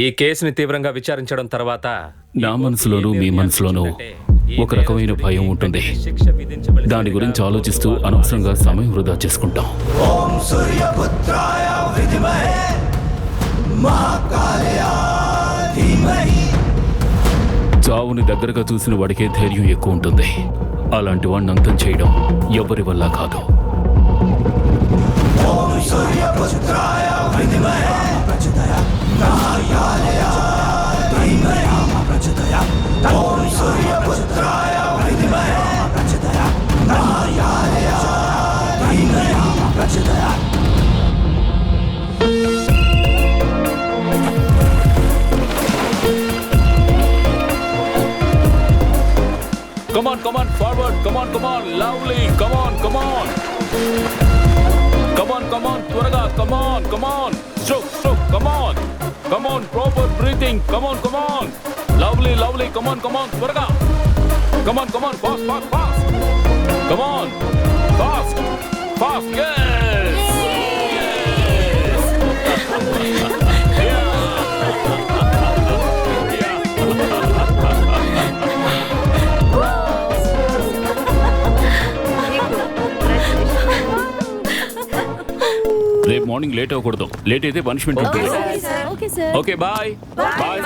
ఈ కేసుని తీవ్రంగా విచారించడం తర్వాత నా మనసులోనూ మీ మనసులోనూ ఒక రకమైన భయం ఉంటుంది. దాని గురించి ఆలోచిస్తూ అనవసరంగా సమయం వృధా చేసుకుంటాం. ఓం సూర్యపుత్రాయ విద్మహే మహాకాళాయ ధీమహి. చావుని దగ్గరగా చూసిన వాడికే ధైర్యం ఎక్కువ ఉంటుంది. అలాంటి వాడిని అంతం చేయడం ఎవరి వల్ల కాదు. ఓం సూర్యపుత్రాయ విద్మహే మహాకాళాయ ధీమహి. ఓం సూర్యపుత్రాయ విద్మహే మహాకాళాయ ధీమహి. Come on, come on, forward, come on, come on, lovely, come on, come on. Come on, come on, త్వరగా, come on, come on. Stroke, stroke, come on. Come on, proper breathing, come on, come on. Lovely, lovely, come on, come on, త్వరగా. Come on, come on, fast, fast, fast. Come on, fast, fast, yes. Yes. రేపు morning late అవ్వకూడదు. Late అయితే punishment ఉంటుంది. Okay bye bye.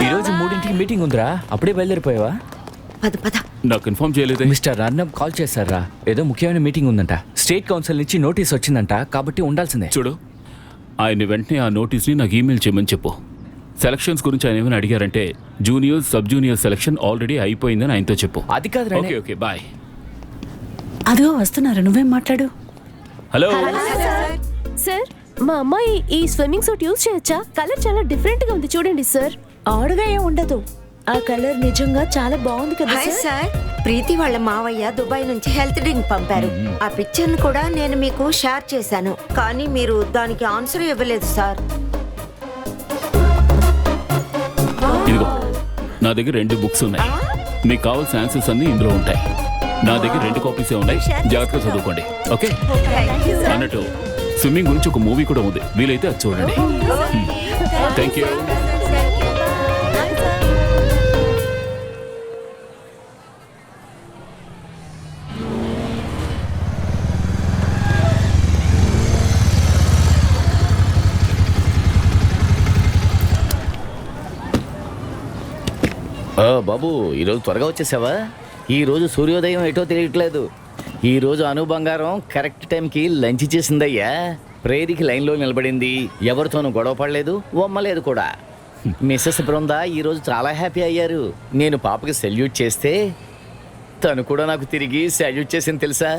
ఈరోజు 3ంటికి meeting ఉందిరా, అప్పుడే బయలుదేరిపోయావా? నాకు ఇన్ఫార్మ్ చేయలేదే. మిస్టర్ అర్నబ్ కాల్ చేశారా? ఏదో ముఖ్యమైన మీటింగ్ ఉందంట. స్టేట్ కౌన్సిల్ నుంచి నోటీస్ వచ్చిందంట, కాబట్టి ఉండాల్సిందే. చూడు, ఆయన వెంటనే ఆ నోటీస్ని నాకు ఈమెయిల్ చేయమని చెప్పు. సెలక్షన్స్ గురించి ఆయన ఏమైనా అడిగారంటే junior sub junior selection already అయిపోయిందని ఆయనతో చెప్పు. అది కాదు. Okay okay bye. అదిగో వస్తున్నారు, నువ్వేం మాట్లాడు. హలో సార్, మా అమ్మాయి ఈ స్విమ్మింగ్ సూట్ యూజ్ చేయొచ్చా? కలర్ చాలా డిఫరెంట్ గా ఉంది, చూడండి సార్. ఆడుగా ఏం ఉండదు, ఆ కలర్ నిజంగా చాలా బాగుంది కదా హాయ్ సార్, ప్రీతి వాళ్ళ మావయ్య దుబాయ్ నుంచి హెల్త్ డ్రింక్ పంపారు. ఆ పిక్చర్ ను కూడా నేను మీకు షేర్ చేశాను, కానీ మీరు దానికి ఆన్సర్ ఇవ్వలేదు సార్. ఇదిగో, నా దగ్గర 2 బుక్స్ ఉన్నాయి. మీకు కావాల్సిన ఆన్సర్స్ అన్ని ఇందులో ఉంటాయి. నా దగ్గర 2 కాపీసే ఉన్నాయి. జాగ్రత్తగా చదువుకోండి. ఓకే. అన్నట్టు స్విమ్మింగ్ గురించి ఒక మూవీ కూడా ఉంది, వీలైతే అది చూడండి. Thank you. బాబు, ఈరోజు త్వరగా వచ్చేసావా? ఈరోజు సూర్యోదయం ఎటో తెలియట్లేదు. ఈరోజు అను బంగారం కరెక్ట్ టైంకి లంచ్ చేసిందయ్యా. ప్రేరికి లైన్లో నిలబడింది, ఎవరితోనూ గొడవ పడలేదు, వమ్మలేదు కూడా. మిస్సెస్ బృంద ఈరోజు చాలా హ్యాపీ అయ్యారు. నేను పాపకి సెల్యూట్ చేస్తే తను కూడా నాకు తిరిగి సెల్యూట్ చేసింది తెలుసా?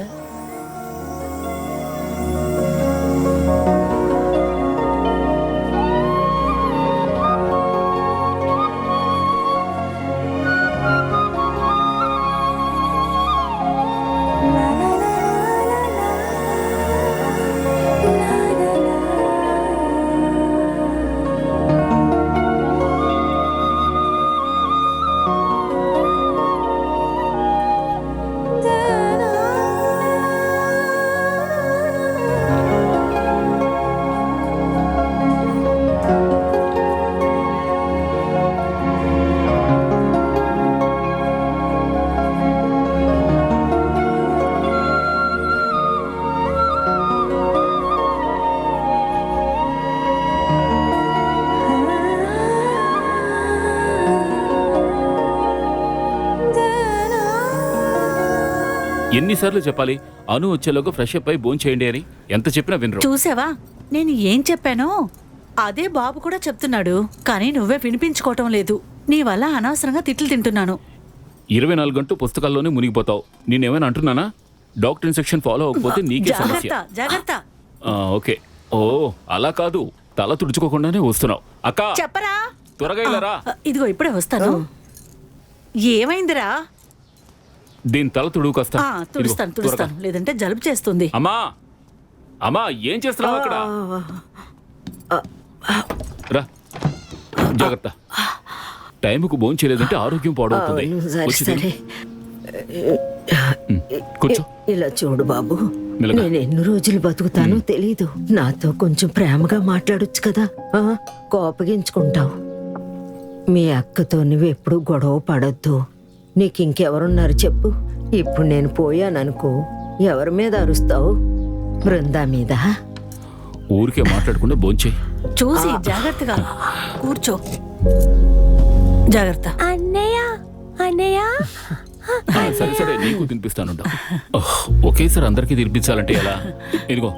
ఎన్నిసార్లు చెప్పాలి? అను వచ్చేలోగా ఫ్రెష్ అప్ అయి భోంచేయండి చేయండి అని ఎంత చెప్పినా వినరు. చూసావా, నేను ఏం చెప్పానో అదే బాబు కూడా చెప్తున్నాడు, కానీ నువ్వే వినిపించుకోవటం లేదు. నీ వల్ల అనవసరంగా తిట్లు తింటున్నాను. 24 గంటలు పుస్తకాల్లోనే మునిగిపోతావు. నేనేమైనా అంటున్నానా? డాక్టర్ ఇన్స్ట్రక్షన్ ఫాలో అవ్వకపోతే నీకే సమస్య. జాగ్రత్త. ఓకే. ఓ అలా కాదు, తల తుడుచుకోకుండానే వస్తున్నావు. అక్క చెప్పరా, త్వరగా వెళ్ళరా. ఇదిగో ఇప్పుడే వస్తాను. ఏమైందిరా? దీని తల తుడుకొస్తా. తుడుస్తాను, లేదంటే జలుబు చేస్తుంది. అమ్మా అమ్మా, ఏం చేస్తున్నావు అక్కడ? రా, జాగ్రత్త. టైంకు భోంచేయలేదంటే ఆరోగ్యం పాడవుతుంది. సరే కూర్చో. ఇలా చూడు బాబు, మెల్లగా. నేను ఎన్ని రోజులు బతుకుతానో తెలీదు. నాతో కొంచెం ప్రేమగా మాట్లాడొచ్చు కదా. కోపగించుకుంటావు. మీ అక్కతో నువ్వు ఎప్పుడు గొడవ పడొద్దు. నీకు ఇంకెవరున్నారు చెప్పు. ఇప్పుడు నేను పోయాననుకో, ఎవరి మీద అరుస్తావు? బృందా మీద. ఊరికే మాట్లాడకుండా భోంచేయి. చూసి జాగ్రత్తగా కూర్చో. జాగ్రత్త. అన్నయ్య అన్నయ్య సరే సరే, నీకు తినిపిస్తాను. ఒకేసారి అందరికీ తినిపించాలంటే ఎలా? ఇదిగో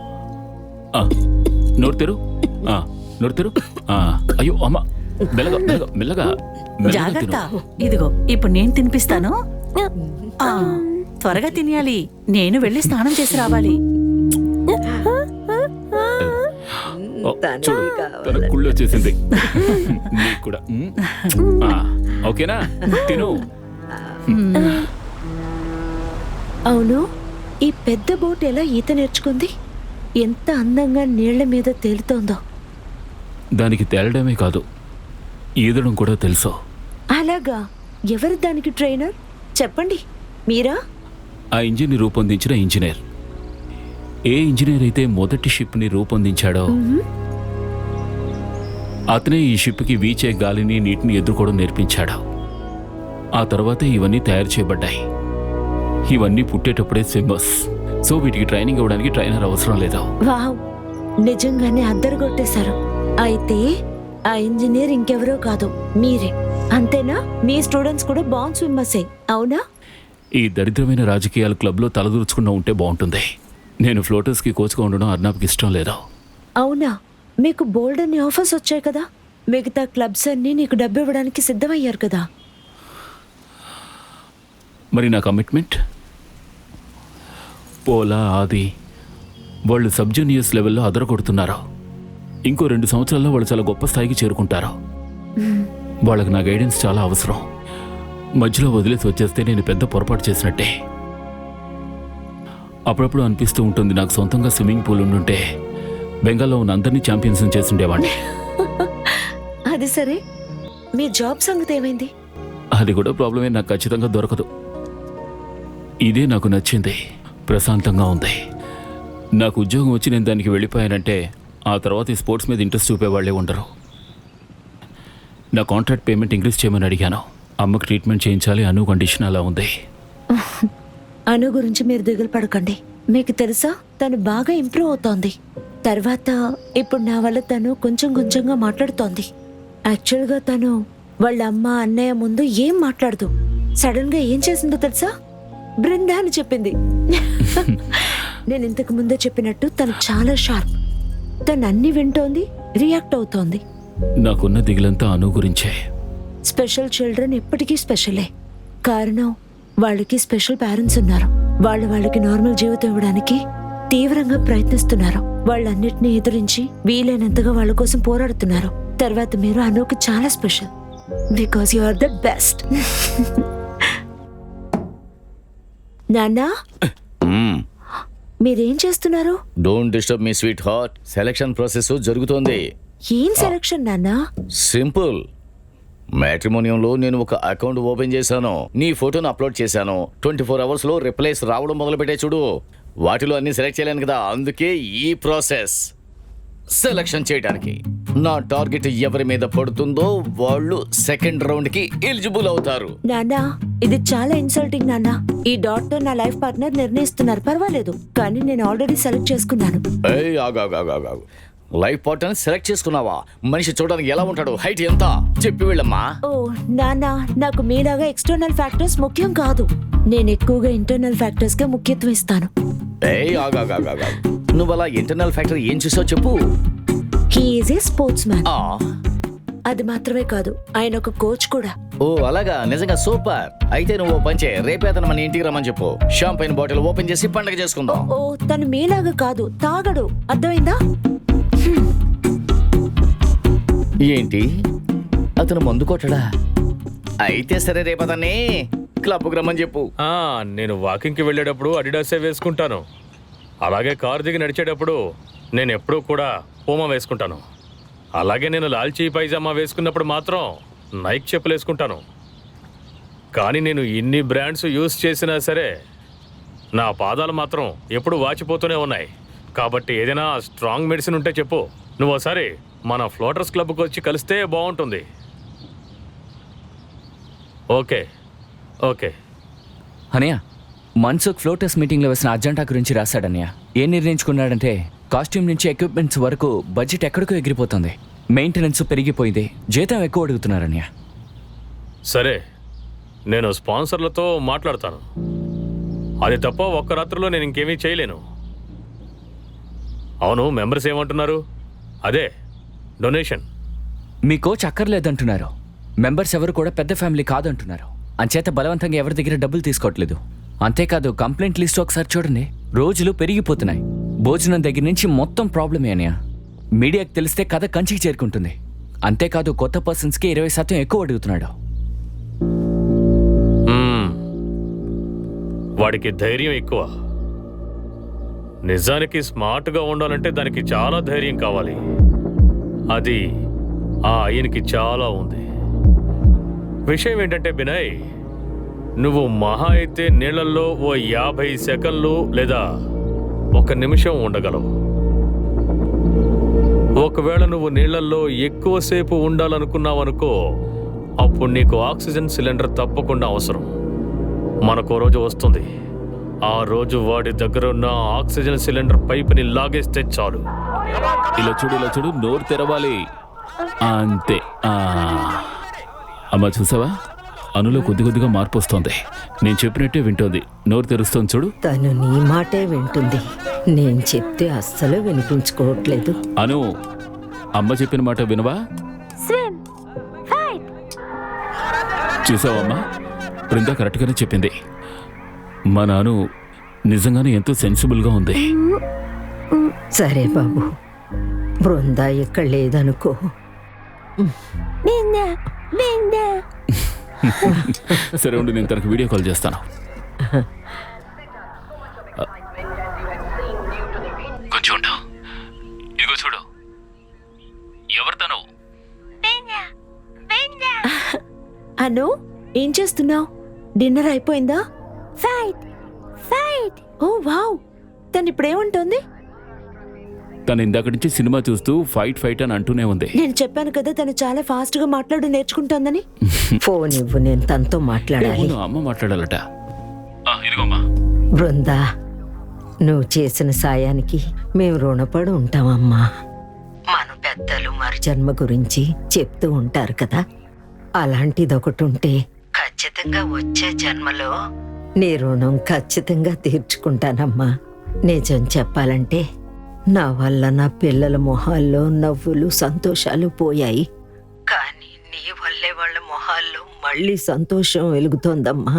నోరు తెరు, నోరు తెరు. అయ్యో అమ్మ, మెల్లగా మెల్లగా మెల్లగా మెల్లగా జాగ్రత్త. తిను. ఇదిగో ఇప్పుడు నేను తినిపిస్తాను. త్వరగా తినేయాలి. నేను వెళ్ళి స్నానం చేసి రావాలి. చూడు, తన కుళ్ళు వచ్చేసింది. నీకు కూడా. ఓకేనా? తిను. అవును, ఈ పెద్ద బోట్ ఎలా ఈత నేర్చుకుంది? ఎంత అందంగా నీళ్ల మీద తేలుతోందో. దానికి తేలడమే కాదు, ఈదడం కూడా తెలుసు. అలాగా? ఎవరు దానికి ట్రైనర్? చెప్పండి. మీరా? ఆ ఇంజిన్ని రూపొందించిన ఇంజనీర్. ఏ ఇంజనీర్ అయితే మొదటి షిప్ని రూపొందించాడో అతనే ఈ షిప్కి వీచే గాలిని, నీటిని ఎదుర్కోవడం నేర్పించాడు. ఆ తర్వాతే ఇవన్నీ తయారు చేయబడ్డాయి. ఇవన్నీ పుట్టేటప్పుడే స్విమ్మర్స్. సో వీటికి ట్రైనింగ్ ఇవ్వడానికి ట్రైనర్ అవసరం లేదు. వావ్, నిజంగానే అద్దరుగొట్టేశారు. అయితే ఆ ఇంజనీర్ ఇంకెవరో కాదు, మీరే. అంతేనా? మీ స్టూడెంట్స్ కూడా బాన్ స్విమ్మర్సే, అవునా? ఈ దరిద్రమైన రాజకీయాల క్లబ్లో తలదూర్చుకుండా ఉంటే బాగుంటుంది. నేను ఫ్లోటర్స్కి కోచ్గా ఉండడం అర్నాబ్కి ఇష్టం లేదు. అవునా? మీకు బోల్డ్ అన్ని ఆఫర్స్ వచ్చాయి కదా. మిగతా క్లబ్స్ అన్ని నీకు డబ్బు ఇవ్వడానికి సిద్ధమయ్యారు కదా. మరి నా కమిట్మెంట్? పోలా, ఆది వాళ్ళు సబ్ జూనియర్స్ లెవెల్లో అదరగొడుతున్నారు. ఇంకో 2 సంవత్సరాల్లో వాళ్ళు చాలా గొప్ప స్థాయికి చేరుకుంటారు. వాళ్ళకి నా గైడెన్స్ చాలా అవసరం. మధ్యలో వదిలేసి వచ్చేస్తే నేను పెద్ద పొరపాటు చేసినట్టే. అప్పుడప్పుడు అనిపిస్తూ ఉంటుంది, నాకు సొంతంగా స్విమ్మింగ్ పూల్ ఉండుంటే బెంగాల్లో ఉన్న అందరినీ ఛాంపియన్స్ చేస్తుండేవాడిని. అది సరే, మీ జాబ్ సంగతి ఏమైంది? అది కూడా ప్రాబ్లమే, నాకు ఖచ్చితంగా దొరకదు. ఇదే నాకు నచ్చింది, ప్రశాంతంగా ఉంది. నాకు ఉద్యోగం వచ్చి నేను దానికి వెళ్ళిపోయానంటే ఆ తర్వాత ఈ స్పోర్ట్స్ మీద ఇంట్రెస్ట్ చూపేవాళ్లే ఉండరు. నా కాంట్రాక్ట్ పేమెంట్ ఇంక్రీజ్ చేయమని అడిగాను. అమ్మకి ట్రీట్మెంట్ చేయించాలి, అను కండిషన్ అలా ఉంది. అను గురించి మీరు దిగులు పడకండి. మీకు తెలుసా, తను బాగా ఇంప్రూవ్ అవుతోంది. తర్వాత ఇప్పుడు నా వల్ల తను కొంచెం కొంచెంగా మాట్లాడుతోంది. యాక్చువల్గా తను వాళ్ళ అమ్మ, అన్నయ్య ముందు ఏం మాట్లాడదు. సడన్ గా ఏం చేసిందో తెలుసా? బృందా అని చెప్పింది. నేను ఇంతకు ముందే చెప్పినట్టు తను చాలా షార్ప్. తను అన్ని వింటోంది, రియాక్ట్ అవుతోంది. నాకున్న దిగులంతా అను గురించే. స్పెషల్ చిల్డ్రన్ ఎప్పటికీ స్పెషలే. కారణం, వాళ్ళకి స్పెషల్ పేరెంట్స్ ఉన్నారు. వాళ్ళకి నార్మల్ జీవితం ఇవ్వడానికి తీవ్రంగా ప్రయత్నిస్తున్నారు. వాళ్ళన్నిటిని ఎదురించి వీలైనంతగా వాళ్ళ కోసం పోరాడుతున్నారు. తర్వాత మీరు అనుకి చాలా special, because you are the best. నాన్నా, మీరేం చేస్తున్నారు? Don't disturb me sweet heart. Selection process జరుగుతోంది. ఏం సెలక్షన్ నాన్నా? సింపుల్. మ్యాట్రిమోనియంలో నేను ఒక అకౌంట్ ఓపెన్ చేశాను. నీ ఫోటోను అప్లోడ్ చేశాను. 24 hours లో రిప్లైస్ రావడం మొదలుపెట్టే చూడు. వాటిలో అన్ని సెలెక్ట్ చేయలేను కదా, అందుకే ఈ ప్రాసెస్. సెలక్షన్ చేయడానికి నా టార్గెట్ ఎవరి మీద పడుతుందో వాళ్ళు సెకండ్ రౌండ్ కి ఎలిజిబుల్ అవుతారు. నాన్నా, ఇది చాలా ఇన్సల్టింగ్ నాన్నా. ఈ డాట్ తో నా లైఫ్ పార్ట్నర్ నిర్ణయిస్తున్నారు. పర్వాలేదు, కానీ నేను ఆల్రెడీ సెలెక్ట్ చేసుకున్నాను. ఏయ్, ఆగు. లైఫ్ పార్ట్నర్ సెలెక్ట్ చేసుకున్నావా? మనిషి చూడడానికి ఎలా ఉంటాడు, హైట్ ఎంత చెప్పి వెళ్ళమ్మా. ఓ నాన్నా, నాకు మీలాగా ఎక్స్టర్నల్ ఫ్యాక్టర్స్ ముఖ్యం కాదు. నేను ఎక్కువగా ఇంటర్నల్ ఫ్యాక్టర్స్ గా ముఖ్యత్వం ఇస్తాను. ఏయ్, ఆగు. నువ్వు అలా ఇంటర్నల్ ఫ్యాక్టర్ ఏం చూసావు చెప్పు. He is a sports man. ఆ, అది మాత్రమే కాదు, ఆయన ఒక కోచ్ కూడా. ఓ అలాగా, నిజంగా సూపర్. అయితే నువ్వు ఓ పంచే, రేపే అతను మన ఇంటికి రమ్మని చెప్పు. షాంపైన్ బాటిల్ ఓపెన్ చేసి పండగ చేసుకుందాం. ఓ, తను మీలాగా కాదు, తాగడు. అర్థమైందా? ఏంటి, అతను మందు కొట్టడా? అయితే సరే, రేపు అతన్ని క్లబ్కి రమ్మని చెప్పు. నేను వాకింగ్కి వెళ్ళేటప్పుడు అడిడాసే వేసుకుంటాను. అలాగే కారు దిగి నడిచేటప్పుడు నేను ఎప్పుడూ కూడా పూమా వేసుకుంటాను. అలాగే నేను లాల్చీ పైజామా వేసుకున్నప్పుడు మాత్రం నైక్ చెప్పులు వేసుకుంటాను. కానీ నేను ఇన్ని బ్రాండ్స్ యూస్ చేసినా సరే నా పాదాలు మాత్రం ఎప్పుడు వాచిపోతూనే ఉన్నాయి. కాబట్టి ఏదైనా స్ట్రాంగ్ మెడిసిన్ ఉంటే చెప్పు. నువ్వు ఒకసారి మన ఫ్లోటర్స్ క్లబ్కి వచ్చి కలిస్తే బాగుంటుంది. Okay okay. అనయ్య, మన్సుఖ్ ఫ్లోటర్స్ మీటింగ్లో వేసిన అజెండా గురించి రాశాడన్నయ్య. ఏం నిర్ణయించుకున్నాడంటే కాస్ట్యూమ్ నుంచి ఎక్విప్మెంట్స్ వరకు బడ్జెట్ ఎక్కడికో ఎగిరిపోతుంది, మెయింటెనెన్స్ పెరిగిపోయింది, జీతం ఎక్కువ అడుగుతున్నారన్నయ్య. సరే, నేను స్పాన్సర్లతో మాట్లాడతాను. అది తప్ప ఒక్క రాత్రిలో నేను ఇంకేమీ చేయలేను. అవును, మెంబర్స్ ఏమంటున్నారు? అదే డొనేషన్. మీ కోచ్ అక్కర్లేదంటున్నారు. మెంబర్స్ ఎవరు కూడా పెద్ద ఫ్యామిలీ కాదంటున్నారు. అంచేత బలవంతంగా ఎవరి దగ్గర డబ్బులు తీసుకోవట్లేదు. అంతేకాదు, కంప్లైంట్ లిస్ట్ ఒకసారి చూడండి, రోజులు పెరిగిపోతున్నాయి. భోజనం దగ్గర నుంచి మొత్తం ప్రాబ్లమే అన్నయ్య. మీడియాకి తెలిస్తే కథ కంచికి చేరుకుంటుంది. అంతేకాదు, కొత్త పర్సన్స్కి 20% ఎక్కువ అడుగుతున్నాడు. వాడికి ధైర్యం ఎక్కువ. నిజానికి స్మార్ట్గా ఉండాలంటే దానికి చాలా ధైర్యం కావాలి. అది ఆ ఆయనకి చాలా ఉంది. విషయం ఏంటంటే బినయ్, నువ్వు మహా అయితే నీళ్ళల్లో ఓ 50 సెకన్లు లేదా 1 నిమిషం ఉండగలవు. ఒకవేళ నువ్వు నీళ్ళల్లో ఎక్కువసేపు ఉండాలనుకున్నావనుకో, అప్పుడు నీకు ఆక్సిజన్ సిలిండర్ తప్పకుండా అవసరం. మనకో రోజు వస్తుంది, ఆ రోజు వాడి దగ్గర ఉన్న ఆక్సిజన్ సిలిండర్ పైపుని లాగేస్తే చాలు. ఇలా చూడు, నోరు తెరవాలి. అంతే. అమ్మా, చూసావా? అనులో కొద్దిగా మార్పు వస్తుంది. నేను చెప్పినట్టే వింటోంది. నోరు తెరుస్తోంది చూడు. తను నీ మాటే వింటుంది, నేను చెప్తే అస్సలు వినిపించుకోవట్లేదు. అను, అమ్మ చెప్పిన మాట వినవా? చూసావమ్మా, బృందా కరెక్ట్గానే చెప్పింది. మా నాను నిజంగానే ఎంతో సెన్సిబుల్గా ఉంది. సరే బాబు, బృందా ఇక్కడ లేదనుకో. సరే ఉండి, నేను తనకు వీడియో కాల్ చేస్తాను. కొంచెం ఉండు. ఇదిగో చూడు, ఎవరు తను? అను, ఏం చేస్తున్నావు? డిన్నర్ అయిపోయిందా? ఫైట్. ఓ వావ్, తను ఇప్పుడేమంటోంది? తను ఇందాక నుంచి సినిమా చూస్తూ ఫైట్ అని అంటూనే ఉంది. నేను చెప్పాను కదా, తను చాలా ఫాస్ట్ గా మాట్లాడు నేర్చుకుంటోందని. ఫోన్ ఇవ్వు, నేను తనతో మాట్లాడాలి. అవును, అమ్మ మాట్లాడాలట. ఇదిగోమ్మా. బృందా, నువ్వు చేసిన సాయానికి మేము రుణపడి ఉంటామమ్మా. మన పెద్దలు మరి జన్మ గురించి చెప్తూ ఉంటారు కదా, అలాంటిది ఒకటి ఉంటే ఖచ్చితంగా వచ్చే జన్మలో నీ రుణం ఖచ్చితంగా తీర్చుకుంటానమ్మా. నిజం చెప్పాలంటే నా వల్ల నా పిల్లల మొహాల్లో నవ్వులు సంతోషాలు పోయాయి, కానీ నీ వల్లే వాళ్ళ మొహాల్లో మళ్ళీ సంతోషం వెలుగుతోందమ్మా.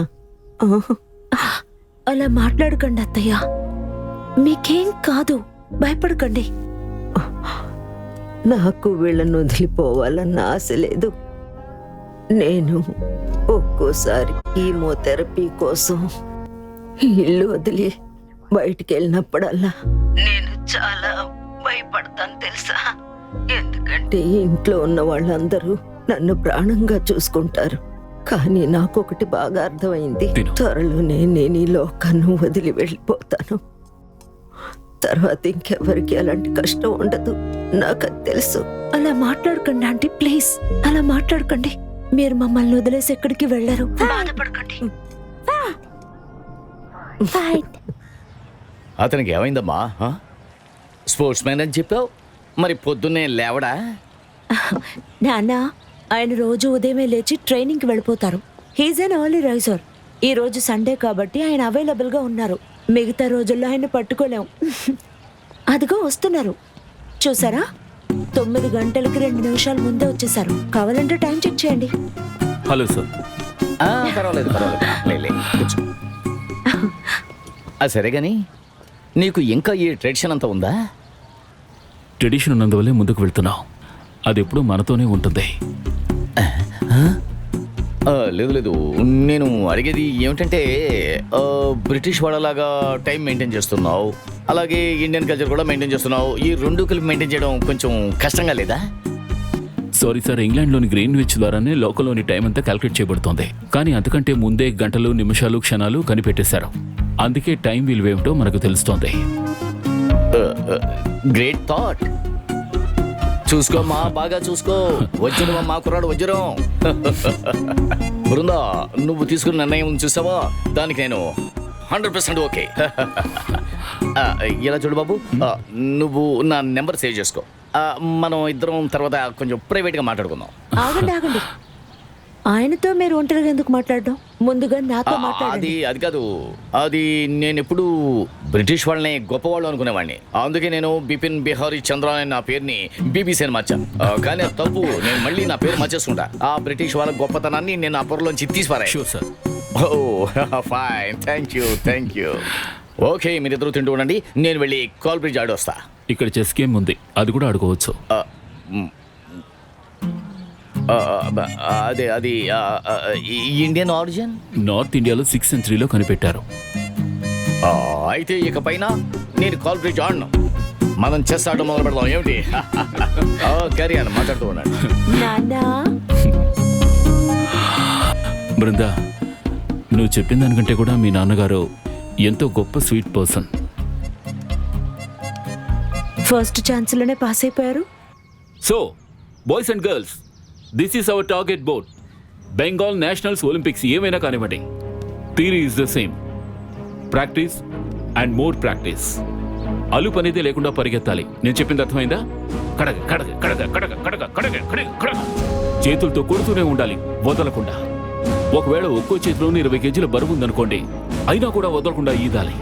అలా మాట్లాడకండి అత్తయ్య, మీకేం కాదు, భయపడకండి. నాకు వీళ్ళను వదిలిపోవాలన్న ఆశ లేదు. నేను ఒక్కోసారి కీమోథెరపీ కోసం ఇల్లు వదిలి బయటికి వెళ్ళినప్పుడల్లా నేను చాలా భయపడతాను తెలుసా. ఎందుకంటే ఇంట్లో ఉన్న వాళ్ళందరూ నన్ను ప్రాణంగా చూసుకుంటారు. కానీ నాకొకటి బాగా అర్థమైంది, త్వరలోనే నేను ఈ లోకాన్ని వదిలి వెళ్ళిపోతాను. తర్వాత ఇంకెవరికి అలాంటి కష్టం ఉండదు, నాకు అది తెలుసు. అలా మాట్లాడకండి ఆంటీ, ప్లీజ్ అలా మాట్లాడకండి. మీరు మమ్మల్ని వదిలేసి ఎక్కడికి వెళ్ళరు, బాధపడకండి. అతనికి ఏమైందమ్మా? స్పోర్ట్స్ మ్యాన్ అని చెప్పావు, మరి పొద్దున్నే లేవడా? నాన్న, ఆయన రోజు ఉదయమే లేచి ట్రైనింగ్కి వెళ్ళిపోతారు. He's an early riser. ఈ రోజు సండే కాబట్టి ఆయన అవైలబుల్గా ఉన్నారు. మిగతా రోజుల్లో ఆయన పట్టుకోలేం. అదిగో వస్తున్నారు, చూసారా? 9 గంటలకి 2 నిమిషాల ముందే వచ్చేసారు. కావాలంటే టైం చెక్ చేయండి. Hello sir. పర్వాలేదు. కూర్చో. సరే గాని, నీకు ఇంకా ఈ ట్రెడిషన్ అంతా ఉందా? ట్రెడిషన్ ఉన్నందువల్లే ముందుకు వెళ్తున్నావు. అది ఎప్పుడూ మనతోనే ఉంటుంది. లేదు, నేను అడిగేది ఏమిటంటే, బ్రిటిష్ వాళ్ళలాగా టైం మెయింటైన్ చేస్తున్నావు, అలాగే ఇండియన్ కల్చర్ కూడా మెయింటైన్ చేస్తున్నావు. ఈ 2 కలిపి మెయింటైన్ చేయడం కొంచెం కష్టంగా లేదా? సారీ సార్, ఇంగ్లాండ్లోని గ్రీన్విచ్ ద్వారానే లోకల్లోని టైం అంతా క్యాల్కులేట్ చేయబడుతోంది. కానీ అంతకంటే ముందే గంటలు, నిమిషాలు, క్షణాలు కనిపెట్టేశారు. అందుకే టైం విలువేమిటో మనకు తెలుస్తోంది. Great thought. చూసుకోమ్మా, బాగా చూసుకో. వజ్రం మా కుర్రాడు వజ్రం. బృందా, నువ్వు తీసుకున్న నిర్ణయం చూసావా, దానికి నేను 100% ఓకే. ఇలా చూడు బాబు, నువ్వు నా నెంబర్ సేవ్ చేసుకో. మనం ఇద్దరం తర్వాత కొంచెం ప్రైవేట్గా మాట్లాడుకుందాం. ఆగండి. ఆయనతో మీరు ఒంటరిగా ఎందుకు మాట్లాడడం? ముందుగా నాతో మాట్లాడండి. అది కాదు, అది నేను ఎప్పుడు బ్రిటిష్ వాళ్ళని గొప్పవాళ్ళు అనుకునేవాడిని. అందుకే నేను బిపిన్ బిహారీ చంద్ర అనే నా పేరుని బీబీసీ అని మార్చాను. కానీ అది తప్పు. నేను మళ్ళీ నా పేరు మార్చేసుకుంటా. ఆ బ్రిటిష్ వాళ్ళ గొప్పతనాన్ని నేను ఆ పొరలోంచి తీసిపారాను. Sure sir. Fine, thank you. Okay, మీరిద్దరూ తింటూ ఉండండి. నేను వెళ్ళి కాల్ బ్రిడ్జ్ ఆడొస్తా. ఇక్కడ చెస్ గేమ్ ఉంది, అది కూడా ఆడుకోవచ్చు. అది ఇండియన్ ఆరిజిన్. నార్త్ ఇండియాలో 6th centuryలో కనిపెట్టారు. అయితే ఇక పైన నేను కాల్ బ్రిడ్జ్ ఆడను. మనం చెస్ ఆడడం మొదలు పెడదాం. ఏమిటి? కరీ అని మాట్లాడుతూ ఉన్నాడు. నాన్నా, బృందా, నువ్వు చెప్పిన దానికంటే కూడా మీ నాన్నగారు ఎంతో గొప్ప స్వీట్ పర్సన్. ఫస్ట్ ఛాన్స్ లోనే పాస్ అయిపోయారు. So boys and girls, this is our target board. Bengal nationals Olympics ఏమైనా కానివ్వండి, theory is the same. Practice and more practice. అలుపు అనేది లేకుండా పరిగెత్తాలి. నేను చెప్పింది అర్థమైందా? కడగ కడగ కడగ కడగ కడగ కడగ కడగ కడగ. చేతులతో కొడుతూనే ఉండాలి, వదలకుండా. ఒకవేళ ఒక్కో చేతిలోని 20 kg బరువు ఉందనుకోండి, అయినా కూడా వదలకుండా ఈదాలి.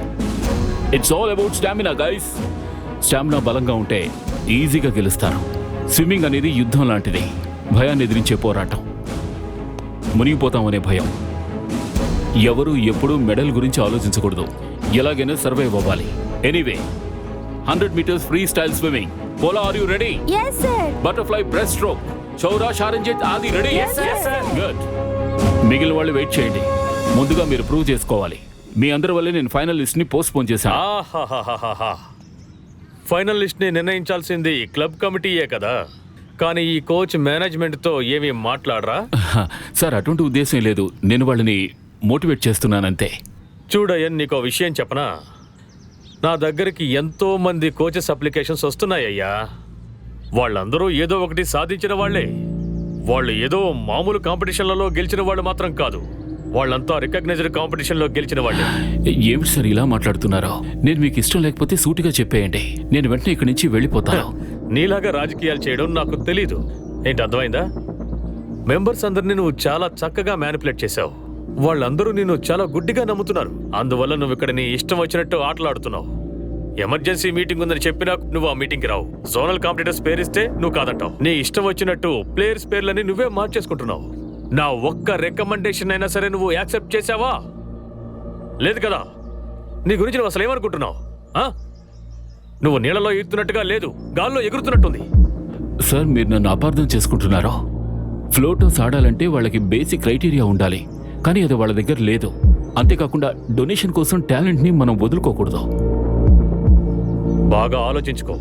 It's all about stamina guys. Stamina బలంగా ఉంటే ఈజీగా గెలుస్తారు. స్విమ్మింగ్ అనేది యుద్ధం లాంటిది. భయాన్ని ఎదిరించే పోరాటం. మునిగిపోతామనే భయం. ఎవరు ఎప్పుడూ మెడల్ గురించి ఆలోచించకూడదు. ఎలాగైనా సర్వైవ్ అవ్వాలి. Anyway, 100 meters freestyle swimming. Pola, are you ready? yes sir. Butterfly breaststroke, Chaura, Sharanjit Aadi ready? Good. మిగిలిన వాళ్ళు వెయిట్ చేయండి. ముందుగా మీరు ప్రూవ్ చేసుకోవాలి. మీ అందరి వల్లే నేను ఫైనల్ లిస్ట్ ని పోస్ట్ పోన్ చేశాను. ఫైనల్ లిస్ట్ ని నిర్ణయించాల్సింది క్లబ్ కమిటీయే కదా. కానీ ఈ కోచ్ మేనేజ్మెంట్తో ఏమీ మాట్లాడరా? సార్, అటువంటి ఉద్దేశం లేదు. నేను వాళ్ళని మోటివేట్ చేస్తున్నానంతే. చూడయ్యన్, నీకో విషయం చెప్పనా? నా దగ్గరికి ఎంతో మంది కోచెస్ అప్లికేషన్స్ వస్తున్నాయ్యా. వాళ్ళందరూ ఏదో ఒకటి సాధించిన వాళ్లే. వాళ్ళు ఏదో మామూలు కాంపిటీషన్లలో గెలిచిన వాళ్ళు మాత్రం కాదు. వాళ్ళంతా రికగ్నైజ్డ్ కాంపిటీషన్లో గెలిచిన వాళ్ళే. ఏమిటి సార్ ఇలా మాట్లాడుతున్నారో? నేను మీకు ఇష్టం లేకపోతే సూటిగా చెప్పేయండి. నేను వెంటనే ఇక్కడి నుంచి వెళ్ళిపోతాను. నీలాగా రాజకీయాలు చేయడం నాకు తెలీదు. ఏంటి, అర్థమైందా? మెంబర్స్ అందరినీ నువ్వు చాలా చక్కగా మ్యానిపులేట్ చేశావు. వాళ్ళందరూ నిన్ను చాలా గుడ్డిగా నమ్ముతున్నారు. అందువల్ల నువ్వు ఇక్కడ నీ ఇష్టం వచ్చినట్టు ఆటలాడుతున్నావు. ఎమర్జెన్సీ మీటింగ్ ఉందని చెప్పినా నువ్వు ఆ మీటింగ్కి రావు. జోనల్ కాంపిటీటర్స్ పేరిస్తే నువ్వు కాదంటావు. నీ ఇష్టం వచ్చినట్టు ప్లేయర్స్ పేర్లని నువ్వే మార్చేసుకుంటున్నావు. నా ఒక్క రికమెండేషన్ అయినా సరే నువ్వు యాక్సెప్ట్ చేసావా? లేదు కదా. నీ గురించి నువ్వు అసలు ఏమనుకుంటున్నావు? నువ్వు నీళ్ళలో ఎగురుతున్నట్టుగా లేదు, గాల్లో ఎగురుతున్నట్టుంది. సార్, మీరు నన్ను అపార్థం చేసుకుంటున్నారో? ఫ్లోటర్స్ ఆడాలంటే వాళ్ళకి బేసిక్ క్రైటీరియా ఉండాలి, కానీ అది వాళ్ళ దగ్గర లేదు. అంతేకాకుండా డొనేషన్ కోసం టాలెంట్ని మనం వదులుకోకూడదు. బాగా ఆలోచించుకో.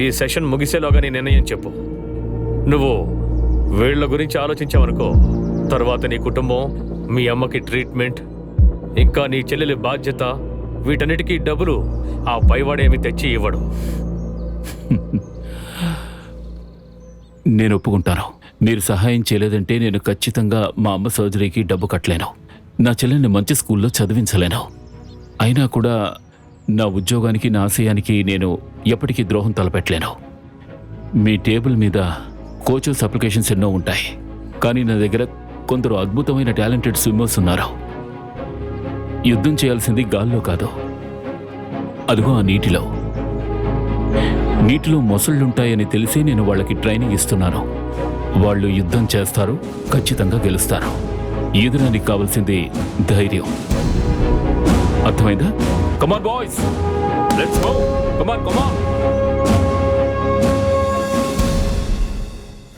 ఈ సెషన్ ముగిసేలోగా నీ నిర్ణయం చెప్పు. నువ్వు వీళ్ల గురించి ఆలోచించావనుకో, తర్వాత నీ కుటుంబం, మీ అమ్మకి ట్రీట్మెంట్, ఇంకా నీ చెల్లెలి బాధ్యత, వీటన్నిటికీ డబ్బులు ఆ పైవాడేమి తెచ్చి ఇవ్వడు. నేను ఒప్పుకుంటాను. మీరు సహాయం చేయలేదంటే నేను ఖచ్చితంగా మా అమ్మ సర్జరీకి డబ్బు కట్టలేను. నా చెల్లెల్ని మంచి స్కూల్లో చదివించలేను. అయినా కూడా నా ఉద్యోగానికి, నా ఆశయానికి నేను ఎప్పటికీ ద్రోహం తలపెట్టలేను. మీ టేబుల్ మీద కోచెస్ అప్లికేషన్స్ ఎన్నో ఉంటాయి, కానీ నా దగ్గర కొందరు అద్భుతమైన టాలెంటెడ్ స్విమ్మర్స్ ఉన్నారు. యుద్ధం చేయాల్సింది గాల్లో కాదు, అదిగో ఆ నీటిలో. నీటిలో మొసళ్ళుంటాయని తెలిసి నేను వాళ్ళకి ట్రైనింగ్ ఇస్తున్నాను. వాళ్ళు యుద్ధం చేస్తారు, ఖచ్చితంగా గెలుస్తారు. ఈదడానికి కావాల్సింది ధైర్యం. అర్థమైందా? Come on boys, let's go. Come on come on.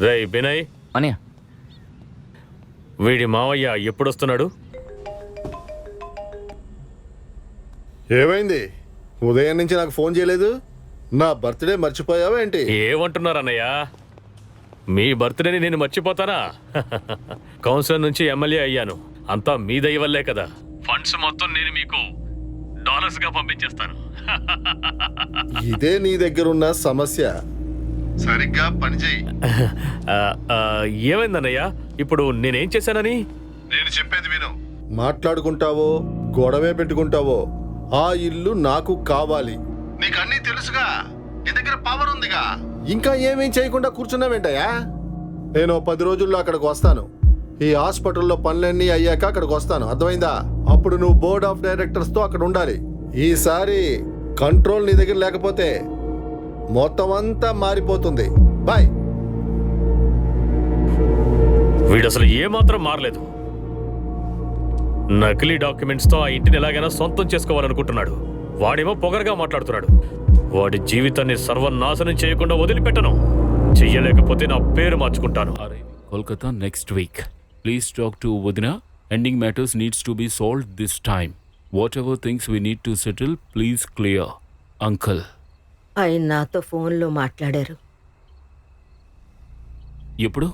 రేయ్ బినయ్, అనయ్య, వీడి మావయ్య ఎప్పుడొస్తున్నాడు? ఏమైంది? ఉదయం నుంచి నాకు ఫోన్ చేయలేదు. నా బర్త్డే మర్చిపోయావా ఏంటి? ఏమంటున్నారన్నయ్య? మీ బర్త్డేని నేను మర్చిపోతానా? కౌన్సిలర్ నుంచి ఎమ్మెల్యే అయ్యాను, అంతా మీ దయ వల్లే కదా. ఫండ్స్ మొత్తం నేను మీకు డాలర్స్ గా పంపించేస్తాను. ఇదే నీ దగ్గరున్న సమస్య. సరిగ్గా పని చేయి. ఏమైందన్నయ్య? ఇప్పుడు నేనేం చేశానని? నేను చెప్పేది విను. మాట్లాడుకుంటావో గొడవే పెట్టుకుంటావో ఆ ఇల్లు నాకు కావాలి. నీకు అన్నీ తెలుసుగా, నీ దగ్గర పవర్ ఉందిగా, ఇంకా ఏమేం చేయకుండా కూర్చున్నావేంటయ్యా? నేను 10 రోజుల్లో అక్కడికి వస్తాను. ఈ హాస్పిటల్లో పనులన్నీ అయ్యాక అక్కడికి వస్తాను, అర్థమైందా? అప్పుడు నువ్వు బోర్డ్ ఆఫ్ డైరెక్టర్స్ తో అక్కడ ఉండాలి. ఈసారి కంట్రోల్ నీ దగ్గర లేకపోతే మొత్తం అంతా మారిపోతుంది. బాయ్. వీడు అసలు ఏమాత్రం మారలేదు. నకిలీ డాక్యుమెంట్స్ తో ఆ ఇంటిని ఎలాగైనా సొంతం చేసుకోవాలనుకుంటున్నాడు. వాడేమో పొగరగా మాట్లాడుతున్నాడు. వాడి జీవితాన్ని సర్వనాశనం చేయకుండా వదిలిపెట్టను. చెయ్యలేకపోతే నా పేరు మార్చుకుంటాను. Kolkata next week. Please talk to Vadina. Ending matters needs to be solved this time. Whatever things we need to settle, please clear. Uncle. ఆయన నాతో ఫోన్లో మాట్లాడారు. ఎప్పుడు?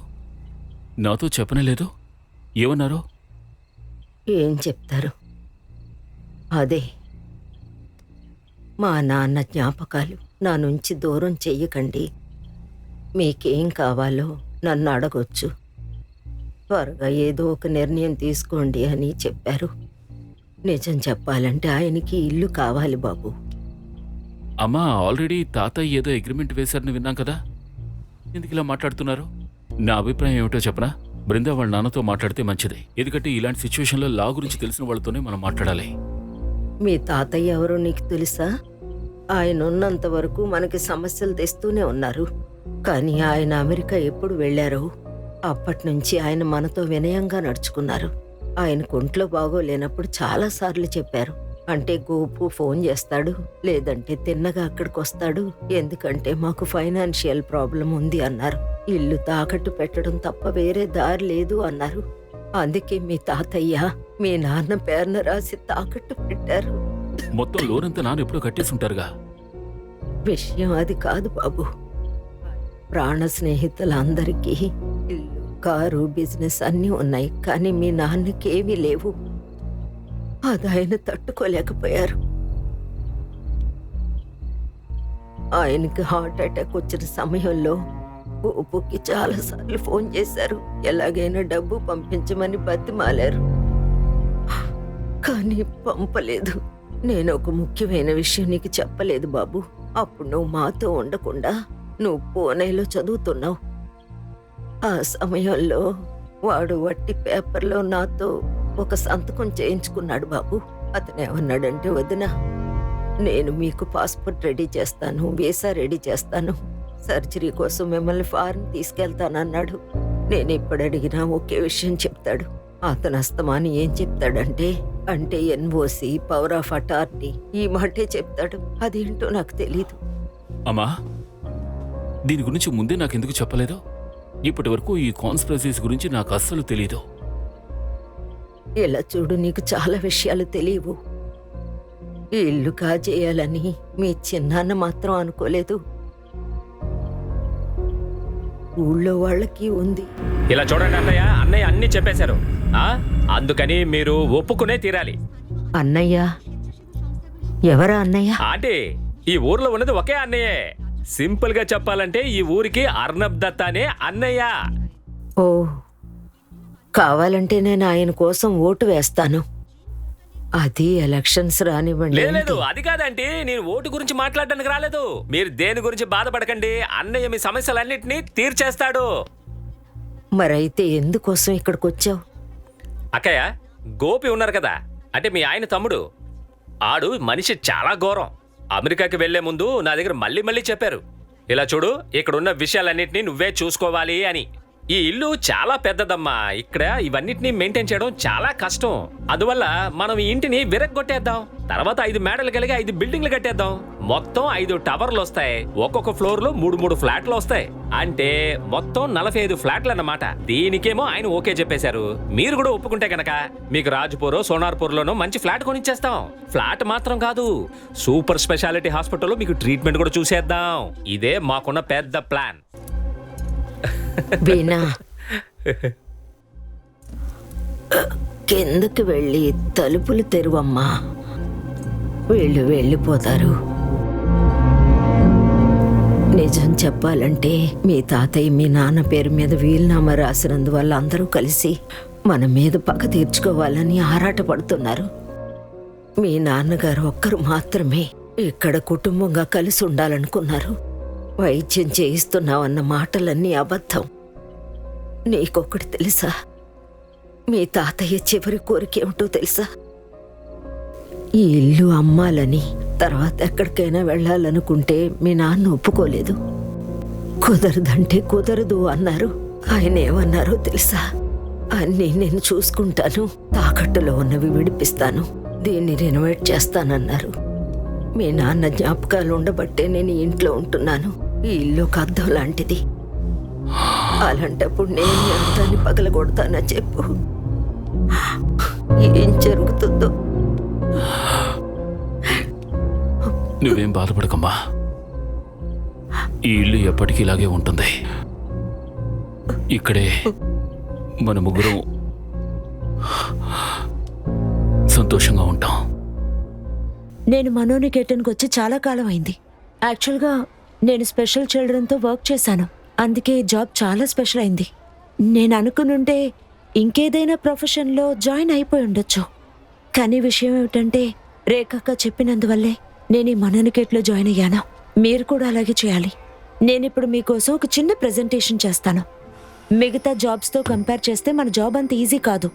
నాతో చెప్పనే లేదు. ఏమన్నారు? ఏం చెప్తారు? అదే, మా నాన్న జ్ఞాపకాలు నా నుంచి దూరం చెయ్యకండి, మీకేం కావాలో నన్ను అడగొచ్చు, త్వరగా ఏదో ఒక నిర్ణయం తీసుకోండి అని చెప్పారు. నిజం చెప్పాలంటే ఆయనకి ఇల్లు కావాలి బాబు. అమ్మా, ఆల్రెడీ తాతయ్య ఏదో అగ్రిమెంట్ వేశారని విన్నాం కదా, ఎందుకు ఇలా మాట్లాడుతున్నారు? నా అభిప్రాయం ఏమిటో చెప్పనా? బృందా వాళ్ళ నాన్నతో మాట్లాడితే మంచిది. ఎందుకంటే ఇలాంటి సిచ్యువేషన్లో లా గురించి తెలిసిన వాళ్ళతోనే మనం మాట్లాడాలి. మీ తాతయ్య ఎవరో నీకు తెలుసా? ఆయన ఉన్నంత వరకు మనకి సమస్యలు తెస్తూనే ఉన్నారు. కానీ ఆయన అమెరికా ఎప్పుడు వెళ్ళారో అప్పటి నుంచి ఆయన మనతో వినయంగా నడుచుకున్నారు. ఆయనకు ఒంట్లో బాగోలేనప్పుడు చాలాసార్లు చెప్పారు. అంటే గోపు ఫోన్ చేస్తాడు, లేదంటే తిన్నగా అక్కడికి వస్తాడు, ఎందుకంటే మాకు ఫైనాన్షియల్ ప్రాబ్లం ఉంది అన్నారు. ఇల్లు తాకట్టు పెట్టడం తప్ప వేరే దారి లేదు అన్నారు. అందుకే మీ తాతయ్య మీ నాన్న పేరున రాసి తాకట్టు పెట్టారు. మొత్తం లోనంతా నాన్న ఎప్పుడో కట్టేసి ఉంటారుగా. విషయం అది కాదు బాబు. ప్రాణ స్నేహితులందరికీ ఇల్లు, కారు, బిజినెస్ అన్నీ ఉన్నాయి. కానీ మీ నాన్నకి ఏమీ లేవు. అది ఆయన తట్టుకోలేకపోయారు. ఆయనకి హార్ట్ అటాక్ వచ్చిన సమయంలో గోపుకి చాలాసార్లు ఫోన్ చేశారు. ఎలాగైనా డబ్బు పంపించమని బతిమాలారు, కానీ పంపలేదు. నేను ఒక ముఖ్యమైన విషయం నీకు చెప్పలేదు బాబు. అప్పుడు నువ్వు మాతో ఉండకుండా నువ్వు పూణేలో చదువుతున్నావు. ఆ సమయంలో వాడు వట్టి పేపర్లో నాతో ఒక సంతకం చేయించుకున్నాడు బాబు. అతను ఏమన్నాడంటే, వదినా, నేను మీకు పాస్పోర్ట్ రెడీ చేస్తాను, వీసా రెడీ చేస్తాను, సర్జరీ కోసం మిమ్మల్ని ఫారెన్ తీసుకెళ్తానన్నాడు. నేను ఇప్పుడు అడిగినా ఒకే విషయం చెప్తాడు. అతను అస్తమాని ఏం చెప్తాడంటే, అంటే ఎన్ఓసి, పవర్ ఆఫ్ అటార్నీ, ఈ మాటే చెప్తాడు. అదేంటో నాకు తెలీదు. అమ్మా, దీని గురించి ముందే నాకెందుకు చెప్పలేదు? ఇప్పటి వరకు ఈ కాన్స్పిరసీస్ గురించి నాకు అస్సలు తెలీదు. ఇలా చూడు, నీకు చాలా విషయాలు తెలియవు. ఈ ఇల్లు కాజేయాలని మీ చిన్నాన్న మాత్రం అనుకోలేదు. ఊళ్ళో వాళ్ళకి ఉంది. ఇలా చూడండి అన్నయ్య, అన్నయ్య అన్ని చెప్పేశారు. అందుకని మీరు ఒప్పుకునే తీరాలి. అన్నయ్య? ఎవరా అన్నయ్య? ఆంటీ, ఈ ఊర్లో ఉన్నది ఒకే అన్నయ్యే. సింపుల్ గా చెప్పాలంటే ఈ ఊరికి అర్నబ్ దత్తా అనే అన్నయ్య. ఓ, కావాలంటే నేను ఆయన కోసం ఓటు వేస్తాను. అది ఎలక్షన్స్ రానివ్వండి. లేదు, అది కాదంటే నేను ఓటు గురించి మాట్లాడడానికి రాలేదు. మీరు దేని గురించి బాధపడకండి, అన్నయ్య మీ సమస్యలన్నింటినీ తీర్చేస్తాడు. మరైతే ఎందుకోసం ఇక్కడికి వచ్చావు? అక్కయ్య, గోపి ఉన్నారు కదా, అంటే మీ ఆయన తమ్ముడు. ఆడు మనిషి చాలా ఘోరం. అమెరికాకి వెళ్లే ముందు నా దగ్గర మళ్ళీ చెప్పారు, ఇలా చూడు, ఇక్కడున్న విషయాలన్నింటినీ నువ్వే చూసుకోవాలి అని. ఈ ఇల్లు చాలా పెద్దదమ్మా, ఇక్కడ ఇవన్నిటిని మెయింటైన్ చేయడం చాలా కష్టం. అందువల్ల మనం ఈ ఇంటిని విరగ్గొట్టేద్దాం. తర్వాత 5 మేడలు కలిగి 5 బిల్డింగ్లు కట్టేద్దాం. మొత్తం 5 టవర్లు వస్తాయి. ఒక్కొక్క ఫ్లోర్ లో 3 ఫ్లాట్లు వస్తాయి. అంటే మొత్తం 45 ఫ్లాట్లు అన్నమాట. దీనికేమో ఆయన ఓకే చెప్పేశారు. మీరు కూడా ఒప్పుకుంటే గనక మీకు రాజ్పూర్, సోనార్పూర్ లోనో మంచి ఫ్లాట్ కొనిచ్చేస్తాం. ఫ్లాట్ మాత్రం కాదు, సూపర్ స్పెషాలిటీ హాస్పిటల్లో మీకు ట్రీట్మెంట్ కూడా చూసేద్దాం. ఇదే మాకున్న పెద్ద ప్లాన్. వీణా, కిందకి వెళ్ళి తలుపులు తెరువమ్మా. వీళ్ళు వెళ్ళిపోతారు. నిజం చెప్పాలంటే మీ తాతయ్య మీ నాన్న పేరు మీద వీలునామా రాసినందువల్ల అందరూ కలిసి మన మీద పగ తీర్చుకోవాలని ఆరాటపడుతున్నారు. మీ నాన్నగారు ఒక్కరు మాత్రమే ఇక్కడ కుటుంబంగా కలిసి ఉండాలనుకున్నారు. వైద్యం చేయిస్తున్నావన్న మాటలన్నీ అబద్ధం. నీకొకటి తెలుసా? మీ తాతయ్య చివరి కోరికేమిటో తెలుసా? ఈ ఇల్లు అమ్మాలని, తర్వాత ఎక్కడికైనా వెళ్ళాలనుకుంటే మీ నాన్న ఒప్పుకోలేదు. కుదరదంటే కుదరదు అన్నారు. ఆయన ఏమన్నారో తెలుసా? అన్నీ నేను చూసుకుంటాను, తాకట్టులో ఉన్నవి విడిపిస్తాను, దీన్ని రెనోవేట్ చేస్తానన్నారు. మీ నాన్న జ్ఞాపకాలు ఉండబట్టే నేను ఈ ఇంట్లో ఉంటున్నాను. ఈ ఇల్లు ఒక అద్దం లాంటిది. అలాంటప్పుడు నేను ఈ అద్దాన్ని పగలగొడతానని చెప్పు. ఏం జరుగుతుందో. నువ్వేం బాధపడకమ్మా, ఈ ఇల్లు ఎప్పటికీ ఇలాగే ఉంటుంది. ఇక్కడే మన ముగ్గురం సంతోషంగా ఉంటాం. నేను మనోనికేతన్కి వచ్చి చాలా కాలం అయింది. యాక్చువల్గా నేను స్పెషల్ చిల్డ్రన్తో వర్క్ చేశాను, అందుకే ఈ జాబ్ చాలా స్పెషల్ అయింది. నేను అనుకునుంటే ఇంకేదైనా ప్రొఫెషన్లో జాయిన్ అయిపోయి ఉండొచ్చు. కానీ విషయం ఏమిటంటే రేఖక్క చెప్పినందువల్లే నేను ఈ మనోనికేట్లో జాయిన్ అయ్యాను. మీరు కూడా అలాగే చేయాలి. నేనిప్పుడు మీకోసం ఒక చిన్న ప్రెజెంటేషన్ చేస్తాను. మిగతా జాబ్స్తో కంపేర్ చేస్తే మన జాబ్ అంత ఈజీ కాదు.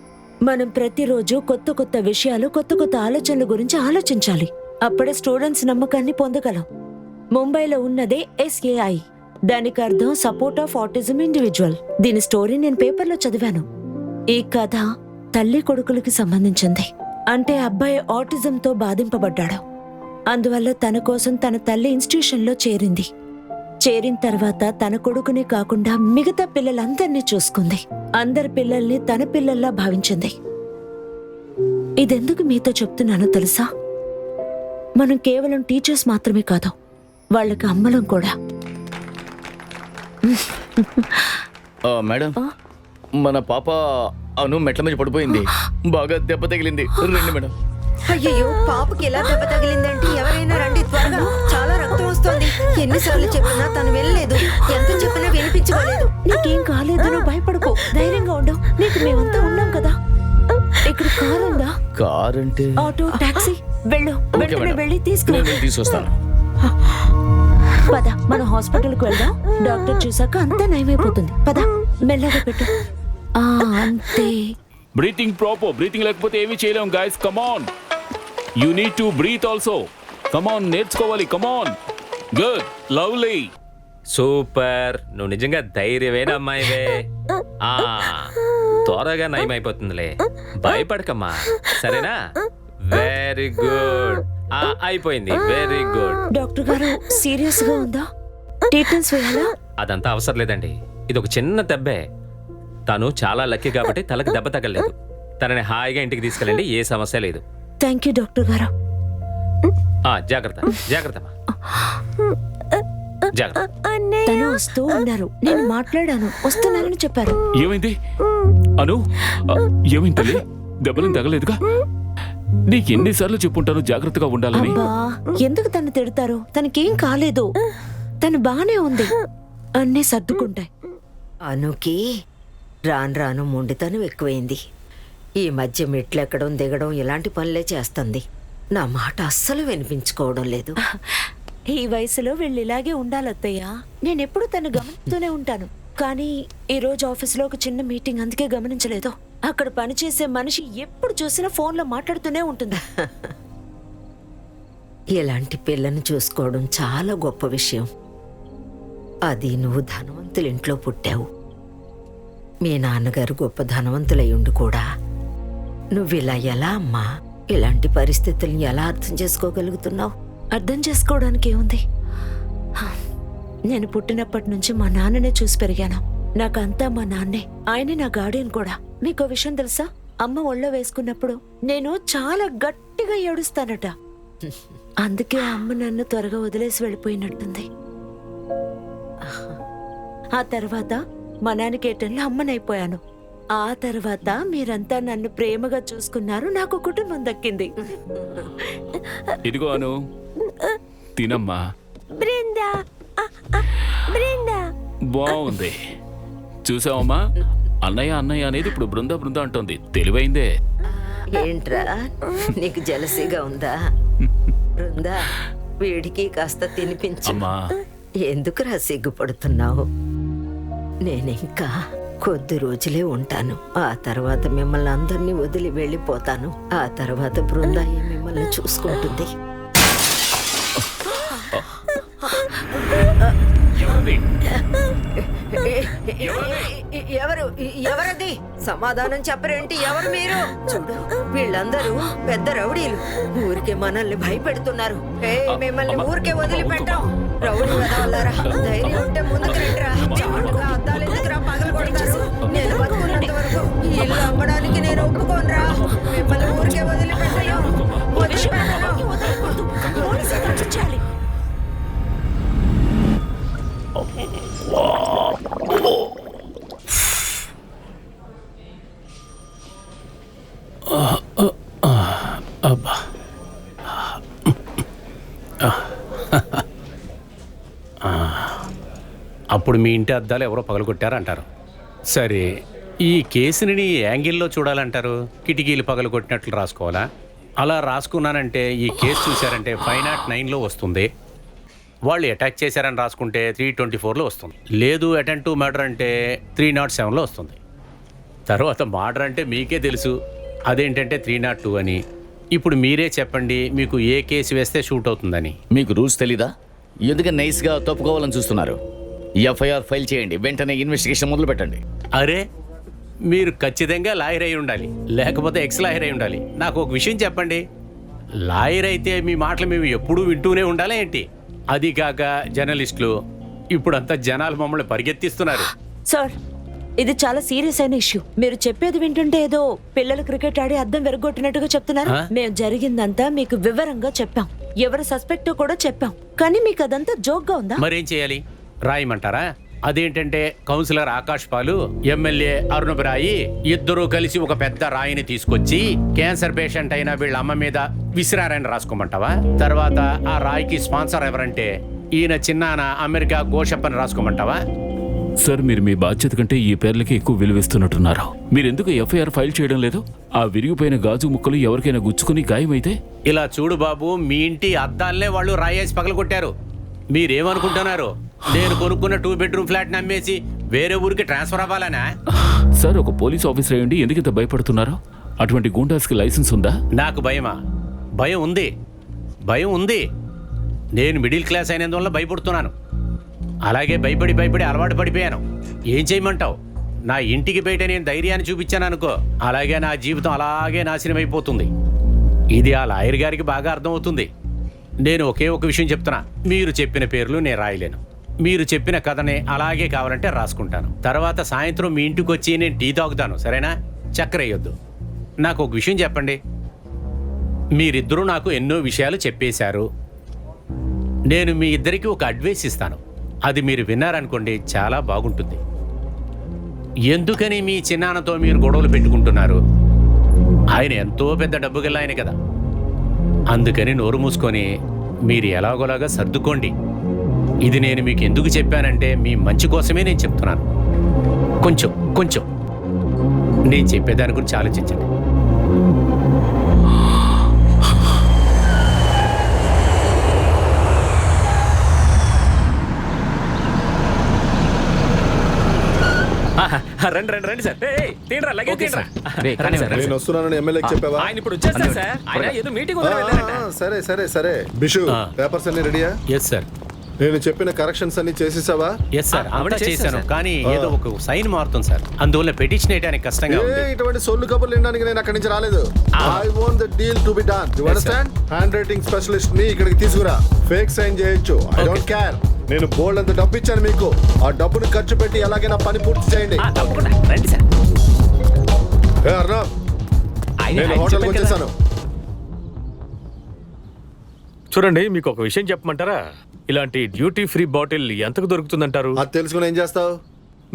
మనం ప్రతిరోజు కొత్త కొత్త విషయాలు, కొత్త కొత్త ఆలోచనల గురించి ఆలోచించాలి. అప్పుడే స్టూడెంట్స్ నమ్మకాన్ని పొందగలం. ముంబైలో ఉన్నదే SAI. దానికి అర్థం సపోర్ట్ ఆఫ్ ఆటిజం ఇండివిజువల్. దీని స్టోరీ నేను పేపర్లో చదివాను. ఈ కథ తల్లి కొడుకులకి సంబంధించింది. అంటే అబ్బాయి ఆటిజంతో బాధింపబడ్డాడు. అందువల్ల తన కోసం తన తల్లి ఇన్స్టిట్యూషన్లో చేరింది. చేరిన తర్వాత తన కొడుకునే కాకుండా మిగతా పిల్లలందరినీ చూసుకుంది. అందరి పిల్లల్ని తన పిల్లల్లా భావించింది. ఇదెందుకు మీతో చెప్తున్నానో తెలుసా? మనం కేవలం టీచర్స్ మాత్రమే కాదు, వాళ్ళకి అమ్మలం కూడా. మేడం, మన పాప అను మెట్ల మీద పడిపోయింది. బాగా దెబ్బ తగిలింది. రండి మేడం. అయ్యో, పాపకి ఎలా దెబ్బ తగిలిందంటే ఎవరైనా రండి త్వరగా. చాలా రక్తం వస్తోంది. ఎన్నిసార్లు చెప్పినా తను వెళ్ళలేదు. ఎంత చెప్పినా వినిపించుకోలేదు. నీకేం కాలేదు, నువ్వు భయపడకు, ధైర్యంగా ఉండు. నీకు మేమంతా ఉన్నాం కదా. ఇక్కడ కారు ఉందా? కార్ అంటే ఆటో, టాక్సీ. వెళ్ళు, వెంటనే వెళ్ళి తీసుకొస్తాను. పద, మనం హాస్పిటల్కి వెళ్దాం. డాక్టర్ చూసాక అంతా నయమైపోతుంది. పద, మెల్లగా పెట్టు. అంతే. Breathing proper. బ్రీతింగ్ లేకపోతే ఏమీ చేయలేం guys. Come on, you need to breathe also. Come on, నేర్చుకోవాలి. Come on, good, lovely, super. నువ్వు నిజంగా ధైర్యమైన అమ్మాయివే. ఆ, త్వరగా నయమైపోతుందిలే, భయపడకమ్మా, సరేనా? Very good. అయిపోయింది. Very good. డాక్టర్ గారు, సీరియస్ గా ఉందా? ట్రీట్మెంట్స్ వేయాలా? అదంతా అవసరం లేదండి. ఇది ఒక చిన్న దెబ్బే. తను చాలా లక్కీ కాబట్టి తలకు దెబ్బ తగలేదు. తనని హాయిగా ఇంటికి తీసుకెళ్ళండి, ఏ సమస్య లేదు. థ్యాంక్ యూ డాక్టర్ గారు. జాగ్రత్త, జాగ్రత్త, జాగ్రత్త. తను వస్తూ ఉన్నారు. నేను మాట్లాడాను, వస్తున్నానని చెప్పారు. ఏమైంది అను? ఏమైంది తల్లి? దెబ్బలేం తగలేదుగా? నీకు ఎన్నిసార్లు చెప్పుంటాను జాగ్రత్తగా ఉండాలని. అబ్బా, ఎందుకు తను తిడతారు? తనకేం కాలేదు, తను బానే ఉంది. అన్నీ సర్దుకుంటాయి. అనుకి రాను రాను మొండితనం ఎక్కువైంది. ఈ మధ్య మెట్లెక్కడం, దిగడం ఇలాంటి పనులే చేస్తుంది. నా మాట అస్సలు వినిపించుకోవడం లేదు. ఈ వయసులో వీళ్ళు ఇలాగే ఉండాలత్తయ్య. నేనెప్పుడు తను గమనిస్తూనే ఉంటాను. కానీ ఈ రోజు ఆఫీస్లో ఒక చిన్న మీటింగ్, అందుకే గమనించలేదు. అక్కడ పనిచేసే మనిషి ఎప్పుడు చూసినా ఫోన్లో మాట్లాడుతూనే ఉంటుంది. ఇలాంటి పిల్లని చూసుకోవడం చాలా గొప్ప విషయం. అది నువ్వు ధనవంతుల ఇంట్లో పుట్టావు. మీ నాన్నగారు గొప్ప ధనవంతులయ్యుండి కూడా నువ్విలా ఎలా అమ్మా? ఇలాంటి పరిస్థితుల్ని ఎలా అర్థం చేసుకోగలుగుతున్నావు? అర్థం చేసుకోవడానికి ఏముంది? నేను పుట్టినప్పటి నుంచి మా నాన్ననే చూసి పెరిగాను. నాకంతా మా నాన్నే. ఆయనే నా గార్డియన్ కూడా. మీకో విషయం తెలుసా? అమ్మ ఒళ్ళో వేసుకున్నప్పుడు నేను చాలా గట్టిగా ఏడుస్తానట. అందుకే అమ్మ నన్ను త్వరగా వదిలేసి వెళ్ళిపోయినట్టుంది. ఆ తర్వాత మా నాన్నకేటంలో అమ్మనైపోయాను. ఆ తర్వాత మీరంతా నన్ను ప్రేమగా చూసుకున్నారు, నాకు కుటుంబం దక్కింది. ఇదిగో అను, తినమ్మా. బృందా బృందా బాగుంది. చూసావమ్మా, అన్నయ్య అన్నయ్య అనేది ఇప్పుడు బృంద బృంద అంటుంది. తెలివైందే. ఏంట్రా నీకు జలసీగా ఉందా? బృందా, వీడికి కాస్త తినిపించు. అమ్మా, ఎందుకురా సిగ్గుపడుతున్నావు? నేనింకా కొద్ది రోజులే ఉంటాను. ఆ తర్వాత మిమ్మల్ని అందరినీ వదిలి వెళ్ళిపోతాను. ఆ తర్వాత బృందాయి మిమ్మల్ని చూసుకుంటుంది. ఎవరది? సమాధానం చెప్పరేంటి? ఎవరు మీరు? చూడు, వీళ్ళందరూ పెద్ద రౌడీలు. ఊరికే మనల్ని భయపెడుతున్నారు. మిమ్మల్ని ఊరికే వదిలిపెట్టాం. రౌడీ వదలరా, ధైర్యం ఉంటే ముందుకు రండిరా. చాటుగా అద్దాలు ఎందుకురా పగలు కొడతారు? నేను బతుకున్నంత వరకు ఈ ఇల్లు అమ్మడానికి నేను ఒప్పుకోనరా. మిమ్మల్ని ఊరికే వదిలిపెట్టను. అబ్బా. అప్పుడు మీ ఇంటి అద్దాలు ఎవరో పగలగొట్టారంటారు. సరే, ఈ కేసుని ఏ యాంగిల్లో చూడాలంటారు? కిటికీలు పగలగొట్టినట్లు రాసుకోవాలా? అలా రాసుకున్నానంటే ఈ కేసు చూశారంటే 509లో వస్తుంది. వాళ్ళు అటాక్ చేశారని రాసుకుంటే 324లో వస్తుంది. లేదు అటెంప్ట్ టు మర్డర్ అంటే 307లో వస్తుంది. తర్వాత మర్డర్ అంటే మీకే తెలుసు, అదేంటంటే 302 అని. ఇప్పుడు మీరే చెప్పండి, మీకు ఏ కేసు వేస్తే షూట్ అవుతుందని. మీకు రూల్స్ తెలీదా? ఎందుకని నైస్గా తప్పుకోవాలని చూస్తున్నారు? ఎఫ్ఐఆర్ ఫైల్ చేయండి, వెంటనే ఇన్వెస్టిగేషన్ మొదలు పెట్టండి. అరే, మీరు ఖచ్చితంగా లాయర్ అయి ఉండాలి, లేకపోతే ఎక్స్ లాయర్ అయి ఉండాలి. నాకు ఒక విషయం చెప్పండి, లాయర్ అయితే మీ మాటలు మేము ఎప్పుడూ వింటూనే ఉండాలా ఏంటి? అది కాక జర్నలిస్టులు ఇప్పుడంతా జనాలు మమ్మల్ని పరిగెత్తిస్తున్నారు. సార్, ఇది చాలా సీరియస్ అయిన ఇష్యూ. మీరు చెప్పేది వింటుంటే ఏదో పిల్లలు క్రికెట్ ఆడి అద్దం వెరగొట్టినట్టుగా చెప్తున్నారు. మేము జరిగిందంతా మీకు వివరంగా చెప్పాం, ఎవరు సస్పెక్ట్ కూడా చెప్పాం. కానీ మీకు అదంతా జోక్గా ఉందా? మరేం చేయాలి? రాయమంటారా? అదేంటంటే కౌన్సిలర్ ఆకాష్ పాలు, ఎమ్మెల్యే అరుణ్ రాయి ఇద్దరూ కలిసి ఒక పెద్ద రాయిని తీసుకొచ్చి క్యాన్సర్ పేషెంట్ అయిన వీళ్ళ అమ్మ మీద విసిరారని రాసుకోమంటావా? తర్వాత ఆ రాయికి స్పాన్సర్ ఎవరంటే ఈయన చిన్నాన అమెరికా గోషప్పని రాసుకోమంటావా? సార్, మీరు మీ బాధ్యత కంటే ఈ పేర్లకి ఎక్కువ విలువిస్తున్నట్టున్నారు. మీరెందుకు ఎఫ్ఐఆర్ ఫైల్ చేయడం లేదు? ఆ విరిగిపోయిన గాజు ముక్కలు ఎవరికైనా గుచ్చుకుని గాయమైతే? ఇలా చూడు బాబు, మీ ఇంటి అద్దాలనే వాళ్ళు రాయేసి పగలగొట్టారు. మీరేమనుకుంటున్నారు? నేను కొనుక్కున్న 2 బెడ్రూమ్ ఫ్లాట్ అమ్మేసి వేరే ఊరికి ట్రాన్స్ఫర్ అవ్వాలనా? సార్, ఒక పోలీస్ ఆఫీసర్ అయ్యండి ఎందుకు ఇంత భయపడుతున్నారు? అటువంటి గూండాస్కి లైసెన్స్ ఉందా? నాకు భయమా? భయం ఉంది, భయం ఉంది. నేను మిడిల్ క్లాస్ అయినందువల్ల భయపడుతున్నాను. అలాగే భయపడి అలవాటు పడిపోయాను. ఏం చేయమంటావు? నా ఇంటికి బయట నేను ధైర్యాన్ని చూపించాను అనుకో, అలాగే నా జీవితం అలాగే నాశనం అయిపోతుంది. ఇది ఆ లాయర్ గారికి బాగా అర్థమవుతుంది. నేను ఒకే ఒక విషయం చెప్తున్నా, మీరు చెప్పిన పేర్లు నేను రాయలేను. మీరు చెప్పిన కథనే అలాగే కావాలంటే రాసుకుంటాను. తర్వాత సాయంత్రం మీ ఇంటికి వచ్చి నేను టీ తాగుతాను, సరేనా? చక్కెర వేయొద్దు. నాకు ఒక విషయం చెప్పండి, మీరిద్దరూ నాకు ఎన్నో విషయాలు చెప్పేశారు. నేను మీ ఇద్దరికి ఒక అడ్వైస్ ఇస్తాను, అది మీరు విన్నారనుకోండి చాలా బాగుంటుంది. ఎందుకని మీ చిన్నాన్నతో మీరు గొడవలు పెట్టుకుంటున్నారు? ఆయన ఎంతో పెద్ద డబ్బు గల ఆయన కదా. అందుకని నోరు మూసుకొని మీరు ఎలాగోలాగా సర్దుకోండి. ఇది నేను మీకు ఎందుకు చెప్పానంటే మీ మంచి కోసమే నేను చెప్తున్నాను. కొంచెం నేను చెప్పేదాని గురించి ఆలోచించండి. రండి సార్. తీండ్రా, లగేజ్ తీండ్రా. నేను వస్తున్నానని ఎమ్మెల్యేకి చెప్పావా? ఆయన ఇప్పుడు వచ్చేస్తారు సార్. ఆయన ఏదో మీటింగ్ ఉందని వెళ్ళారట. సరే బిషు, పేపర్స్ అన్ని రెడీయా? Yes sir. నేను చెప్పిన కరెక్షన్స్ అన్ని చేసేసావా? ఎస్ సార్, అంతా చేశాను. కానీ ఏదో ఒక సైన్ మారుతుంది సార్, అందువల్ల పెటిషన్ వేయడానికి కష్టంగా ఉంది. ఇటువంటి సొల్లు కబుర్లు వినడానికి నేను అక్కడి నుంచి రాలేదు. I want the deal to be done. You understand? Hand writing specialist ని ఇక్కడికి తీసుకురా. ఫేక్ సైన్ చేయొచ్చు, ఐ డోంట్ కేర్. నేను బోల్డ్ అంత డబ్బు ఇచ్చాను మీకు. ఆ డబ్బుని ఖర్చు పెట్టి ఎలాగైనా పని పూర్తి చేయండి. రండి సార్. అర్ణవ్, నేను హోటల్కి వచ్చేసాను. చూడండి, మీకు ఒక విషయం చెప్పమంటారా? ఇలాంటి డ్యూటీ ఫ్రీ బాటిల్ ఎంతకు దొరుకుతుందంటారు? అది తెలుసుకుని ఏం చేస్తావు?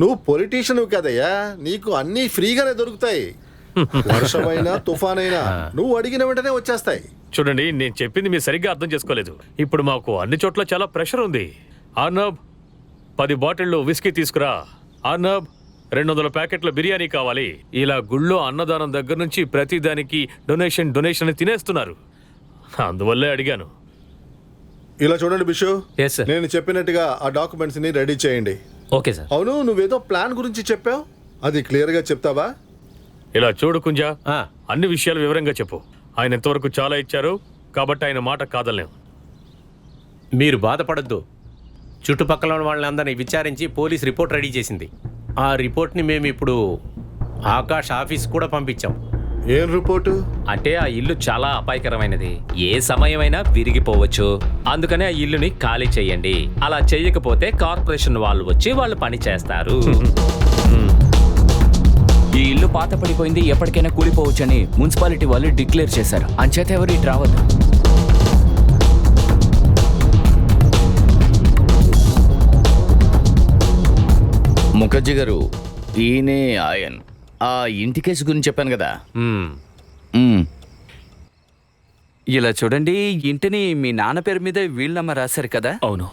నువ్వు పొలిటీషియన్ కదయ్యా, నీకు అన్నీ ఫ్రీగానే దొరుకుతాయి. వర్షమైనా తుఫానైనా నువ్వు అడిగిన వెంటనే వచ్చేస్తాయి. చూడండి, నేను చెప్పింది మీరు సరిగ్గా అర్థం చేసుకోలేదు. ఇప్పుడు మాకు అన్ని చోట్ల చాలా ప్రెషర్ ఉంది. ఆర్నబ్ 10 బాటిళ్ళు విస్కీ తీసుకురా. ఆర్నబ్ 200 ప్యాకెట్ల బిర్యానీ కావాలి. ఇలా గుళ్ళో అన్నదానం దగ్గర నుంచి ప్రతి దానికి డొనేషన్ తినేస్తున్నారు. అందువల్లే అడిగాను. ఇలా చూడండి బిషు, Yes, sir. నేను చెప్పినట్టుగా ఆ డాక్యుమెంట్స్ ని రెడీ చేయండి. Okay sir. అవును, నువ్వేదో ప్లాన్ గురించి చెప్పావు, అది క్లియర్ గా చెప్తావా? ఇలా చూడు కుంజా, ఆ, అన్ని విషయాలు వివరంగా చెప్పు. ఆయన ఇంతవరకు చాలా ఇచ్చారు కాబట్టి ఆయన మాట కాదలేం. మీరు బాధపడద్దు. చుట్టుపక్కల ఉన్న వాళ్ళందరినీ విచారించి పోలీస్ రిపోర్ట్ రెడీ చేసింది. ఆ రిపోర్ట్ని మేము ఇప్పుడు ఆకాష్ ఆఫీస్ కూడా పంపించాం. ఏం రిపోర్టు? అంటే ఆ ఇల్లు చాలా అపాయకరమైనది, ఏ సమయమైనా విరిగిపోవచ్చు. అందుకనే ఆ ఇల్లుని ఖాళీ చేయండి. అలా చేయకపోతే కార్పొరేషన్ వాళ్ళు వచ్చి వాళ్ళు పని చేస్తారు. ఈ ఇల్లు పాత పడిపోయింది, ఎప్పటికైనా కూలిపోవచ్చని మున్సిపాలిటీ వాళ్ళు డిక్లేర్ చేశారు. అంచేత ఎవరు ఇటు రావద్దు. ముఖర్జీ గారు, ఈయనే ఆయన్. ఆ ఇంటి కేసు గురించి చెప్పాను కదా. మ్మ్. మ్మ్. ఇలా చూడండి, ఇంటిని మీ నాన్న పేరు మీద వీళ్ళమ్మ రాశారు కదా. అవును.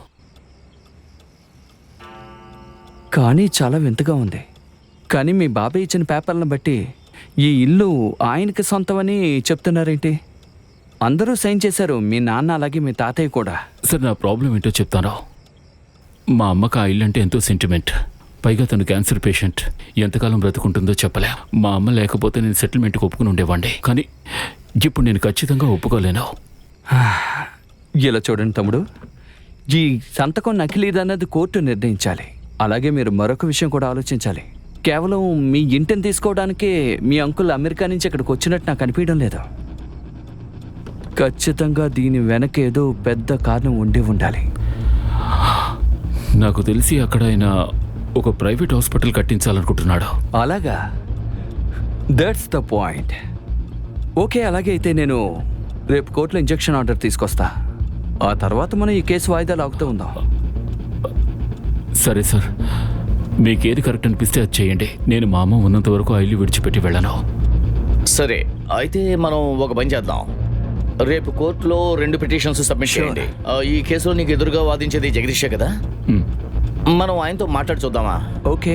కానీ చాలా వింతగా ఉంది. కానీ మీ బాబాయ్ ఇచ్చిన పేపర్లను బట్టి ఈ ఇల్లు ఆయనకి సొంతమని చెప్తున్నారేంటి? అందరూ సైన్ చేశారు, మీ నాన్న అలాగే మీ తాతయ్య కూడా. సార్, నా ప్రాబ్లం ఏంటో చెప్తాను. మా అమ్మకి ఆ ఇల్లు అంటే ఎంతో సెంటిమెంట్. పైగా తను క్యాన్సర్ పేషెంట్. ఎంతకాలం బ్రతుకుంటుందో చెప్పలే. మా అమ్మ లేకపోతే నేను సెటిల్మెంట్కి ఒప్పుకుని ఉండేవాడిని. కానీ ఇప్పుడు నేను ఖచ్చితంగా ఒప్పుకోలేను. ఇలా చూడండి తమ్ముడు, ఈ సంతకం నకిలీదన్నది కోర్టు నిర్ణయించాలి. అలాగే మీరు మరొక విషయం కూడా ఆలోచించాలి. కేవలం మీ ఇంటిని తీసుకోవడానికే మీ అంకుల్ అమెరికా నుంచి ఇక్కడికి వచ్చినట్టు నాకు అనిపించడం లేదు. ఖచ్చితంగా దీని వెనక ఏదో పెద్ద కారణం ఉండాలి. నాకు తెలిసి అక్కడ ఆయన ఒక ప్రైవేట్ హాస్పిటల్ కట్టించాలనుకుంటున్నాడు. అలాగా? That's the point. ఓకే, అలాగే అయితే నేను రేపు కోర్టులో ఇంజెక్షన్ ఆర్డర్ తీసుకొస్తా. ఆ తర్వాత మనం ఈ కేసు వాయిదాలు ఆగుతూ ఉందాం. సరే సార్, మీకేది కరెక్ట్ అనిపిస్తే అది చేయండి. నేను మా అమ్మ ఉన్నంత వరకు ఆ ఇల్లు విడిచిపెట్టి వెళ్ళను. సరే, అయితే మనం ఒక పని చేద్దాం. రేపు కోర్టులో 2 పిటిషన్స్ సబ్మిట్ చేయండి. ఈ కేసులో నీకు ఎదురుగా వాదించేది జగదీషే కదా. మనం ఆయనతో మాట్లాడి చూద్దామా? ఓకే,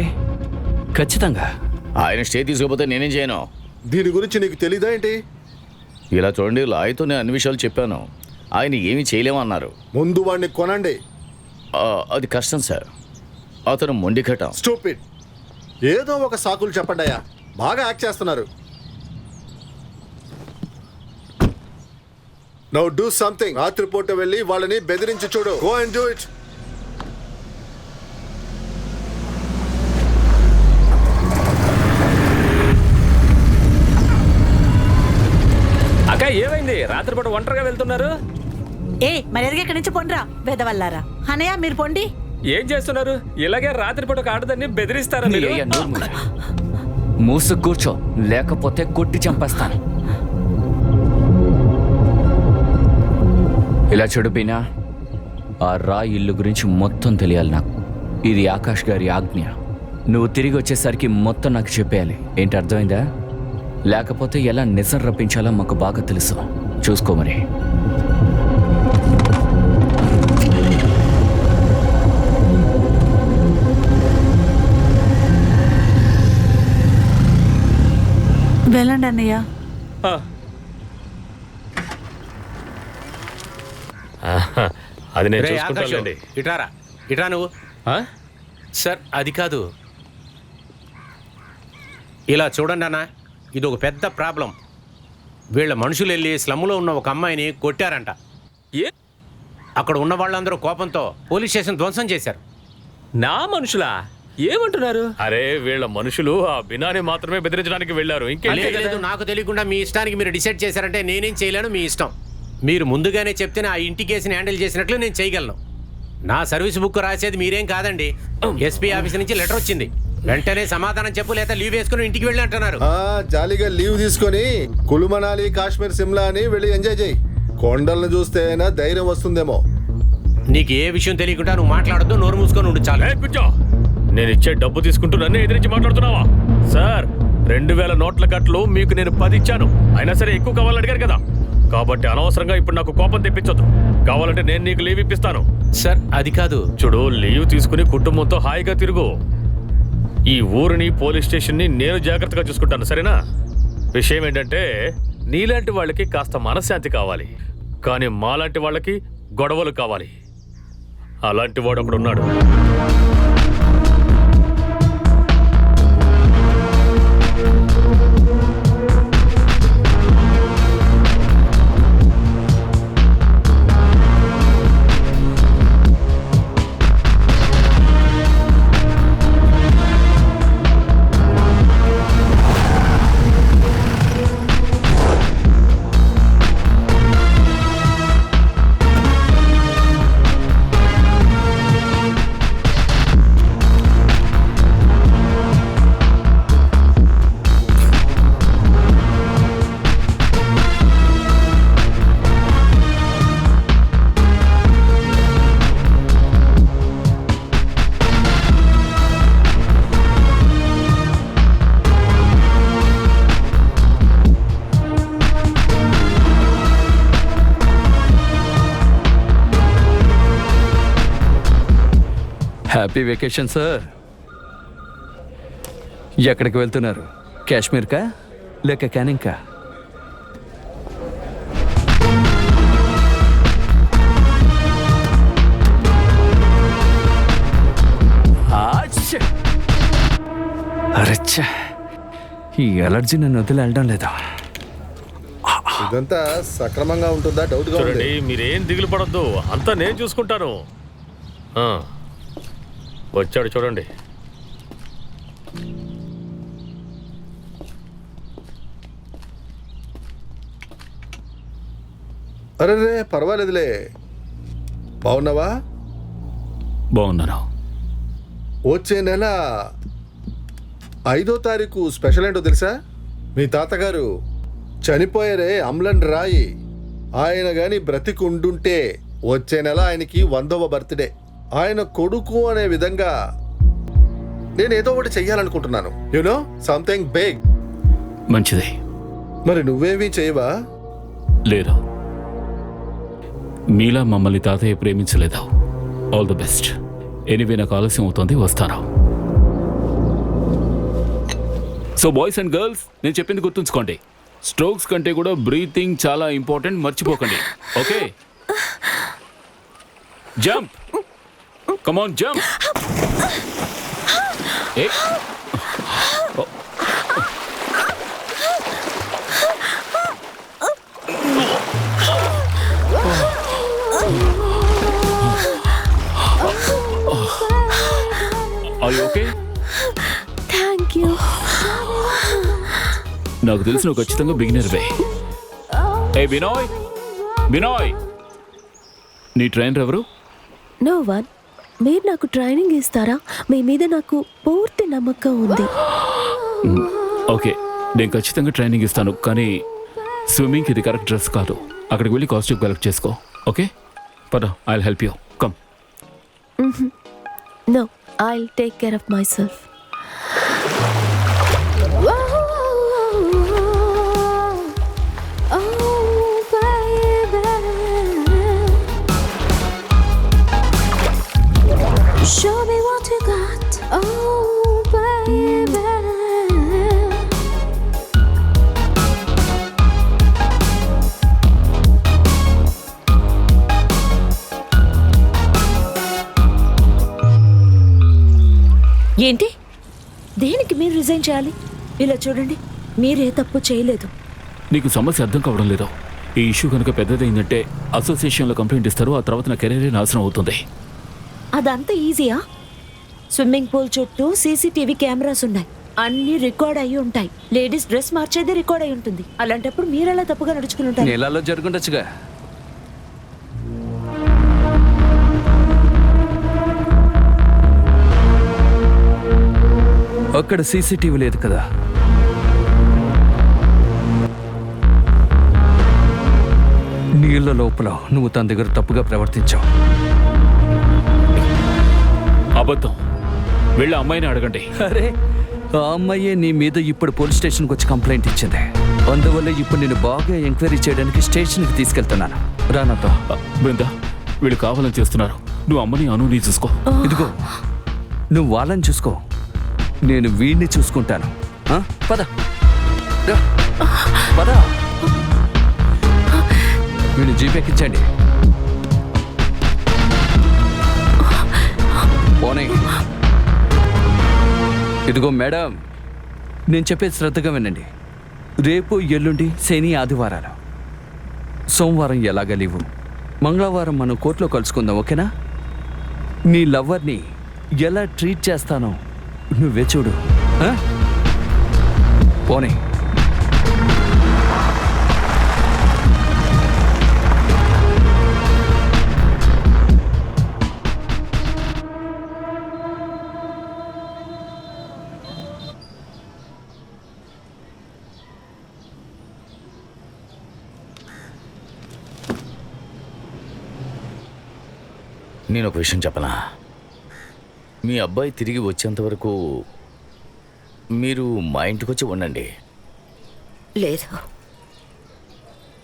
ఖచ్చితంగా. ఆయన స్టే తీసుకోకపోతే నేనేం చేయను. దీని గురించి నీకు తెలీదా ఏంటి? ఇలా చూడండి, లాయర్తో నేను అన్ని విషయాలు చెప్పాను. ఆయన ఏమీ చేయలేమన్నారు. ముందు వాడిని కొనండి. అది కష్టం సార్, అతను మొండిఘటం. స్టూపిడ్. ఏదో ఒక సాకులు చెప్పండి అయ్యా, బాగా యాక్ట్ చేస్తున్నారు. Now do something. రాత్రిపూట వెళ్ళి వాళ్ళని బెదిరించి చూడు. Go and do it. అక్క, ఏమైంది? రాత్రిపూట ఒంటరిగా వెళ్తున్నారు? మరి ఎదిగి ఇక్కడి నుంచి పొండ్రా బెదవల్లారా. అనయ్య మీరు పొండి. ఏం చేస్తున్నారు? ఇలాగే రాత్రిపూట ఒక ఆడదాన్ని బెదిరిస్తారా మీరు? మూసు కూర్చో, లేకపోతే కొట్టి చంపేస్తాను. ఇలా చూడు బీనా, ఆ రా ఇల్లు గురించి మొత్తం తెలియాలి నాకు. ఇది ఆకాష్ గారి ఆజ్ఞ. నువ్వు తిరిగి వచ్చేసరికి మొత్తం నాకు చెప్పేయాలి. ఏంటి, అర్థమైందా? లేకపోతే ఎలా నిజం రప్పించాలో మాకు బాగా తెలుసు. చూసుకో మరి. వెళ్ళండి అన్నయ్య. అది నేను రే ఆకాష్, చూసుకుంటానండి. ఇట్రా నువ్వు. సార్, అది కాదు. ఇలా చూడండి అన్న, ఇది ఒక పెద్ద ప్రాబ్లం. వీళ్ళ మనుషులు వెళ్ళి స్లమ్లో ఉన్న ఒక అమ్మాయిని కొట్టారంట. అక్కడ ఉన్న వాళ్ళందరూ కోపంతో పోలీస్ స్టేషన్ ధ్వంసం చేశారు. నా మనుషులా? ఏమంటున్నారు? అరే, వీళ్ళ మనుషులు ఆ బినాని మాత్రమే బెదిరించడానికి వెళ్ళారు. లేదు, నాకు తెలియకుండా మీ ఇష్టానికి మీరు డిసైడ్ చేశారంటే నేనేం చేయలేను. మీ ఇష్టం. మీరు ముందుగానే చెప్తేనే ఆ ఇంటి కేసుని హ్యాండిల్ చేసినట్లు నేను చేయగలను. నా సర్వీస్ బుక్ రాసేది మీరేం కాదండి. ఎస్పీ ఆఫీస్ నుంచి లెటర్ వచ్చింది. వెంటనే సమాధానం చెప్పు, లేదా లీవ్ వేసుకుని ఇంటికి వెళ్ళి అంటున్నారు. జాలీగా లీవ్ తీసుకొని కులు మనాలి, కాశ్మీర్, సిమ్లా అని వెళ్ళి ఎంజాయ్ చేయి. కొండలను చూస్తే అయినా ధైర్యం వస్తుందేమో. నీకు ఏ విషయం తెలియకుండా నువ్వు మాట్లాడద్దు, నోరు మూసుకొని ఉండు చాలు. కూర్చో. నేను ఇచ్చే డబ్బు తీసుకుంటూ నన్నే ఎదిరించి మాట్లాడుతున్నావా? సార్, 2000 నోట్ల కట్టలు మీకు నేను 10 ఇచ్చాను. అయినా సరే ఎక్కువ కావాలని అడిగారు కదా, కాబట్టి అనవసరంగా ఇప్పుడు నాకు కోపం తెప్పించొద్దు. కావాలంటే నేను నీకు లీవ్ ఇప్పిస్తాను. సార్ అది కాదు. చూడు, లీవ్ తీసుకుని కుటుంబంతో హాయిగా తిరుగు. ఈ ఊరిని, పోలీస్ స్టేషన్ని నేను జాగ్రత్తగా చూసుకుంటాను, సరేనా? విషయం ఏంటంటే, నీలాంటి వాళ్ళకి కాస్త మనశ్శాంతి కావాలి, కానీ మాలాంటి వాళ్ళకి గొడవలు కావాలి. అలాంటి వాడు ఒకడున్నాడు. Happy vacation sir. ఎక్కడికి వెళ్తున్నారు? కాశ్మీర్కా లేక క్యానింగ్కా? అరచ్చా, ఈ ఎలర్జీ నన్ను వదిలి వెళ్ళడం లేదా? ఇదంతా సక్రమంగా ఉంటుందా? డౌట్ గా ఉంది. చూడండి, మీరేం దిగులు పడొద్దు, అంతా నేను చూసుకుంటాను. వచ్చాడు చూడండి. అరే పర్వాలేదులే. బాగున్నావా? బాగున్నాను. వచ్చే నెల 5వ తారీఖు స్పెషల్ ఏంటో తెలుసా? మీ తాతగారు చనిపోయారే, అమ్లన్ రాయి. ఆయన గాని బ్రతికి ఉండుంటే వచ్చే నెల ఆయనకి 100వ బర్త్డే. ఆయన కొడుకు అనే విధంగా నేను ఏదో ఒకటి చెయ్యాలనుకుంటున్నాను. You know, something big. మంచిది. మరి నువ్వేమీ చేయవా? లేదు, మీలా మమ్మల్ని తాతయ్య ప్రేమించలేదు. All the best. ఎనీవే, నాకు ఆలస్యం అవుతుంది, వస్తాను. సో బాయ్స్ అండ్ గర్ల్స్, నేను చెప్పింది గుర్తుంచుకోండి. స్ట్రోక్స్ కంటే కూడా బ్రీతింగ్ చాలా ఇంపార్టెంట్, మర్చిపోకండి. Okay, jump. Come on, jump. Are you okay? Thank you. నాకు తెలిసి నువ్వు ఖచ్చితంగా బిగినర్వే. ఏ బినాయ్, బినాయ్, నీ ట్రైనర్ ఎవరు? No one. మీరు నాకు ట్రైనింగ్ ఇస్తారా? మీ మీద నాకు పూర్తి నమ్మకం ఉంది. ఓకే, నేను ఖచ్చితంగా ట్రైనింగ్ ఇస్తాను, కానీ స్విమ్మింగ్కి ఇది కరెక్ట్ డ్రెస్ కాదు. అక్కడికి వెళ్ళి కాస్ట్యూమ్ కలెక్ట్ చేసుకో. ఓకే, పద, I'll help you. Come. No, I'll take care of my self. Show me what you got, oh baby. ఏంటి? దేనికి మీరు రిజైన్ చేయాలి? ఇలా చూడండి, మీరే తప్పు చేయలేదు. నీకు సమస్య అర్థం కావడం లేదు. ఈ ఇష్యూ కనుక పెద్దదైందంటే అసోసియేషన్లో కంప్లైంట్ ఇస్తారు, ఆ తర్వాత నా కెరీరే నాశనం అవుతుంది. అదంతా ఈజీయా? స్విమ్మింగ్ పూల్ చుట్టూ సీసీటీవీ కెమెరాస్ ఉన్నాయి, అన్ని రికార్డ్ అయి ఉంటాయి. లేడీస్ డ్రెస్ మార్చేది రికార్డ్ అయి ఉంటుంది. అలాంటప్పుడు మీరెలా తప్పుగా నడుచుకుని ఉంటారు? నీళ్ళలో జరుగుండొచ్చుగా. అక్కడ సీసీటీవీ లేదు కదా. నీళ్ళ లోపల నువ్వు తన దగ్గర తప్పుగా ప్రవర్తించావు. అబద్ధం. వెళ్ళి అమ్మాయిని అడగండి. అరే ఆ అమ్మాయే నీ మీద ఇప్పుడు పోలీస్ స్టేషన్కి వచ్చి కంప్లైంట్ ఇచ్చింది. అందువల్ల ఇప్పుడు నేను బాగా ఎంక్వైరీ చేయడానికి స్టేషన్కి తీసుకెళ్తున్నాను. రానాతో. బృందా, వీళ్ళు కావాలని చేస్తున్నారు. నువ్వు అమ్మని అనుని చూసుకో. ఇదిగో నువ్వు వాళ్ళని చూసుకో, నేను వీడిని చూసుకుంటాను. ఆ? పద రా. పద. వీడిని జీపెక్కించండి. పోనీ. ఇదిగో మేడం, నేను చెప్పేది శ్రద్ధగా వినండి. రేపు ఎల్లుండి శని ఆదివారాలు, సోమవారం ఎలాగ లీవు, మంగళవారం మనం కోర్టులో కలుసుకుందాం, ఓకేనా? నీ లవ్వర్ని ఎలా ట్రీట్ చేస్తానో నువ్వే చూడు. ఆ? పోనీ. నేను ఒక విషయం చెప్పనా? మీ అబ్బాయి తిరిగి వచ్చేంత వరకు మీరు మా ఇంటికి వచ్చి ఉండండి. లేదు,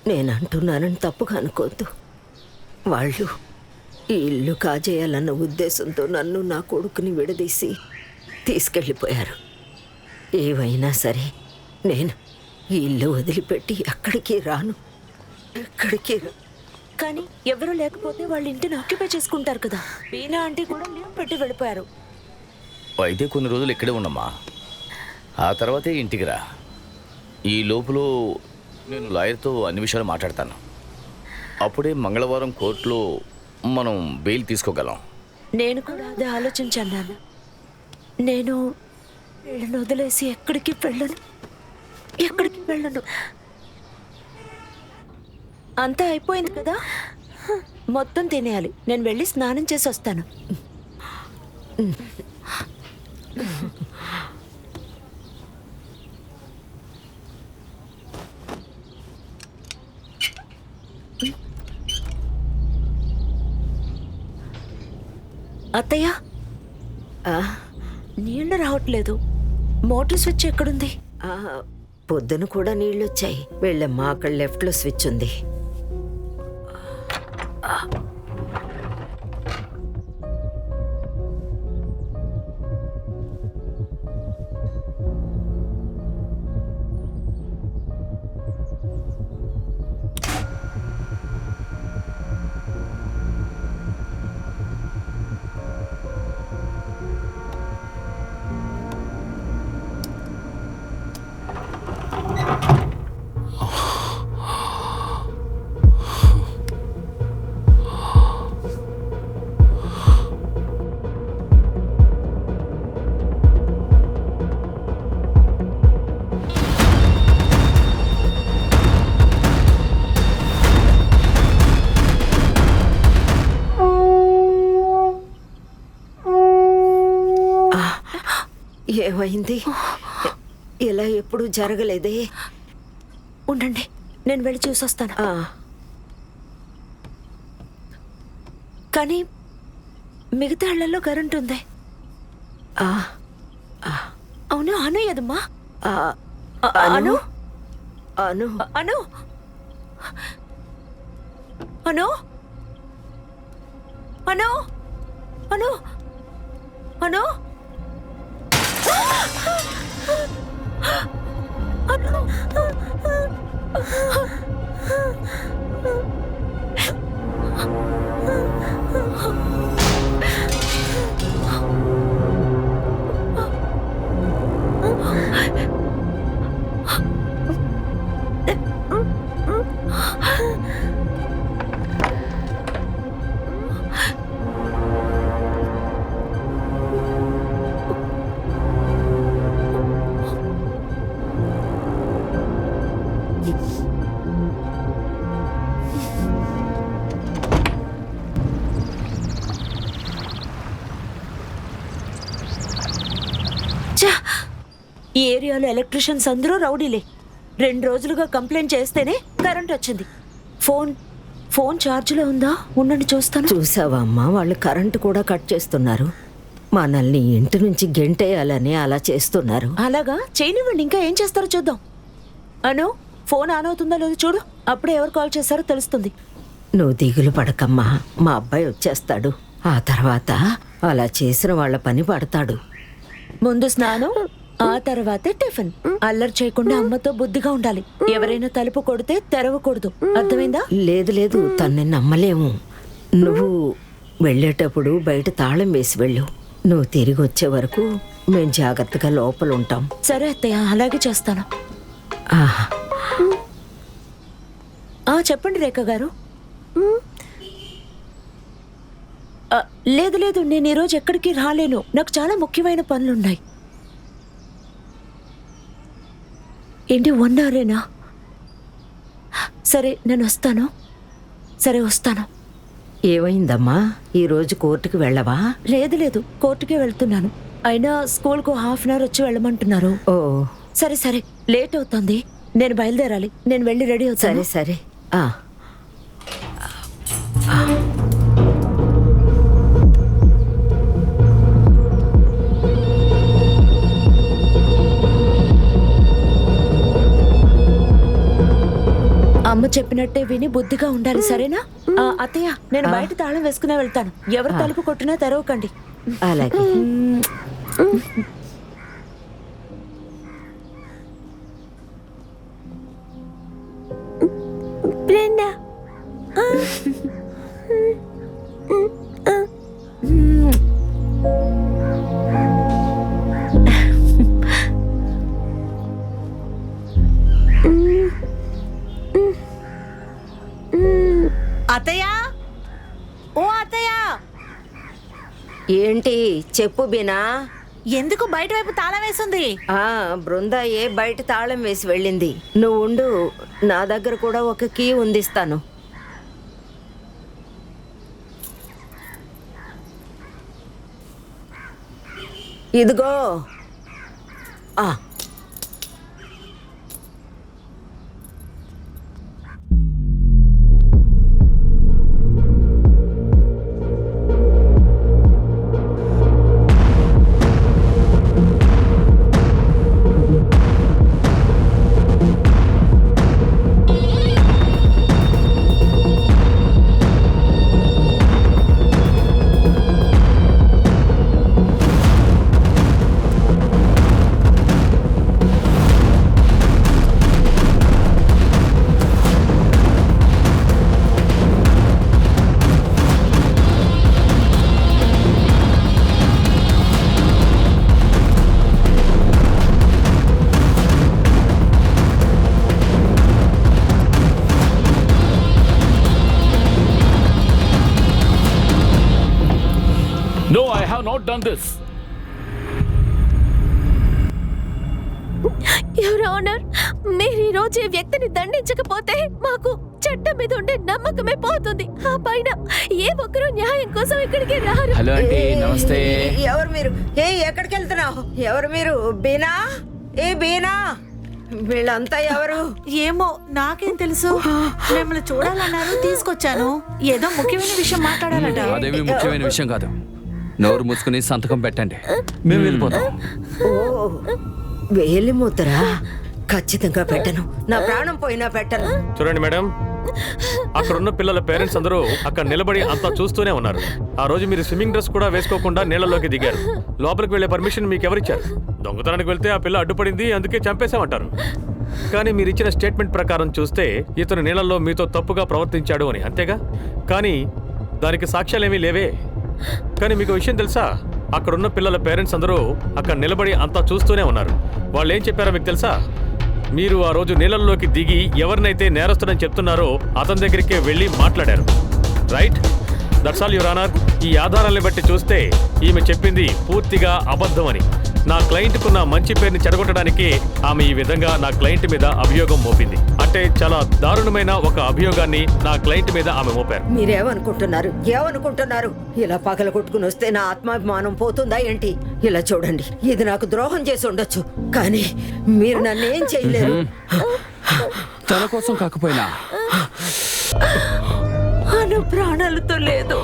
నేనంటున్నానని తప్పుగా అనుకోద్దు. వాళ్ళు ఈ ఇల్లు కాజేయాలన్న ఉద్దేశంతో నన్ను నా కొడుకుని విడదీసి తీసుకెళ్ళిపోయారు. ఏవైనా సరే నేను ఈ ఇల్లు వదిలిపెట్టి ఎక్కడికి రాను, ఎక్కడికి రా. కానీ ఎవరు లేకపోతే వాళ్ళ ఇంటిని ఆక్యుపై చేసుకుంటారు కదా. బీనా ఆంటీ కూడా లీవ్ పెట్టి వెళ్ళిపోయారు. అయితే కొన్ని రోజులు ఇక్కడే ఉండమ్మా, ఆ తర్వాతే ఇంటికి రా. ఈ లోపల నేను లాయర్తో అన్ని విషయాలు మాట్లాడతాను. అప్పుడే మంగళవారం కోర్టులో మనం బెయిల్ తీసుకోగలం. నేను కూడా అదే ఆలోచించాను. నేను వీళ్ళని వదిలేసి ఎక్కడికి వెళ్ళను. అంతా అయిపోయింది కదా, మొత్తం తినేయాలి. నేను వెళ్ళి స్నానం చేసి వస్తాను. అత్తయ్య, నీళ్లు రావట్లేదు. మోటార్ స్విచ్ ఎక్కడుంది? పొద్దున కూడా నీళ్ళు వచ్చాయి. వెళ్ళమ్మా, అక్కడ లెఫ్ట్లో స్విచ్ ఉంది. ఏమైంది? ఇలా ఎప్పుడు జరగలేదే. ఉండండి, నేను వెళ్ళి చూసొస్తాను. కానీ మిగతా ఇళ్లలో కరెంట్ ఉంది. అవును, అను ఏదమ్మా? అను అను అను అను అను అను అను ఈ ఏరియాలో ఎలక్ట్రీషియన్స్ అందరూ రౌడీలే. 2 రోజులుగా కంప్లైంట్ చేస్తేనే కరెంట్ వచ్చింది. ఫోన్ ఛార్జ్లో ఉందా? ఉండండి చూస్తాను. చూసావా అమ్మా, వాళ్ళు కరెంటు కూడా కట్ చేస్తున్నారు. మనల్ని ఇంటి నుంచి గెంటేయాలని అలా చేస్తున్నారు. అలాగా చేయనివ్వండి, ఇంకా ఏం చేస్తారో చూద్దాం. అను, ఫోన్ ఆన్ అవుతుందో లేదో చూడు, అప్పుడే ఎవరు కాల్ చేశారో తెలుస్తుంది. నువ్వు దిగులు పడకమ్మా, మా అబ్బాయి వచ్చేస్తాడు. ఆ తర్వాత అలా చేసిన వాళ్ళ పని పడతాడు. ముందు స్నానం, ఆ తర్వాతే టిఫిన్. అల్లరి చేయకుండా అమ్మతో బుద్ధిగా ఉండాలి. ఎవరైనా తలుపు కొడితే తెరవకూడదు, అర్థమైందా? లేదు లేదు, తన్ని నమ్మలేము. నువ్వు వెళ్ళేటప్పుడు బయట తాళం వేసి వెళ్ళు. నువ్వు తిరిగి వచ్చే వరకు మేము జాగ్రత్తగా లోపల ఉంటాం. సరే అత్తయ్య, అలాగే చేస్తాను. ఆహా. చెప్పండి రేఖ గారు. లేదు లేదు, నేను ఈరోజు ఎక్కడికి రాలేను. నాకు చాలా ముఖ్యమైన పనులున్నాయి. ఏంటి 1 hour? సరే నేను వస్తాను. సరే వస్తాను. ఏమైందమ్మా, ఈరోజు కోర్టుకి వెళ్ళవా? లేదు లేదు, కోర్టుకే వెళ్తున్నాను. అయినా స్కూల్కు 1/2 hour వచ్చి వెళ్ళమంటున్నారు. ఓ సరే సరే, లేట్ అవుతుంది, నేను బయలుదేరాలి. నేను వెళ్ళి రెడీ అవుతాను. సరే సరే. అమ్మ చెప్పినట్టే విని బుద్ధిగా ఉండాలి, సరేనా? అత్తయ్య, నేను బయట తాళం వేసుకునే వెళ్తాను. ఎవరు తలుపు కొట్టినా తెరవకండి. అలాగే. బ్రెండా, అత్తయ్య, ఓ అత్తయ్య. ఏంటి చెప్పు బీనా? ఎందుకు బయట వైపు తాళం వేసింది? బృందాయే బయట తాళం వేసి వెళ్ళింది. నువ్వు ఉండు, నా దగ్గర కూడా ఒక కీ ఉందిస్తాను. ఇదిగో. No, I have not done this. Your honour, మీరు ఈ రోజు ఈ వ్యక్తిని దండించకపోతే మాకు చట్టం మీద ఉండే నమ్మకమే పోతుంది. ఆ పైన ఏ ఒక్కరూ న్యాయం కోసం ఇక్కడికి రారు. హలో ఆంటీ, నమస్తే. ఎవరు మీరు? ఎక్కడికి వెళ్తున్నావు? ఎవరు మీరు? బీనా? బీనా, వీళ్ళంతా ఎవరు? ఏమో, నాకేం తెలుసు. మిమ్మల్ని చూడాలన్నారు, తీసుకొచ్చాను. ఏదో ముఖ్యమైన విషయం మాట్లాడాలట. అదేమి ముఖ్యమైన విషయం కాదు. నోరు మూసుకుని సంతకం పెట్టండి, మేము వెళ్ళిపోతాం. ఓ, వేలిముద్రా? ఖచ్చితంగా పెట్టను. నా ప్రాణం పోయినా పెట్టను. చూడండి మేడం, అక్కడున్న పిల్లల పేరెంట్స్ అందరూ అక్కడ నిలబడి అంతా చూస్తూనే ఉన్నారు. ఆ రోజు మీరు స్విమ్మింగ్ డ్రెస్ కూడా వేసుకోకుండా నీళ్ళలోకి దిగారు. లోపలికి వెళ్లే పర్మిషన్ మీకు ఎవరిచ్చారు? దొంగతనానికి వెళ్తే ఆ పిల్ల అడ్డుపడింది, అందుకే చంపేశామంటారు. కానీ మీరు ఇచ్చిన స్టేట్మెంట్ ప్రకారం చూస్తే ఇతను నీళ్ళల్లో మీతో తప్పుగా ప్రవర్తించాడు అని, అంతేగా? కానీ దానికి సాక్ష్యాలేమీ లేవే. కానీ మీకు విషయం తెలుసా? అక్కడున్న పిల్లల పేరెంట్స్ అందరూ అక్కడ నిలబడి అంతా చూస్తూనే ఉన్నారు. వాళ్ళు ఏం చెప్పారో మీకు తెలుసా? మీరు ఆ రోజు నీళ్ళల్లోకి దిగి ఎవరినైతే నేరస్తుడని చెప్తున్నారో అతని దగ్గరికే వెళ్ళి మాట్లాడారు. Right? That's all your honour. ఈ ఆధారాలను బట్టి చూస్తే ఈమె చెప్పింది పూర్తిగా అబద్ధం అని. నా క్లయింట్కున్న మంచి పేరుని చెడగొట్టడానికి ఆమె ఈ విధంగా నా క్లయింట్ మీద అభియోగం మోపింది. అంటే చాలా దారుణమైన ఒక అభియోగాన్ని నా క్లయింట్ మీద ఆమె మోపారు. ఏమనుకుంటున్నారు? ఇలా పగల కొట్టుకుని వస్తే నా ఆత్మాభిమానం పోతుందా ఏంటి? ఇలా చూడండి, ఇది నాకు ద్రోహం చేసి ఉండొచ్చు, కానీ మీరు నన్ను ఏం చేయలేరు. తన కోసం కాకపోయినా అను ప్రాణాలతో లేదు.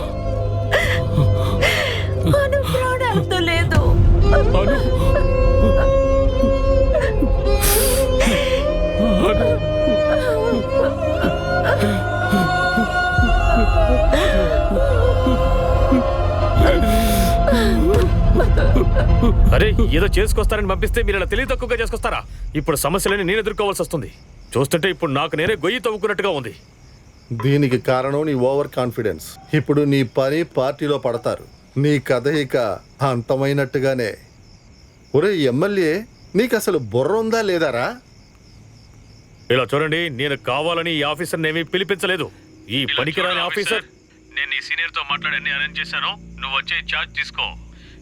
అరే ఏదో చేసుకొస్తారని పంపిస్తే మీరు ఇలా తెలివి తక్కువగా చేసుకొస్తారా? ఇప్పుడు సమస్యలని నేను ఎదుర్కోవాల్సి వస్తుంది. చూస్తుంటే ఇప్పుడు నాకు నేనే గొయ్యి తవ్వుకున్నట్టుగా ఉంది. దీనికి కారణం నీ ఓవర్ కాన్ఫిడెన్స్. ఇప్పుడు నీ పని పార్టీలో పడతారు. నీ కథ ఇక అంతమైనట్టుగానే. ఒరే ఎమ్మెల్యే, నీకు అసలు బుర్ర ఉందా లేదారా? ఇలా చూడండి, నేను కావాలని ఈ ఆఫీసర్ ఏమీ పిలిపించలేదు. ఈ పనికిరాని ఆఫీసర్. నేను నీ సీనియర్ తో మాట్లాడి అన్ని అరేంజ్ చేశాను. నువ్వు వచ్చే చార్జ్ తీసుకో,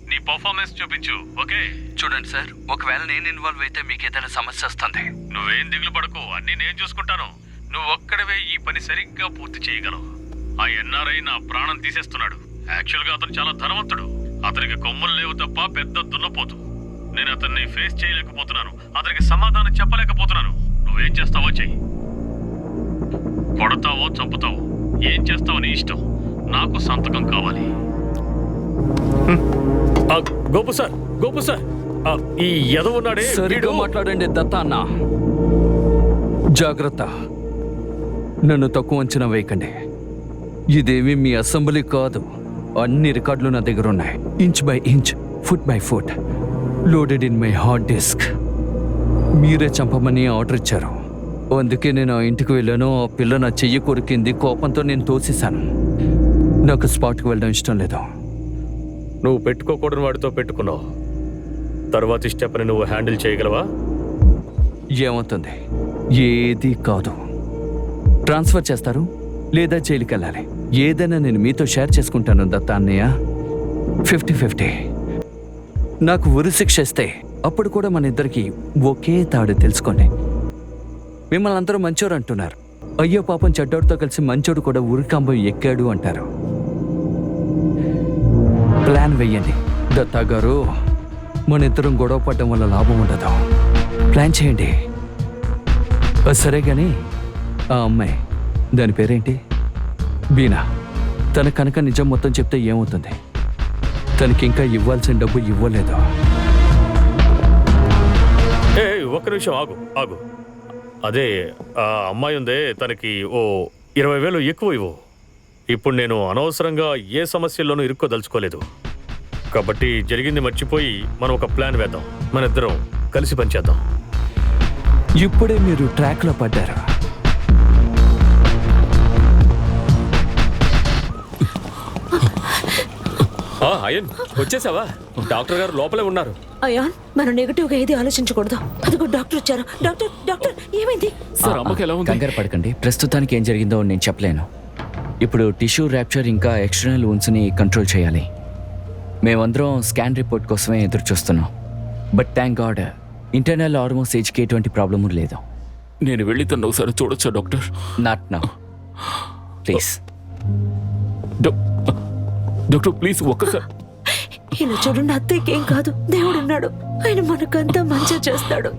నీ పర్ఫార్మెన్స్ చూపించు. ఓకే? చూడండి సార్, ఒకవేళ నేను ఇన్వాల్వ్ అయితే మీకు ఏదైనా సమస్య వస్తుంది. నువ్వేం దిగులు పడకు, అన్ని నేను చూసుకుంటాను. నువ్వు ఒక్కడవే ఈ పని సరిగ్గా పూర్తి చేయగలవు. ఆ ఎన్ఆర్ఐ నా ప్రాణం తీసేస్తున్నాడు. యాక్చువల్ గా అతను చాలా ధనవంతుడు. అతనికి కొమ్ములు లేవు తప్ప పెద్ద దున్నపోతు. నేను అతన్ని ఫేస్ చేయలేకపోతున్నాను. అతనికి సమాధానం చెప్పలేకపోతున్నాను. నువ్వేం చేస్తావో చెయ్యి. కొడతావో చంపుతావో ఏం చేస్తావో నీ ఇష్టం. నాకు సంతకం కావాలి. గోపు సార్, గోపు సార్, ఈ ఎదవున్నాడే సరిగ్గా మాట్లాడండి దత్తా అన్న. జాగ్రత్త, నన్ను తక్కువ అంచనా వేయకండి. ఇదేమి మీ అసెంబ్లీ కాదు. అన్ని రికార్డులు నా దగ్గర ఉన్నాయి. Inch by inch, foot by foot, loaded in my hard disk. మీరే చంపమని ఆర్డర్ ఇచ్చారు. అందుకే నేను ఆ ఇంటికి వెళ్ళాను. ఆ పిల్ల నా చెయ్యి కొరికింది. కోపంతో నేను తోసేశాను. నాకు స్పాట్కి వెళ్ళడం ఇష్టం లేదు. నువ్వు పెట్టుకోకూడని వాడితో పెట్టుకున్నావు. తర్వాతి స్టెప్ని నువ్వు హ్యాండిల్ చేయగలవా? ఏమవుతుంది? ఏది కాదు. ట్రాన్స్ఫర్ చేస్తారు లేదా జైలుకి వెళ్ళాలి. ఏదైనా నేను మీతో షేర్ చేసుకుంటాను దత్తా అన్నయ్య. 50-50. నాకు ఉరి శిక్ష ఇస్తే అప్పుడు కూడా మన ఇద్దరికి ఒకే తాడు. తెలుసుకోండి. మిమ్మల్ని అందరూ మంచోడు అంటున్నారు. అయ్యో పాపం చెడ్డోడితో కలిసి మంచోడు కూడా ఉరికంబం ఎక్కాడు అంటారు. ప్లాన్ వెయ్యండి దత్తా గారు. మన ఇద్దరం గొడవ పడడం వల్ల లాభం ఉండదు. ప్లాన్ చేయండి. సరే కానీ ఆ అమ్మాయి, దాని పేరేంటి? బీనా. తన కనుక నిజం మొత్తం చెప్తే ఏమవుతుంది? తనకి ఇంకా ఇవ్వాల్సిన డబ్బు ఇవ్వలేదు. ఒక్క నిమిషం ఆగు ఆగు. అదే ఆ అమ్మాయి ఉందే, తనకి ఓ 20,000 ఎక్కువ ఇవ్వు. ఇప్పుడు నేను అనవసరంగా ఏ సమస్యల్లోనూ ఇరుక్కోదలుచుకోలేదు. కాబట్టి జరిగింది మర్చిపోయి మనం ఒక ప్లాన్ వేద్దాం. మన ఇద్దరం కలిసి పనిచేద్దాం. ఇప్పుడే మీరు ట్రాక్లో పడ్డారు. అయన్, వచ్చేసావా? డాక్టర్ గారు లోపలే ఉన్నారు. అయాన్, మనం నెగటివ్ గా ఏది ఆలోచించకూడదు. అదిగో డాక్టర్ వచ్చారు. డాక్టర్, డాక్టర్, ఏమైంది? కంగారు పడకండి. ప్రస్తుతానికి ఏం జరిగిందో నేను చెప్పలేను. ఇప్పుడు టిష్యూ ర్యాప్చర్ ఇంకా ఎక్స్టర్నల్ వూండ్స్ని కంట్రోల్ చేయాలి. మేమందరం స్కాన్ రిపోర్ట్ కోసమే ఎదురు చూస్తున్నాం. బట్ థ్యాంక్ గాడ్ ఇంటర్నల్ ఆర్మోస్ ఏజ్కి ఎటువంటి ప్రాబ్లము లేదు. నేను వెళ్ళి తను ఒకసారి చూడొచ్చా doctor? Not now please. Doctor please ఒక్కసారి. ఇలా చూడండి, అత్తయ్యకి ఏం కాదు. దేవుడు ఉన్నాడు. ఆయన మనకంతా మంచి చేస్తాడు.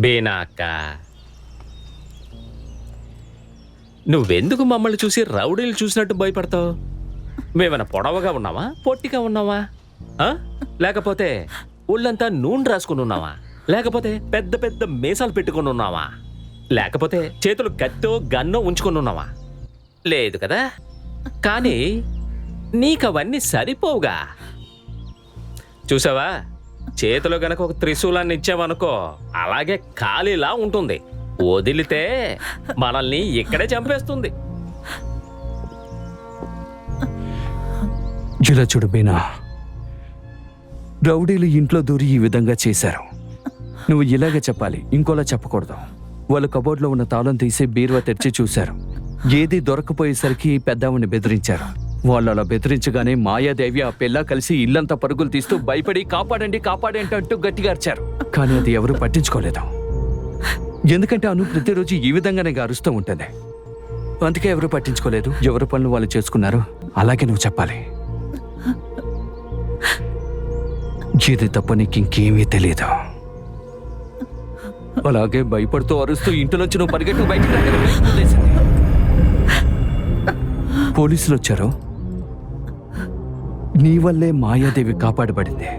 బీనా అక్క, నువ్వెందుకు మమ్మల్ని చూసి రౌడీలు చూసినట్టు భయపడతావు? మేమైనా పొడవగా ఉన్నావా, పొట్టిగా ఉన్నావా? లేకపోతే ఒళ్ళంతా నూనె రాసుకుని ఉన్నావా? లేకపోతే పెద్ద పెద్ద మీసాలు పెట్టుకుని ఉన్నావా? లేకపోతే చేతులు కత్తో గన్నో ఉంచుకుని ఉన్నావా? లేదు కదా. కానీ నీకవన్నీ సరిపోవుగా. చూసావా, చేతిలో గనక ఒక త్రిశూలాన్ని ఇచ్చావనుకో, అలాగే ఖాళీలా ఉంటుంది. వదిలితే మనల్ని ఇక్కడే చంపేస్తుంది. ఇలా చూడు బీనా, రౌడీలు ఇంట్లో దూరి ఈ విధంగా చేశారు. నువ్వు ఇలాగే చెప్పాలి, ఇంకోలా చెప్పకూడదు. వాళ్ళు కబోర్డ్లో ఉన్న తాళం తీసి బీరువా తెరిచి చూశారు. ఏది దొరకపోయేసరికి పెద్దవాడిని బెదిరించారు. వాళ్ళు అలా బెదిరించగానే మాయాదేవి ఆ పిల్ల కలిసి ఇల్లంతా పరుగులు తీస్తూ భయపడి కాపాడండి కాపాడండి అంటూ గట్టిగా అరిచారు. కానీ అది ఎవరూ పట్టించుకోలేదు. ఎందుకంటే అను ప్రతిరోజు ఈ విధంగానే అరుస్తూ ఉంటుంది. అందుకే ఎవరు పట్టించుకోలేదు. ఎవరి పనులు వాళ్ళు చేసుకున్నారు. అలాగే నువ్వు చెప్పాలి. ఇది తప్ప నీకు ఇంకేమీ తెలియదు. అలాగే భయపడుతూ అరుస్తూ ఇంటిలోంచి నువ్వు పరిగెట్టు బయటికి రాగానే వదిలేసింది. పోలీసులు వచ్చారు. నీ వల్లే మాయాదేవి కాపాడబడింది.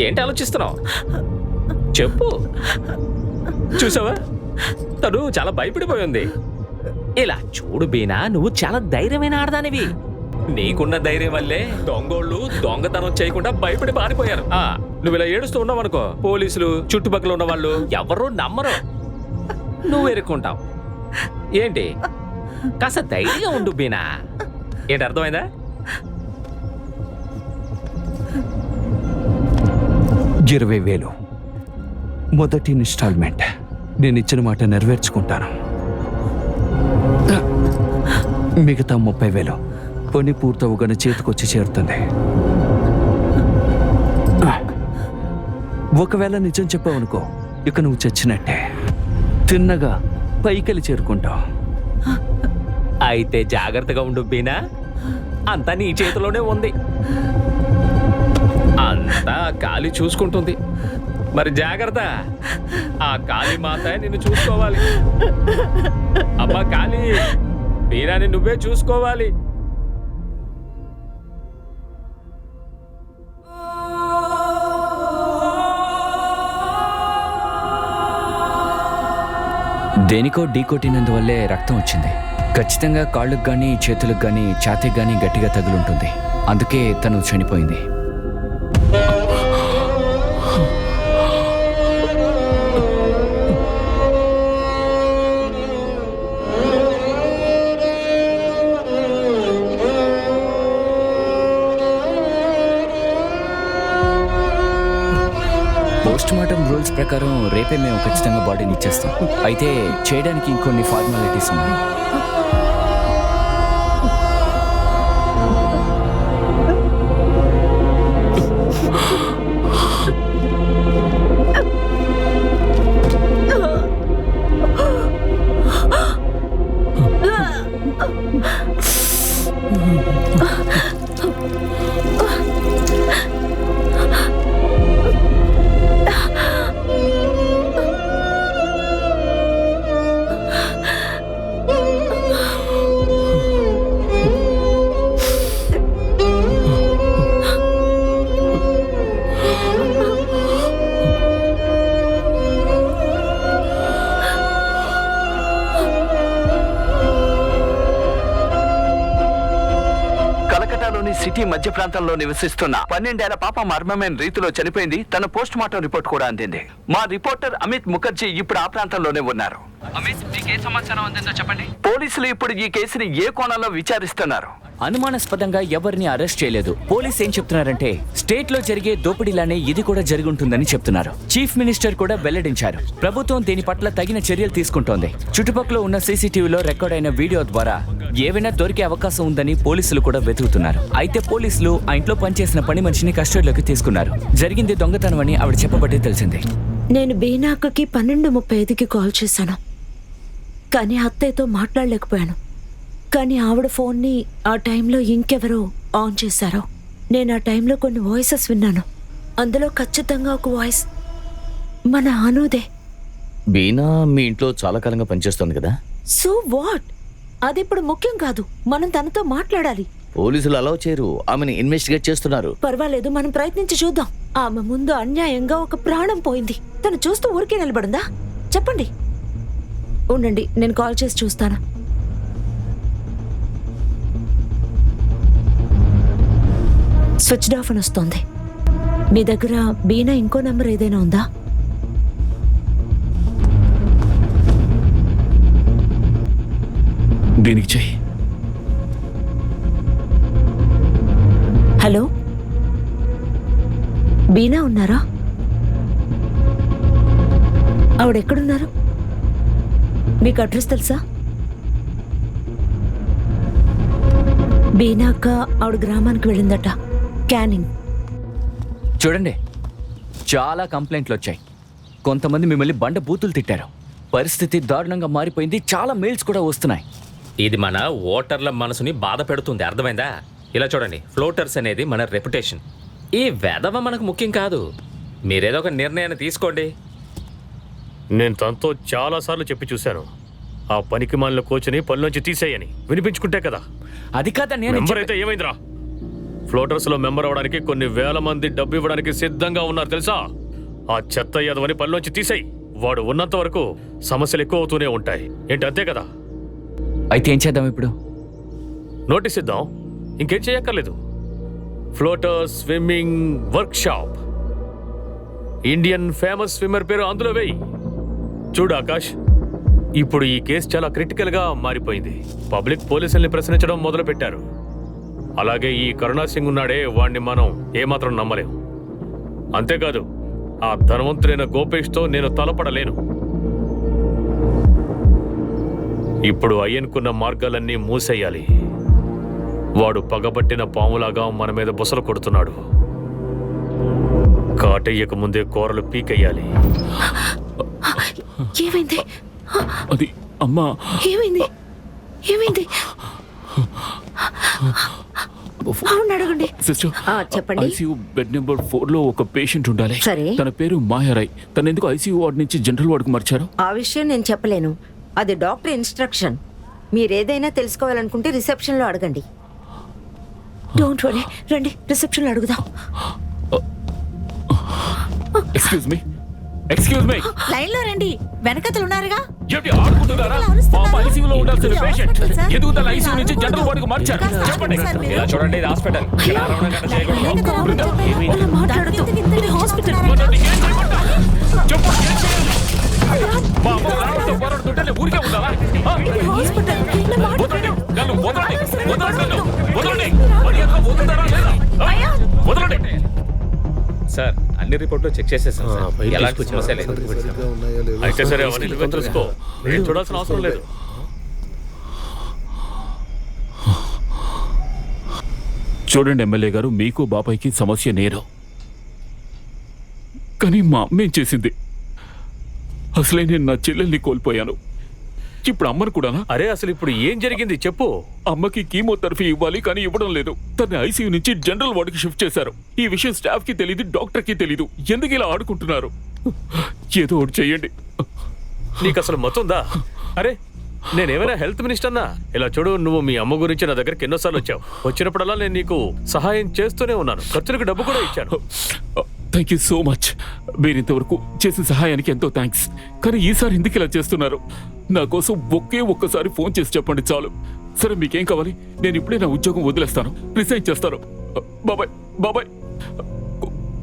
ఏంటి ఆలోచిస్తున్నావు? చెప్పు. చూసావా, తను చాలా భయపడిపోయింది. ఇలా చూడు బీనా, నువ్వు చాలా ధైర్యమైన ఆడదానివి. నీకున్న ధైర్యం వల్లే దొంగోళ్ళు దొంగతనం చేయకుండా భయపడి పారిపోయారు. నువ్వు ఇలా ఏడుస్తూ ఉన్నావు అనుకో, పోలీసులు చుట్టుపక్కల ఉన్న వాళ్ళు ఎవరూ నమ్మరు. నువ్వు ఎరుక్కుంటావు. ఏంటి, కాస్త ధైర్యంగా ఉండు బీనా. ఏంటి, అర్థమైందా? $20,000 మొదటి ఇన్స్టాల్మెంట్. నేను ఇచ్చిన మాట నెరవేర్చుకుంటాను. మిగతా 30,000 పని పూర్తవుగానే చేతికొచ్చి చేరుతుంది. ఒకవేళ నిజం చెప్పావనుకో, ఇక నువ్వు చచ్చినట్టే. తిన్నగా పైకెళ్ళి చేరుకుంటావు. అయితే జాగ్రత్తగా ఉండు బీనా, అంతా నీ చేతిలోనే ఉంది. అంతా కాలి చూసుకుంటుంది. మరి జాగ్రత్త, ఆ కాళీ మాత నిన్ను చూసుకోవాలి. అబ్బా కాళీ, బీనాని నువ్వే చూసుకోవాలి. దేనికో ఢీ కొట్టినందువల్లే రక్తం వచ్చింది. ఖచ్చితంగా కాళ్ళకు కానీ చేతులకు కానీ ఛాతీకి కానీ గట్టిగా తగులుంటుంది. అందుకే తను చనిపోయింది. పోస్ట్ మార్టం రూల్స్ ప్రకారం రేపే మేము ఖచ్చితంగా బాడీని ఇచ్చేస్తాం. అయితే చేయడానికి ఇంకొన్ని ఫార్మాలిటీస్ ఉన్నాయి. సిటీ మధ్య ప్రాంతంలో నివసిస్తున్న 12 ఏళ్ల పాప మర్మమైన రీతిలో చనిపోయింది. తన పోస్ట్ మార్టం రిపోర్ట్ కూడా అందింది. మా రిపోర్టర్ అమిత్ ముఖర్జీ ఇప్పుడు ఆ ప్రాంతంలోనే ఉన్నారు. అమిత్, మీకు ఏ సమాచారం అందిందో చెప్పండి. పోలీసులు ఇప్పుడు ఈ కేసుని ఏ కోణంలో విచారిస్తున్నారు? అనుమానాస్పదంగా ఎవరిని అరెస్ట్ చేయలేదు. పోలీస్ ఏం చెప్తున్నారంటే, స్టేట్ లో జరిగే దోపిడీలానే ఇది కూడా జరుగుంటుందని చెప్తున్నారు. చీఫ్ మినిస్టర్ కూడా వెల్లడించారు. ప్రభుత్వం దీని పట్ల తగిన చర్యలు తీసుకుంటోంది. చుట్టుపక్కల ఉన్న సీసీటీవీలో రికార్డ్ అయిన వీడియో ద్వారా ఏవైనా దొరికే అవకాశం ఉందని పోలీసులు కూడా వెతుకుతున్నారు. అయితే పోలీసులు ఆ ఇంట్లో పనిచేసిన పని మనిషిని కస్టడీలోకి తీసుకున్నారు. జరిగింది దొంగతనం అని ఆవిడ చెప్పబట్టి తెలిసింది. నేను బీనాకకి 12:35కి కాల్ చేశాను, కానీ అత్తయ్యతో మాట్లాడలేకపోయాను. కానీ ఆవిడ ఫోన్ని ఆ టైంలో ఇంకెవరో ఆన్ చేశారో. నేను ఆ టైంలో కొన్ని వాయిసెస్ విన్నాను. అందులో ఖచ్చితంగా ఒక వాయిస్ మన అనుదే. బీనా మీ ఇంట్లో చాలా కాలంగా పనిచేస్తుంది కదా. సో వాట్, అది ఇప్పుడు ముఖ్యం కాదు. మనం తనతో మాట్లాడాలి. పోలీసులు అలౌ చేయరు. ఆమెను ఇన్వెస్టిగేట్ చేస్తున్నారు. పర్వాలేదు, మనం ప్రయత్నించి చూద్దాం. ఆమె ముందు అన్యాయంగా ఒక ప్రాణం పోయింది. తను చూస్తూ ఊరికే నిలబడిందా? చెప్పండి. ఉండండి, నేను కాల్ చేసి చూస్తాను. స్విచ్ ఆఫ్ అని వస్తోంది. మీ దగ్గర బీనా ఇంకో నెంబర్ ఏదైనా ఉందా? దీనికి చెయ్యి. హలో, బీనా ఉన్నారా? ఆవిడెక్కడున్నారు? మీకు అడ్రస్ తెలుసా? బీనా అక్క ఆవిడ గ్రామానికి వెళ్ళిందట, క్యానింగ్. చూడండి, చాలా కంప్లైంట్లు వచ్చాయి. కొంతమంది మిమ్మల్ని బండ బూతులు తిట్టారు. పరిస్థితి దారుణంగా మారిపోయింది. చాలా మెయిల్స్ కూడా వస్తున్నాయి. ఇది మన ఓటర్ల మనసుని బాధ పెడుతుంది, అర్థమైందా? ఇలా చూడండి, ఫ్లోటర్స్ అనేది మన రెప్యుటేషన్. ఈ వెధవ మనకు ముఖ్యం కాదు. మీరేదో ఒక నిర్ణయాన్ని తీసుకోండి. నేను తనతో చాలాసార్లు చెప్పి చూశాను, ఆ పనికి మాలిన కోచ్ని పనిలోంచి తీసేయని. వినిపించుకుంటే కదా. అది కాదా నేను మెంబర్ అయితే ఏమైందిరా? ఫ్లోటర్స్ లో మెంబర్ అవడానికి కొన్ని వేల మంది డబ్బు ఇవ్వడానికి సిద్ధంగా ఉన్నారు తెలుసా? ఆ చెత్త యాదవని పనిలోంచి తీసేయి. వాడు ఉన్నంత వరకు సమస్యలు ఎక్కువ అవుతూనే ఉంటాయి. ఏంటి, అంతే కదా? అయితే ఏం చేద్దాం ఇప్పుడు? నోటీస్ ఇద్దాం, ఇంకేం చేయక్కర్లేదు. Floater swimming work shop, Indian famous swimmer పేరు అందులో వేయి. చూడు ఆకాష్, ఇప్పుడు ఈ కేసు చాలా క్రిటికల్ గా మారిపోయింది. పబ్లిక్ పోలీసుల్ని ప్రశ్నించడం మొదలు పెట్టారు. అలాగే ఈ కరుణా సింగ్ ఉన్నాడే, వాణ్ణి మనం ఏమాత్రం నమ్మలేం. అంతేకాదు, ఆ ధనవంతుడైన గోపేష్తో నేను తలపడలేను. ఇప్పుడు అయ్యనుకున్న మార్గాలన్నీ మూసేయాలి. వాడు పగబట్టిన పాములాగా మన మీద బుసలు కొడుతున్నాడు. కాటయ్యకు ముందే కూరలు పీకెయ్యాలి. ఏమైంది? అది అమ్మా, ఏమైంది? ఏమైంది? అవును, అడగండి. సిస్టర్, చెప్పండి. ఐసీయూ బెడ్ నెంబర్ 4 లో ఒక పేషెంట్ ఉండాలి. సరే. తన పేరు మాయారాయ్. తను ఎందుకు ఐసీయూ వార్డ్ నుంచి జనరల్ వార్డుకు మార్చారు? ఆ విషయం నేను చెప్పలేను. అది డాక్టర్ ఇన్స్ట్రక్షన్. మీరేదైనా తెలుసుకోవాలనుకుంటే రిసెప్షన్లో అడగండి. డోంట్ వరీ, రండి రిసెప్షన్లో అడుగుదాం. Excuse me, excuse me. Line లో రండి, వెనకతలు ఉన్నారుగా. ఏంటి ఆడుకుంటున్నారా? మా ఐసీయూలో ఉండాల్సిన పేషెంట్ ఎందుకు తన ఐసీయూ నుంచి జనరల్ వార్డుకు మార్చారు? చెప్పండి. ఇలా చూడండి, ఇది హాస్పిటల్. ఇలా అరవడం గంట చేయకూడదు. అలా మాట్లాడుతూ ఇది హాస్పిటల్. మొదటి ఏం చేయమంటా? చెప్పు, ఏం చేయాలి? మా అమ్మ రావడంతో పోరాడుతుంటే నేను ఊరికే ఉండాలా? హాస్పిటల్. వదలండి, నన్ను వదలండి, వదలండి, నన్ను వదలండి. మర్యాదగా వదులుతారా లేదా? వదలండి. సార్, అన్ని రిపోర్ట్లు చెక్ చేసేసాం సార్. ఎలాంటి సమస్య లేదు. అయితే సరే, అవన్నీ నువ్వే తెలుసుకో. నేను చూడాల్సిన అవసరం లేదు. చూడండి ఎమ్మెల్యే గారు, మీకు బాబాయ్కి సమస్య నేరు. కానీ మా అమ్మ ఏం చేసింది? అసలే నేను నా చెల్లెల్ని కోల్పోయాను. ఇప్పుడు అమ్మను కూడా. అరే, అసలు ఇప్పుడు ఏం జరిగింది చెప్పు. అమ్మకి కీమోథెరపీ ఇవ్వాలి, కానీ ఇవ్వడం లేదు. తన ఐసీయూ నుంచి జనరల్ వార్డుకి షిఫ్ట్ చేశారు. ఈ విషయం స్టాఫ్ కి తెలీదు, డాక్టర్ కి తెలీదు. ఎందుకు ఇలా ఆడుకుంటున్నారు? ఏదో ఒకటి చెయ్యండి. నీకు అసలు మతుందా? అరే, నేనేమైనా హెల్త్ మినిస్టర్నా? ఇలా చూడు, నువ్వు మీ అమ్మ గురించి నా దగ్గరికి ఎన్నోసార్లు వచ్చావు. వచ్చినప్పుడల్లా నేను నీకు సహాయం చేస్తూనే ఉన్నాను. ఖర్చులకు డబ్బు కూడా ఇచ్చాను. Thank you so much. మీరు ఇంతవరకు చేసిన సహాయానికి ఎంతో థ్యాంక్స్. కానీ ఈసారి ఎందుకు ఇలా చేస్తున్నారు? నా కోసం ఒక్కసారి ఫోన్ చేసి చెప్పండి చాలు. సరే, మీకేం కావాలి? నేను ఇప్పుడే నా ఉద్యోగం వదిలేస్తాను, రిజైన్ చేస్తాను. బాబాయ్, బాబాయ్,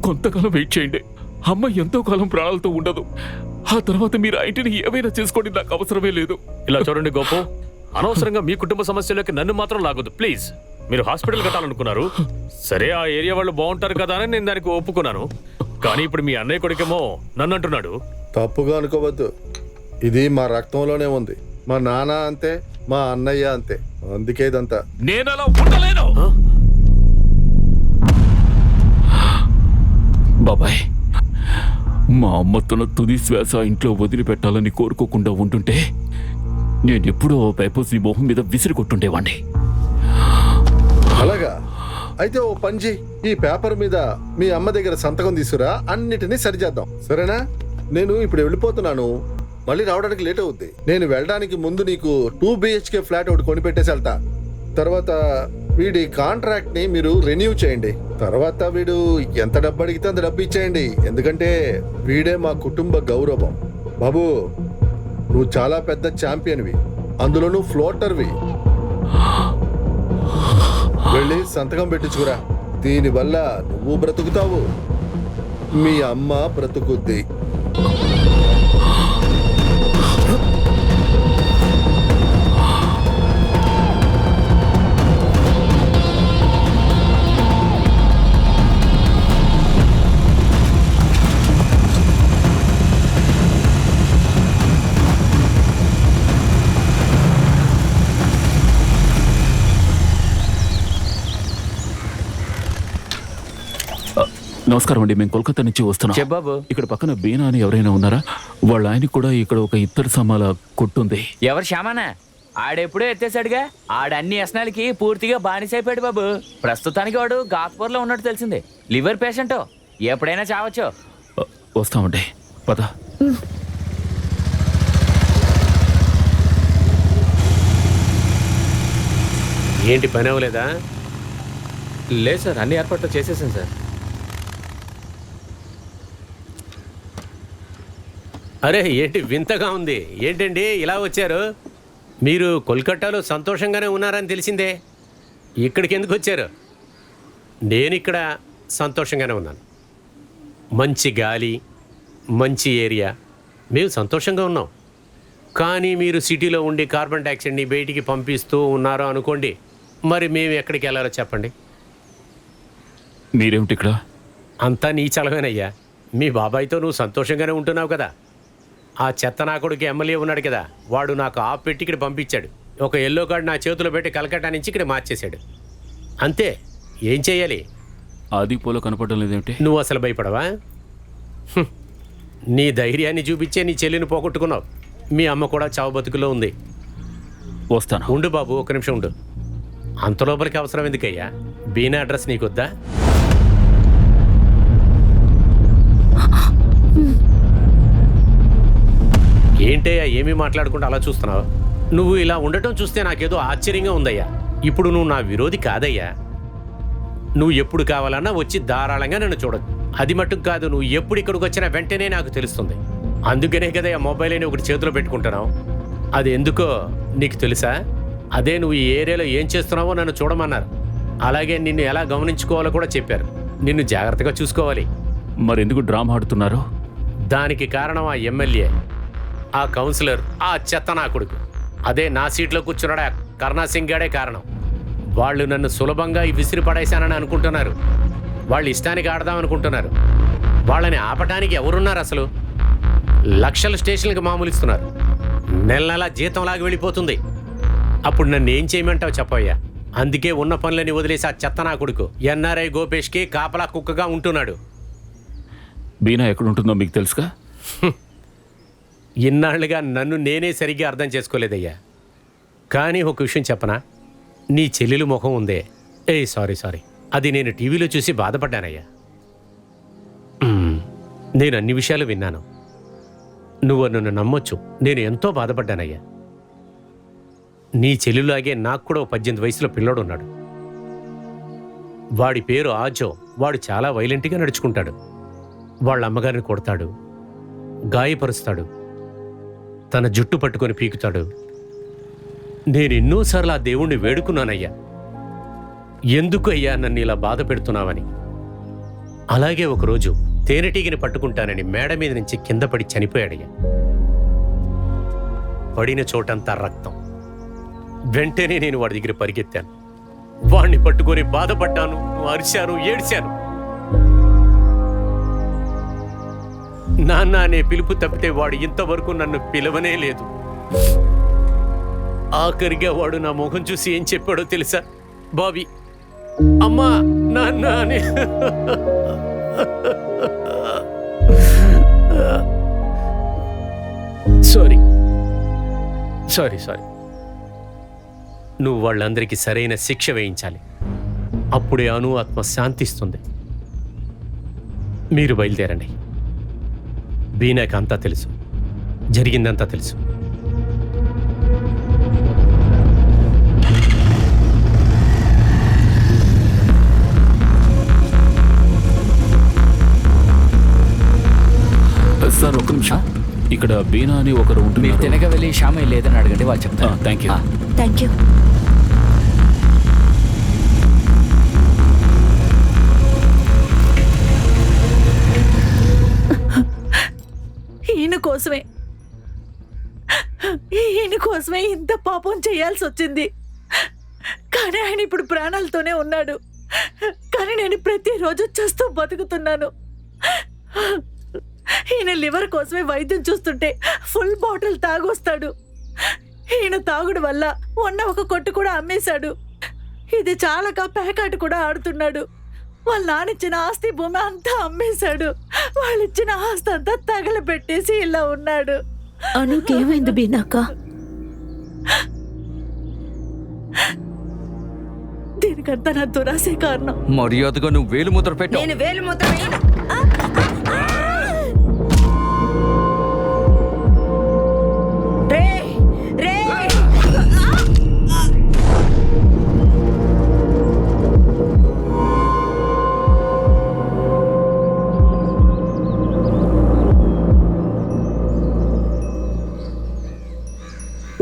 కొంతకాలం వెయిట్ చేయండి. అమ్మ ఎంతో కాలం ప్రాణాలతో ఉండదు. ఆ తర్వాత మీరు ఆ ఇంటిని ఏమైనా చేసుకోండి, నాకు అవసరమే లేదు. ఇలా చూడండి గోపు, అనవసరంగా మీ కుటుంబ సమస్యలోకి నన్ను మాత్రం లాగొద్దు ప్లీజ్. మీరు హాస్పిటల్ కట్టాలనుకున్నారు, సరే, ఆ ఏరియా వాళ్ళు బాగుంటారు కదా అని నేను దానికి ఒప్పుకున్నాను. కానీ ఇప్పుడు మీ అన్నయ్య కొడుకేమో నన్ను అంటున్నాడు. తప్పుగా అనుకోవద్దు, ఇది మా రక్తంలోనే ఉంది. మా నాన్న అంతే, మా అన్నయ్య అంతే. అందుకే ఇదంతా. నేను అలా ఉండలేను. బాబాయ్, మా అమ్మ తన తుది శ్వాస ఇంట్లో వదిలిపెట్టాలని కోరుకోకుండా ఉంటుంటే నేను ఎప్పుడో పేపర్స్ ని మొహం మీద విసిరి కొట్టుండేవాణ్ణి. అలాగా? అయితే ఓ పంజి, ఈ పేపర్ మీద మీ అమ్మ దగ్గర సంతకం తీసుకురా, అన్నిటినీ సరిచేద్దాం, సరేనా? నేను ఇప్పుడు వెళ్ళిపోతున్నాను, మళ్ళీ రావడానికి లేట్ అవుద్ది. నేను వెళ్ళడానికి ముందు నీకు 2 BHK ఫ్లాట్ ఒకటి కొనిపెట్టేసి వెళ్తా. తర్వాత వీడి కాంట్రాక్ట్ ని మీరు రెన్యూ చేయండి. తర్వాత వీడు ఎంత డబ్బు అడిగితే అంత డబ్బు ఇచ్చేయండి, ఎందుకంటే వీడే మా కుటుంబ గౌరవం. బాబు, నువ్వు చాలా పెద్ద ఛాంపియన్వి, అందులో నువ్వు ఫ్లోటర్వి. వెళ్ళి సంతకం పెట్టించుకురా. దీనివల్ల నువ్వు బ్రతుకుతావు, మీ అమ్మ బ్రతుకుద్ది. నమస్కారం అండి, మేము కోల్కతా నుంచి వస్తున్నాం. చెప్పాబు. ఇక్కడ పక్కన బీనా అని ఎవరైనా ఉన్నారా? వాళ్ళ ఆయనకి కూడా ఇక్కడ ఒక ఇత్తడి సామాల కొట్టుంది. ఎవరు శ్యామానా? ఆడెప్పుడో ఎత్తేసాడుగా. ఆడన్ని వ్యసనాలకి పూర్తిగా బానిసైపోయాడు బాబు. ప్రస్తుతానికి వాడు గాత్పూర్లో ఉన్నట్టు తెలిసింది. లివర్ పేషెంట్, ఎప్పుడైనా చావచ్చు. వస్తామండి, పద. ఏంటి పని అవ్వలేదా? లేదు సార్, అన్ని ఏర్పాట్లు చేసేసాను సార్. అరే ఏంటి వింతగా ఉంది, ఏంటండి ఇలా వచ్చారు? మీరు కోల్కతాలో సంతోషంగానే ఉన్నారని తెలిసిందే, ఇక్కడికి ఎందుకు వచ్చారు? నేను ఇక్కడ సంతోషంగానే ఉన్నాను. మంచి గాలి, మంచి ఏరియా, మేము సంతోషంగా ఉన్నాం. కానీ మీరు సిటీలో ఉండి కార్బన్ డైఆక్సైడ్ని బయటికి పంపిస్తూ ఉన్నారో అనుకోండి, మరి మేము ఎక్కడికి వెళ్ళాలో చెప్పండి. మీరేమిటి ఇక్కడ? అంతా నీ చలవేనయ్యా. మీ బాబాయ్తో నువ్వు సంతోషంగానే ఉంటున్నావు కదా. ఆ చెత్త నా కొడుకు ఎమ్మెల్యే ఉన్నాడు కదా, వాడు నాకు ఆ పెట్టి ఇక్కడ పంపించాడు. ఒక ఎల్లో కార్డు నా చేతిలో పెట్టి కలకట్టా నుంచి ఇక్కడ మార్చేశాడు. అంతే, ఏం చెయ్యాలి? ఆది పోలో కనపడడం లేదేమిటి? నువ్వు అసలు భయపడవా? నీ ధైర్యాన్ని చూపించే నీ చెల్లిని పోగొట్టుకున్నావు. మీ అమ్మ కూడా చావు బతుకులో ఉంది. వస్తాను. ఉండు బాబు, ఒక నిమిషం ఉండు. అంత లోపలికి అవసరం ఎందుకయ్యా? బీనా అడ్రస్ నీకొద్దా? ఏంటయ్యా ఏమీ మాట్లాడకుండా అలా చూస్తున్నావు? నువ్వు ఇలా ఉండటం చూస్తే నాకేదో ఆశ్చర్యంగా ఉందయ్యా. ఇప్పుడు నువ్వు నా విరోధి కాదయ్యా. నువ్వు ఎప్పుడు కావాలన్నా వచ్చి ధారాళంగా నన్ను చూడదు. అది మట్టుకు కాదు, నువ్వు ఎప్పుడు ఇక్కడికి వచ్చినా వెంటనే నాకు తెలుస్తుంది. అందుకనే కదయ్యా మొబైల్ అని ఒకటి చేతిలో పెట్టుకుంటున్నావు. అది ఎందుకో నీకు తెలుసా? అదే నువ్వు ఈ ఏరియాలో ఏం చేస్తున్నావో నన్ను చూడమన్నారు. అలాగే నిన్ను ఎలా గమనించుకోవాలో కూడా చెప్పారు. నిన్ను జాగ్రత్తగా చూసుకోవాలి. మరెందుకు డ్రామా ఆడుతున్నారు? దానికి కారణం ఆ ఎమ్మెల్యే, ఆ కౌన్సిలర్, ఆ చెత్త నా కొడుకు. అదే నా సీట్లో కూర్చున్నాడా కరుణా సింగ్ గాడే కారణం. వాళ్ళు నన్ను సులభంగా విసిరి పడేశానని అనుకుంటున్నారు. వాళ్ళు ఇష్టానికి ఆడదాం అనుకుంటున్నారు. వాళ్ళని ఆపటానికి ఎవరున్నారు అసలు? లక్షల స్టేషన్లకు మామూలు ఇస్తున్నారు. నెల నెలా జీతంలాగా వెళ్ళిపోతుంది. అప్పుడు నన్ను ఏం చేయమంటావు చెప్పయ్యా? అందుకే ఉన్న పనులని వదిలేసి ఆ చెత్త నా కొడుకు ఎన్ఆర్ఐ గోపేష్కి కాపలా కుక్కగా ఉంటున్నాడు. బీనా ఎక్కడుంటుందో మీకు తెలుసుగా? ఇన్నాళ్లుగా నన్ను నేనే సరిగ్గా అర్థం చేసుకోలేదయ్యా. కానీ ఒక విషయం చెప్పనా? నీ చెల్లెలు ముఖం ఉందే, సారీ, అది నేను టీవీలో చూసి బాధపడ్డానయ్యా. నేను అన్ని విషయాలు విన్నాను. నువ్వు నన్ను నమ్మొచ్చు, నేను ఎంతో బాధపడ్డానయ్యా. నీ చెల్లెలాగే నాకు కూడా 18 వయసులో పిల్లోడు ఉన్నాడు. వాడి పేరు ఆజో. వాడు చాలా వైలెంట్గా నడుచుకుంటాడు. వాళ్ళ అమ్మగారిని కొడతాడు, గాయపరుస్తాడు, తన జుట్టు పట్టుకొని పీకుతాడు. నేను ఎన్నోసార్లు ఆ దేవుణ్ణి వేడుకున్నానయ్యా, ఎందుకు అయ్యా నన్ను ఇలా బాధ పెడుతున్నావని. అలాగే ఒకరోజు తేనెటీగని పట్టుకుంటానని మేడ మీద నుంచి కింద పడి చనిపోయాడయ్యా. పడిన చోటంతా రక్తం. వెంటనే నేను వాడి దగ్గర పరిగెత్తాను. వాడిని పట్టుకొని బాధపడ్డాను, అరిశాను, ఏడ్చాను. నాన్న అనే పిలుపు తప్పితే వాడు ఇంతవరకు నన్ను పిలవనే లేదు. ఆఖరిగా వాడు నా ముఖం చూసి ఏం చెప్పాడో తెలుసా? బాబీ, అమ్మా, నాన్న అని. సారీ. నువ్వు వాళ్ళందరికీ సరైన శిక్ష వేయించాలి. అప్పుడే అను ఆత్మ శాంతిస్తుంది. మీరు బయలుదేరండి. బీనాకి అంతా తెలుసు, జరిగిందంతా తెలుసు. సార్ ఒక్క నిమిషం, ఇక్కడ బీనా అని ఒకరు మీరు ఉంటున్నారు. తినగా వెళ్ళి శ్యామ లేదని అడగండి, వాళ్ళు చెప్తారు. Thank you. Thank you. ఈయన కోసమే ఇంత పాపం చేయాల్సి వచ్చింది. కానీ ఆయన ఇప్పుడు ప్రాణాలతోనే ఉన్నాడు. కానీ నేను ప్రతిరోజు చూస్తూ బతుకుతున్నాను. ఈయన లివర్ కోసమే వైద్యం చూస్తుంటే ఫుల్ బాటిల్ తాగొస్తాడు. ఈయన తాగుడు వల్ల ఉన్న ఒక కొట్టు కూడా అమ్మేశాడు. ఇది చాలక పేకాట కూడా ఆడుతున్నాడు. వాళ్ళ నానిచ్చిన ఆస్తి భూమి అంతా అమ్మేశాడు. వాళ్ళు ఇచ్చిన ఆస్తి అంతా తగలబెట్టేసి ఇలా ఉన్నాడు. అనుకేమైంది బీనాక? దీనికంతా నా దురాశే కారణం. మర్యాదగా నువ్వు వేలు ముద్ర పెట్టు. నేను వేలు ముద్ర వేయను. రేయ్, రేయ్.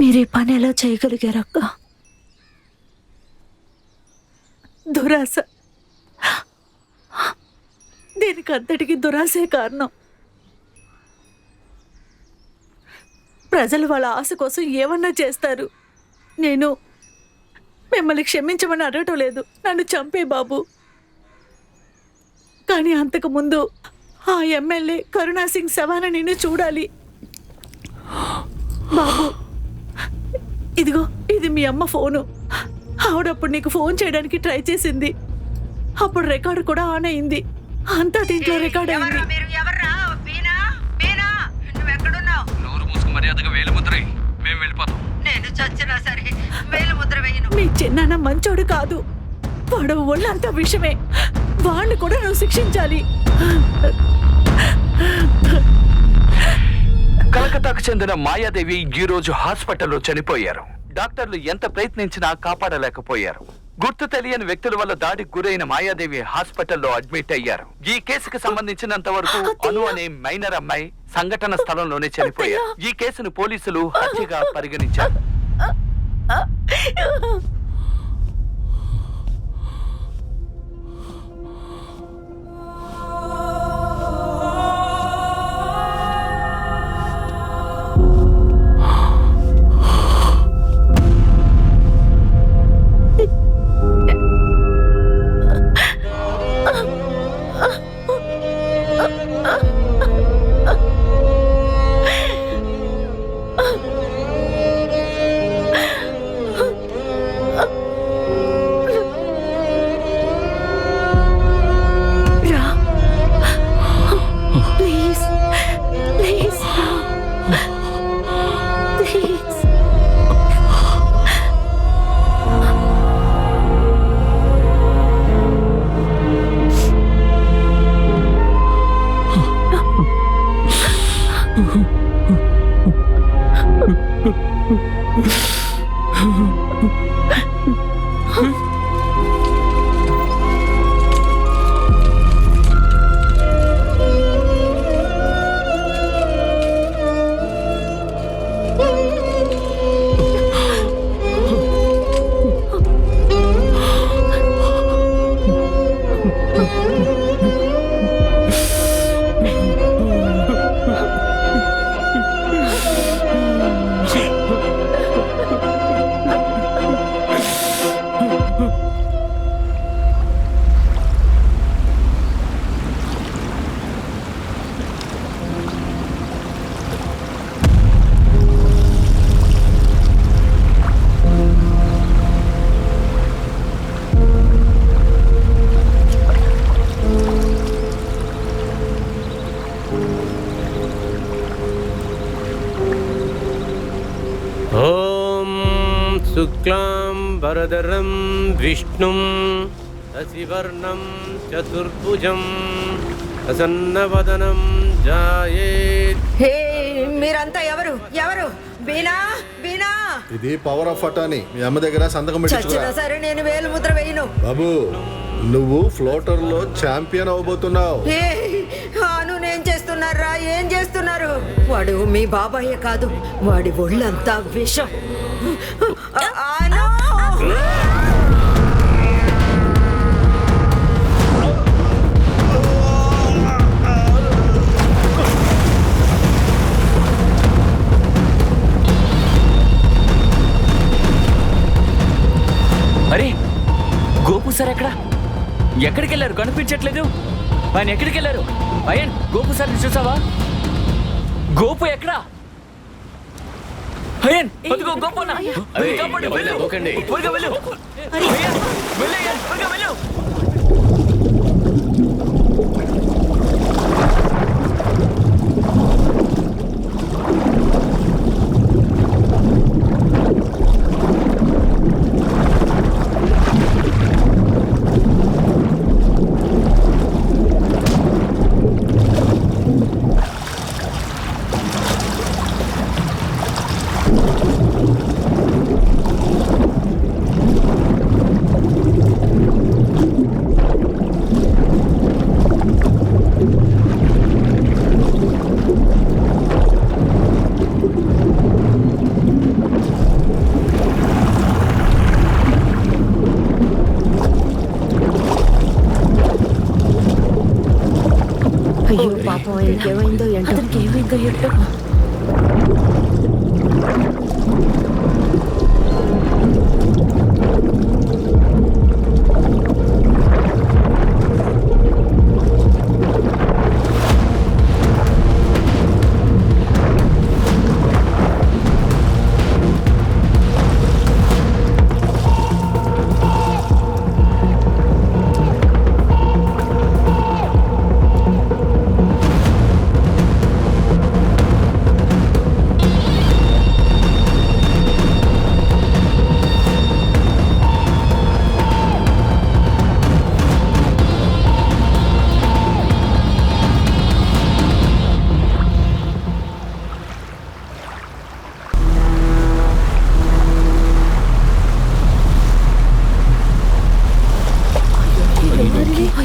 మీరు ఈ పని ఎలా చేయగలిగారక్క? దురాశ. దీనికంతటికి దురాశే కారణం. ప్రజలు వాళ్ళ ఆశ కోసం ఏమన్నా చేస్తారు. నేను మిమ్మల్ని క్షమించమని అడగటం లేదు, నన్ను చంపే బాబు. కానీ అంతకుముందు ఆ ఎమ్మెల్యే కరుణాసింగ్ శవాన నిన్ను చూడాలి బాబు. ఇదిగో, ఇది మీ అమ్మ ఫోను. ఆవిడప్పుడు నీకు ఫోన్ చేయడానికి ట్రై చేసింది. అప్పుడు రికార్డు కూడా ఆన్ అయింది. అంతా దీంట్లో రికార్డ్ అయింది. నోరు మూసుకు మర్యాదగా వేలు ముద్ర వేయి. మేము వెళ్ళిపోతాం. నేను చచ్చినా సరే వేలు ముద్ర వేయను. మీ చిన్నాన్న మంచోడు కాదు, వాడు ఒళ్ళంతా విషమే. వాణ్ణి కూడా నువ్వు శిక్షించాలి. కలకత్తాకు చెందిన మాయాదేవి ఈ రోజు హాస్పిటల్లో చనిపోయారు. డాక్టర్లు ఎంత ప్రయత్నించినా కాపాడలేకపోయారు. గుర్తు తెలియని వ్యక్తుల వల్ల దాడికి గురైన మాయాదేవి హాస్పిటల్లో అడ్మిట్ అయ్యారు. ఈ కేసుకు సంబంధించినంత వరకు అను అనే మైనర్ అమ్మాయి సంఘటన స్థలంలోనే చనిపోయారు. ఈ కేసును పోలీసులు హత్యగా పరిగణించారు. శుక్లాం వరదరం విష్ణుం శశివర్ణం చతుర్భుజం ప్రసన్నవదనం జాయేత్. హే, మీరంతా ఎవరు? ఎవరు? బీనా, బీనా. ఇది పవర్ ఆఫ్ అటానీ. మీ అమ్మ దగ్గర సంతకం చచ్చినా పెట్టించుకురా. సరే నేను వేలు ముద్ర వేయను. బాబు, నువ్వు ఫ్లోటర్ లో ఛాంపియన్ అవబోతున్నావు. ఏ, అను నేను చేస్తున్నారా? ఏం చేస్తున్నారు? వాడు మీ బాబాయే కాదు, వాడి ఒళ్ళంతా విషం. అను! అరే, గోపు సార్ ఎక్కడికి వెళ్ళారు? కనిపించట్లేదు. ఆయన ఎక్కడికి వెళ్ళారు? అయ్యన్, గోపు సార్ చూసావా? గోపు ఎక్కడా? అయ్యన్, అదిగో గోపు అన్న. కాపాడు, వెళ్ళు. త్వరగా వెళ్ళు. అయ్యన్, వెళ్ళు అయ్యన్, త్వరగా వెళ్ళు. అయ్యో పాపం ఆయనకి ఏమైందో ఏంటో. అతనికి ఏమైందో ఏంటో.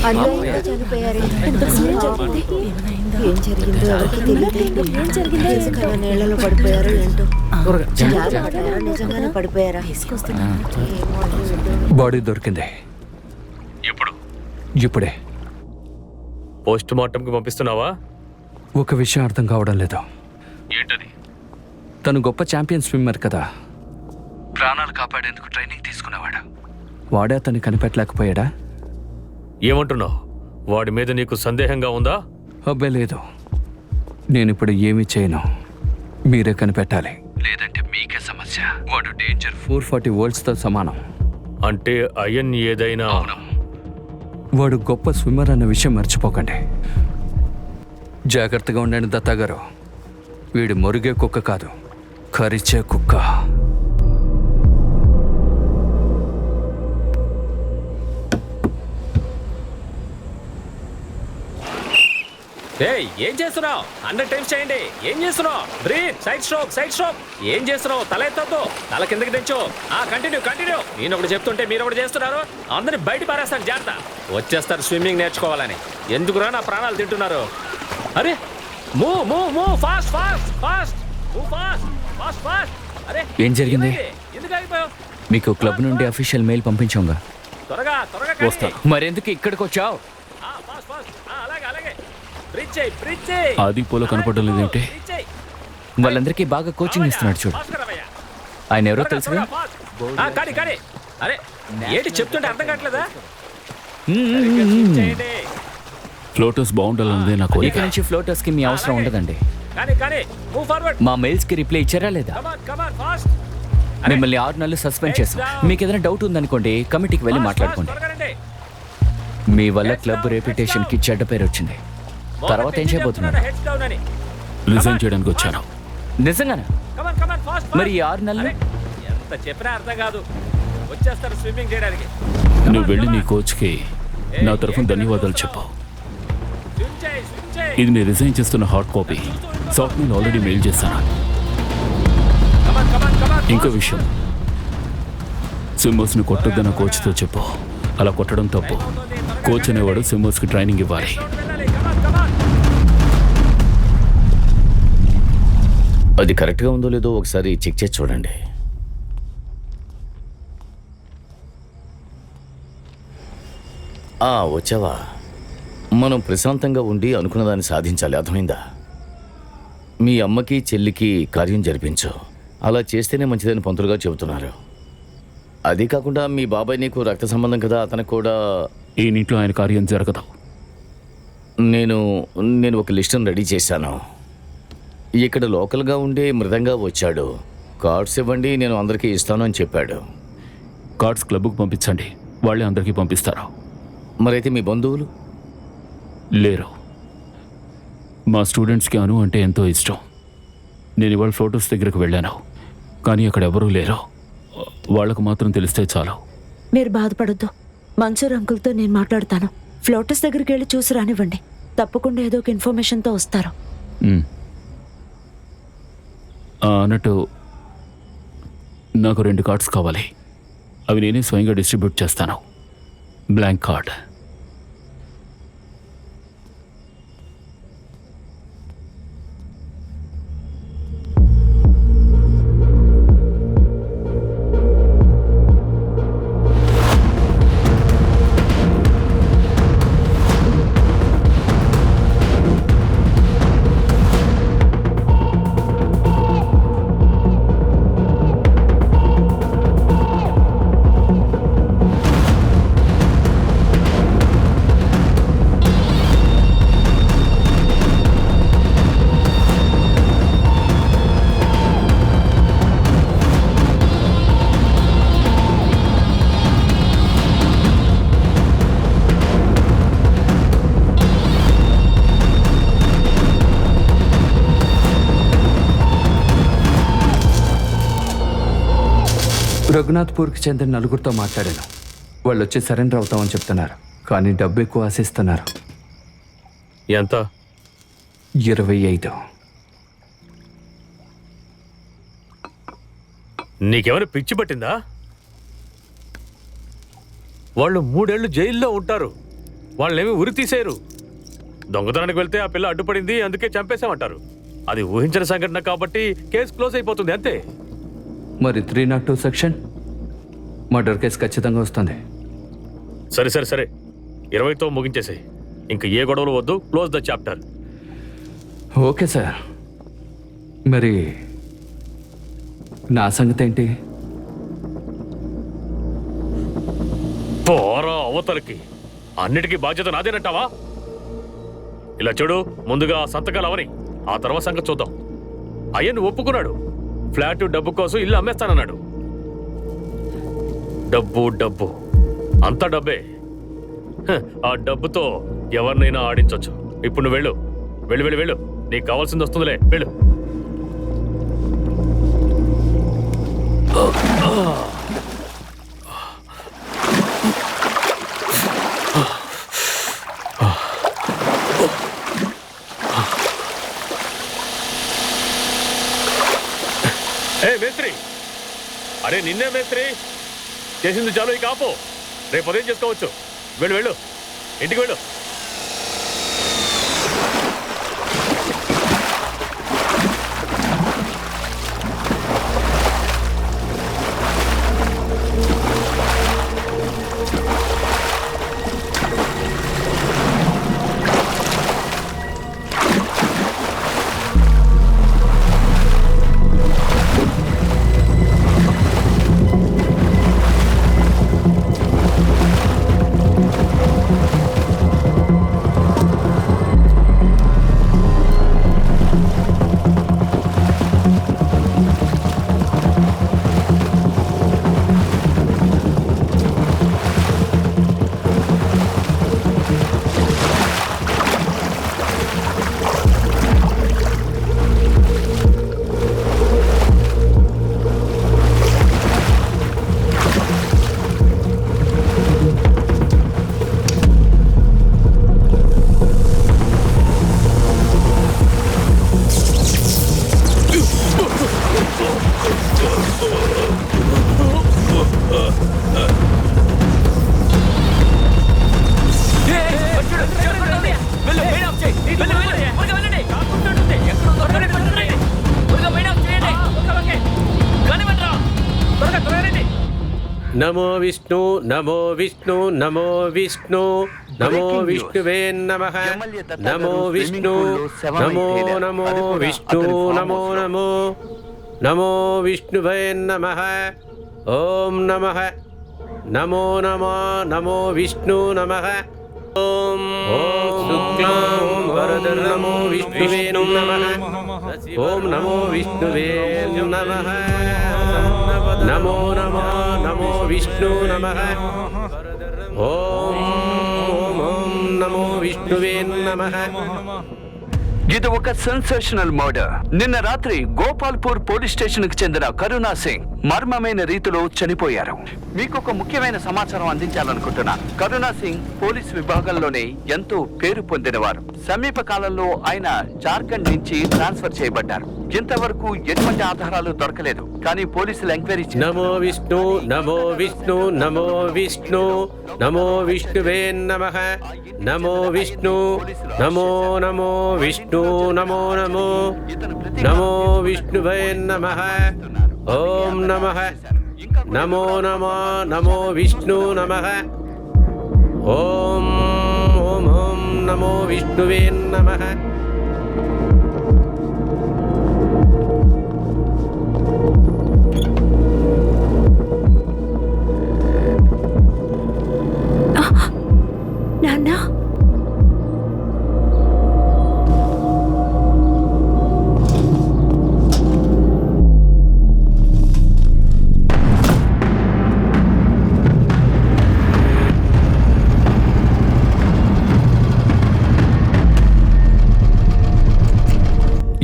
అన్యాయంగా చనిపోయారు. ఏం జరిగిందో ఎవరికి తెలియదు. ఇసుక నీళ్ళలో పడిపోయారో ఏంటో. జారిపడ్డారా? నిజంగానే పడిపోయారా? బాడీ దొరికింది. ఇప్పుడే. పోస్ట్ మార్టంకి పంపిస్తున్నావా? ఒక విషయం అర్థం కావడం లేదు. ఏంటది? తను గొప్ప ఛాంపియన్ స్విమ్మర్ కదా, ప్రాణాలు కాపాడేందుకు ట్రైనింగ్ తీసుకునేవాడు. వాడే అతన్ని కనిపెట్టలేకపోయాడా? ఏమంటున్నావు? వాడి మీద నీకు సందేహంగా ఉందా? అబ్బే లేదు. నేనిప్పుడు ఏమీ చేయను, మీరే కనిపెట్టాలి. లేదంటే మీకే సమస్య. వాడు డేంజర్ 440 వోల్ట్స్తో సమానం. అంటే అయన్ ఏదైనా వాడు గొప్ప స్విమ్మర్ అన్న విషయం మర్చిపోకండి. జాగ్రత్తగా ఉండండి దత్తా గారు. వీడు మురిగే కుక్క కాదు, కరిచే కుక్క. ఏం చేస్తున్నావు? 100 టైమ్స్ చేయండి. ఏం చేస్తున్నావు? బ్రీత్. Side stroke. ఏం చేస్తున్నావు? తల ఎత్తొద్దు, తల కిందకి తెచ్చు. కంటిన్యూ. నేను ఒకటి చెప్తుంటే మీరు ఒకటి చేస్తున్నారు. అందరిని బయట పారేస్తాను. జాగ్రత్త. వచ్చేస్తారు స్విమ్మింగ్ నేర్చుకోవాలని. ఎందుకురా నా ప్రాణాలు తింటున్నారు? అరే మూవ్ ఫాస్ట్. Move fast. అరే ఏం జరిగింది? ఎందుకు ఆగిపోయావు? మీకు క్లబ్ నుండి అఫీషియల్ మెయిల్ పంపించాంగా. త్వరగా వస్తా. మరెందుకు ఇక్కడికి వచ్చావు? ఫాస్ట్. అలాగే బ్రీత్ చేయి. ఆది పోలో కనపడడం లేదేంటి? వాళ్ళందరికీ బాగా కోచింగ్ ఇస్తున్నాడు చూడు. ఆయన ఎవరో తెలుసుగా? కానీ అరే ఏంటి చెప్తుంటే అర్థం కావట్లేదా? ఫ్లోటర్స్ బాగుండాలన్నదే నా ఇక కోరిక. నుంచి ఫ్లోటర్స్ కి మీ అవసరం ఉండదండి. కానీ మూవ్ ఫార్వర్డ్. మా మెయిల్స్ కి రిప్లై ఇచ్చారా లేదా? Come on fast. మిమ్మల్ని 6 నెలలు సస్పెండ్ చేస్తాం. మీకు ఏదైనా డౌట్ ఉందనుకోండి, కమిటీకి వెళ్ళి మాట్లాడుకోండి. మీ వల్ల క్లబ్ రెప్యుటేషన్ కి చెడ్డ పేరు వచ్చింది. తర్వాత ఏం చేయబోతున్నారు? రిజైన్ చేయడానికి వచ్చాను. నిజంగానా? మరి ఈ 6 నెలలు ఎంత చెప్పినా అర్థం కాదు. వచ్చేస్తారు స్విమ్మింగ్ చేయడానికి. నువ్వు వెళ్ళి నీ కోచ్కి నా తరఫున ధన్యవాదాలు చెప్పు. ఇది నేను రిజైన్ చేస్తున్న hard copy. Software already mail చేశాను. ఇంకో విషయం, స్విమ్మర్స్ని కొట్టొద్దన్న కోచ్తో చెప్పు. అలా కొట్టడం తప్పు. కోచ్ అనేవాడు స్విమ్మర్స్కి ట్రైనింగ్ ఇవ్వాలి. అది కరెక్ట్గా ఉందో లేదో ఒకసారి చెక్ చేసి చూడండి. వచ్చావా? మనం ప్రశాంతంగా ఉండి అనుకున్న దాన్ని సాధించాలి, అర్థమైందా? మీ అమ్మకి చెల్లికి కార్యం జరిపించు. అలా చేస్తేనే మంచిదని పంతులుగా చెబుతున్నారు. అది కాకుండా మీ బాబాయ్ నీకు రక్త సంబంధం కదా, అతనికి కూడా ఈ ఇంట్లో ఆయన కార్యం జరగదు. నేను ఒక లిస్టును రెడీ చేశాను. ఇక్కడ లోకల్గా ఉండే మృదంగా వచ్చాడు. కార్డ్స్ ఇవ్వండి, నేను అందరికీ ఇస్తాను అని చెప్పాడు. కార్డ్స్ క్లబ్కు పంపించండి, వాళ్ళే అందరికీ పంపిస్తారు. మరైతే మీ బంధువులు లేరు. మా స్టూడెంట్స్కి అను అంటే ఎంతో ఇష్టం. నేను ఇవాళ ఫొటోస్ దగ్గరకు వెళ్ళాను, కానీ అక్కడ ఎవరూ లేరు. వాళ్ళకు మాత్రం తెలిస్తే చాలు. మీరు బాధపడొద్దు. మన్సూర్ అంకుల్తో నేను మాట్లాడతాను. ఫ్లోటస్ దగ్గరికి వెళ్ళి చూసి రానివ్వండి. తప్పకుండా ఏదో ఒక ఇన్ఫర్మేషన్తో వస్తారు. అన్నట్టు నాకు 2 కార్డ్స్ కావాలి. అవి నేనే స్వయంగా డిస్ట్రిబ్యూట్ చేస్తాను. Blank card. రఘునాథ్పూర్కి చెందిన 4 మాట్లాడాను. వాళ్ళు వచ్చి సరెండర్ అవుతామని చెప్తున్నారు, కానీ డబ్బు ఎక్కువ ఆశిస్తున్నారు. ఎంత? 25. నీకేమైనా పిచ్చి పట్టిందా? వాళ్ళు 3 ఏళ్ళు జైల్లో ఉంటారు. వాళ్ళనేమి ఉరి తీసేయరు. దొంగతనానికి వెళ్తే ఆ పిల్ల అడ్డుపడింది, అందుకే చంపేశామంటారు. అది ఊహించిన సంఘటన కాబట్టి కేసు క్లోజ్ అయిపోతుంది, అంతే. మరి 302 సెక్షన్ మర్డర్ కేసు ఖచ్చితంగా వస్తుంది. సరే సరే సరే, 20తో ముగించేసాయి. ఇంక ఏ గొడవలు వద్దు, close the chapter. Okay sir. మరి నా సంగతి ఏంటి? పోరా అవతలకి. అన్నిటికీ బాధ్యత నాదేనంటావా? ఇలా చూడు, ముందుగా సంతకాలు అవని, ఆ తర్వాత సంగతి చూద్దాం. అయ్యను ఒప్పుకున్నాడు. ఫ్లాట్ డబ్బు కోసం ఇల్లు అమ్మేస్తానన్నాడు. డబ్బు డబ్బు అంతా డబ్బే. ఆ డబ్బుతో ఎవరినైనా ఆడించవచ్చు. ఇప్పుడు నువ్వు వెళ్ళు, వెళ్ళు వెళ్ళు వెళ్ళు. నీకు కావాల్సింది వస్తుందిలే, వెళ్ళు. ఏ మేస్త్రి, అరే నిన్నే మేస్త్రి. చేసింది చాలు, ఇక ఆపు. రేపు ఉదయం చేసుకోవచ్చు. వెళ్ళు వెళ్ళు, ఇంటికి వెళ్ళు. నమో విష్ణు నమో విష్ణు నమో విష్ణు నమో విష్ణువే నమః నమో విష్ణు నమో నమో విష్ణు నమో నమో నమో విష్ణువే నమః ఓం నమః నమో నమో నమో విష్ణు నమః ఓం శుక్లాం వరదర్ నమో విష్ణువే నమః ఓం నమో విష్ణువే నమః నమో నమో నమో విష్ణు నమః ఓం ఓం నమో విష్ణువే నమః. ఇది ఒక సెన్సేషనల్ మర్డర్. నిన్న రాత్రి గోపాల్పూర్ పోలీస్ స్టేషన్ కు చెందిన కరుణా సింగ్ మర్మమైన రీతిలో చనిపోయారు. మీకు ఒక ముఖ్యమైన సమాచారం అందించాలనుకుంటున్నాను. కరుణా సింగ్ పోలీస్ విభాగంలోనే ఎంతో పేరు పొందినవారు. సమీప కాలంలో ఆయన జార్ఖండ్ నుంచి ట్రాన్స్ఫర్ చేయబడ్డారు. ఇంతవరకు ఎటువంటి ఆధారాలు దొరకలేదు, కానీ పోలీసులు ఎంక్వైరీ నమో విష్ణు నమో విష్ణు నమో విష్ణు నమో విష్ణువే నమః నమో విష్ణు నమో నమో విష్ణు నమో నమో నమో విష్ణువే నమః ఓం నమః నమో నమో నమో విష్ణు నమః ఓం ఓం ఓం నమో విష్ణువే నమః. నాన్న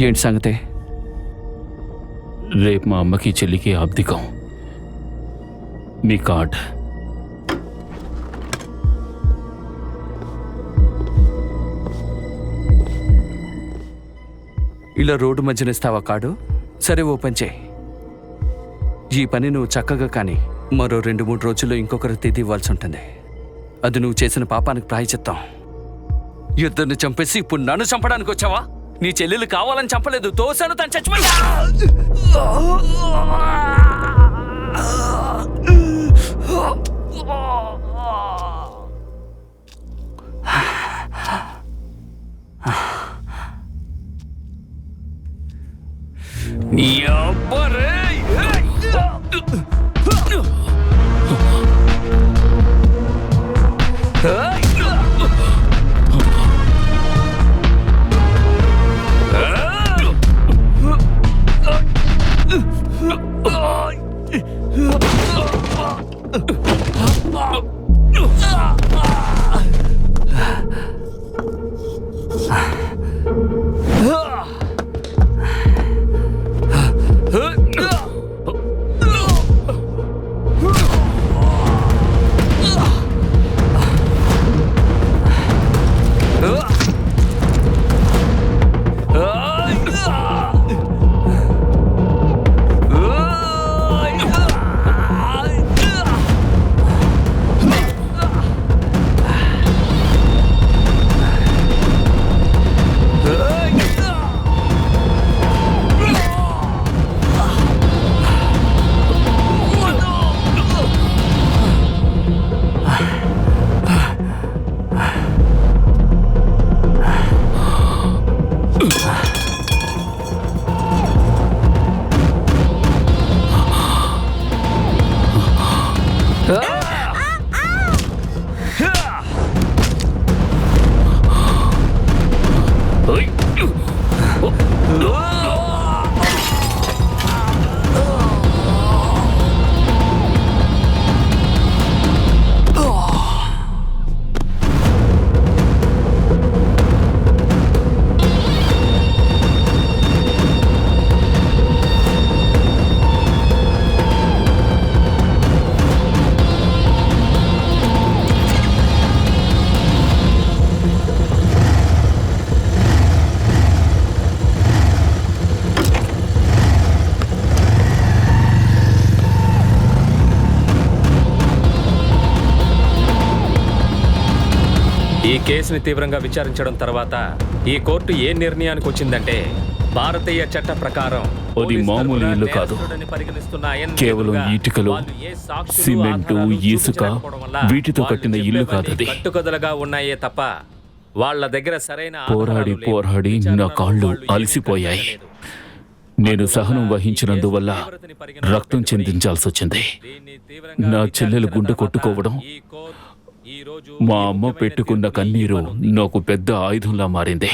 ఏంటి సంగతే? రేపు మా అమ్మకి చెల్లికి అబ్దికం. మీ కార్డ్. ఇలా రోడ్డు మధ్యన ఇస్తావా కార్డు? సరే ఓపెన్ చేయి. ఈ పని నువ్వు చక్కగా కానీ మరో 2-3 రోజుల్లో ఇంకొకరు తిథి ఇవ్వాల్సి ఉంటుంది. అది నువ్వు చేసిన పాపానికి ప్రాయచిత్తం. ఇద్దరిని చంపేసి ఇప్పుడు నన్ను చంపడానికి వచ్చావా? నీ చెల్లెలు కావాలని చంపలేదు, తోసాను, తను చచ్చిపోయా. ఈ కేసుని తీవ్రంగా విచారించడం తర్వాత ఈ కోర్టు ఏ నిర్ణయానికి వచ్చిందంటే భారతీయ చట్ట ప్రకారం అది మామూలు ఇల్లు కాదు. కేవలం ఇటుకలు, సిమెంటు, ఇసుక వీటితో కట్టిన ఇల్లు కాదది. కట్టుకదలుగా ఉన్నాయే తప్ప వాళ్ళ దగ్గర సరైన పోరాడి పోరాడి నా కాళ్ళు అలసిపోయాయి. నేను సహనం వహించినందువల్ల రక్తం చిందించాల్సి వచ్చింది. నా చెల్లెలు గుండె కొట్టుకోవడం, మా అమ్మ పెట్టుకున్న కన్నీరు నాకు పెద్ద ఆయుధంలా మారింది.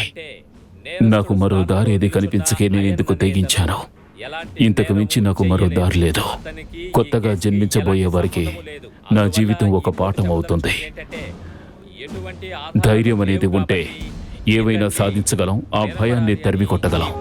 నాకు మరో దారి ఏది కనిపించకే నేను ఎందుకు తెగించాను. ఇంతకు మించి నాకు మరో దారి లేదు. కొత్తగా జన్మించబోయే వారికి నా జీవితం ఒక పాఠం అవుతుంది. ధైర్యం అనేది ఉంటే ఏవైనా సాధించగలం, ఆ భయాన్ని తరిమి కొట్టగలం.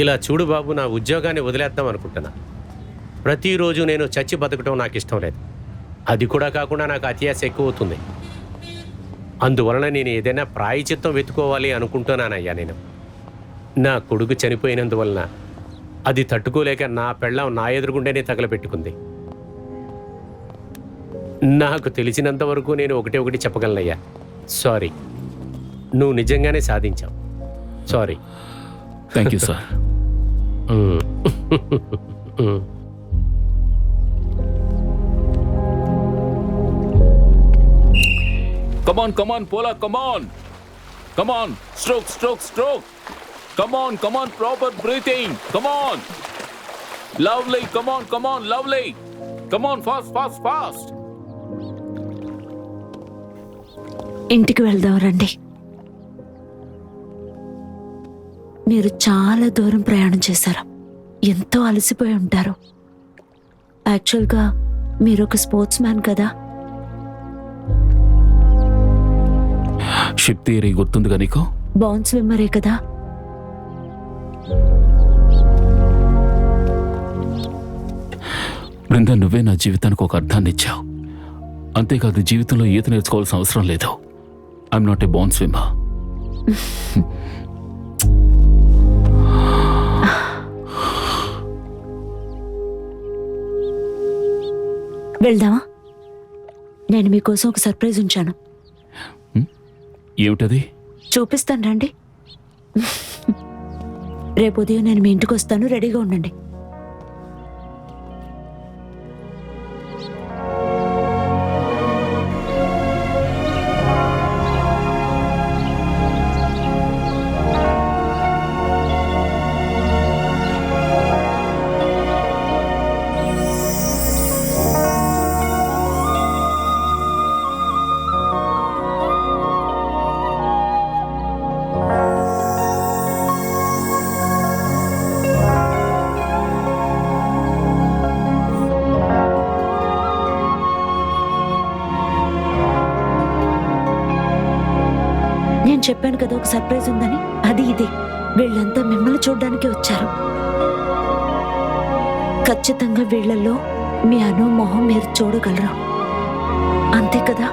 ఇలా చూడు బాబు, నా ఉద్యోగాన్ని వదిలేద్దాం అనుకుంటున్నా. ప్రతిరోజు నేను చచ్చి బతకటం నాకు ఇష్టం లేదు. అది కూడా కాకుండా నాకు అత్యాశ ఎక్కువ అవుతుంది. అందువలన నేను ఏదైనా ప్రాయచిత్తం వెతుకోవాలి అనుకుంటున్నానయ్యా. నేను నా కొడుకు చనిపోయినందువలన అది తట్టుకోలేక నా పెళ్ళం నా ఎదురుగుండేనే తగలపెట్టుకుంది. నాకు తెలిసినంత వరకు నేను ఒకటి చెప్పగలనయ్యా. సారీ, నువ్వు నిజంగానే సాధించావు. Sorry. Thank you sir. Come on, Pola, come on. Come on, stroke. Come on, proper breathing. Come on. Lovely, come on, lovely. Come on, fast. ఇంటికి వెళ్దాం రండి. మీరు చాలా దూరం ప్రయాణం చేశారు, ఎంతో అలసిపోయి ఉంటారు. యాక్చువల్గా మీరు ఒక స్పోర్ట్స్ మ్యాన్ కదా. షిప్ థియరీ గుర్తుందిగా నీకు? బౌన్ స్విమ్మరే కదా. బృందా, నువ్వే నా జీవితానికి ఒక అర్థాన్ని ఇచ్చావు. అంతేకాదు, జీవితంలో ఈత నేర్చుకోవాల్సిన అవసరం లేదు. I'm not a born swimmer. వెళ్దామా? నేను మీకోసం ఒక సర్ప్రైజ్ ఉంచాను. ఏమిటది? చూపిస్తాను రండి. రేపు ఉదయం నేను మీ ఇంటికి వస్తాను, రెడీగా ఉండండి. నేను చెప్పాను కదా ఒక సర్ప్రైజ్ ఉందని, అది ఇదే. వీళ్ళంతా మిమ్మల్ని చూడ్డానికి వచ్చారు. ఖచ్చితంగా వీళ్ళల్లో మీ అను మొహం మీరు చూడగలరు, అంతే కదా?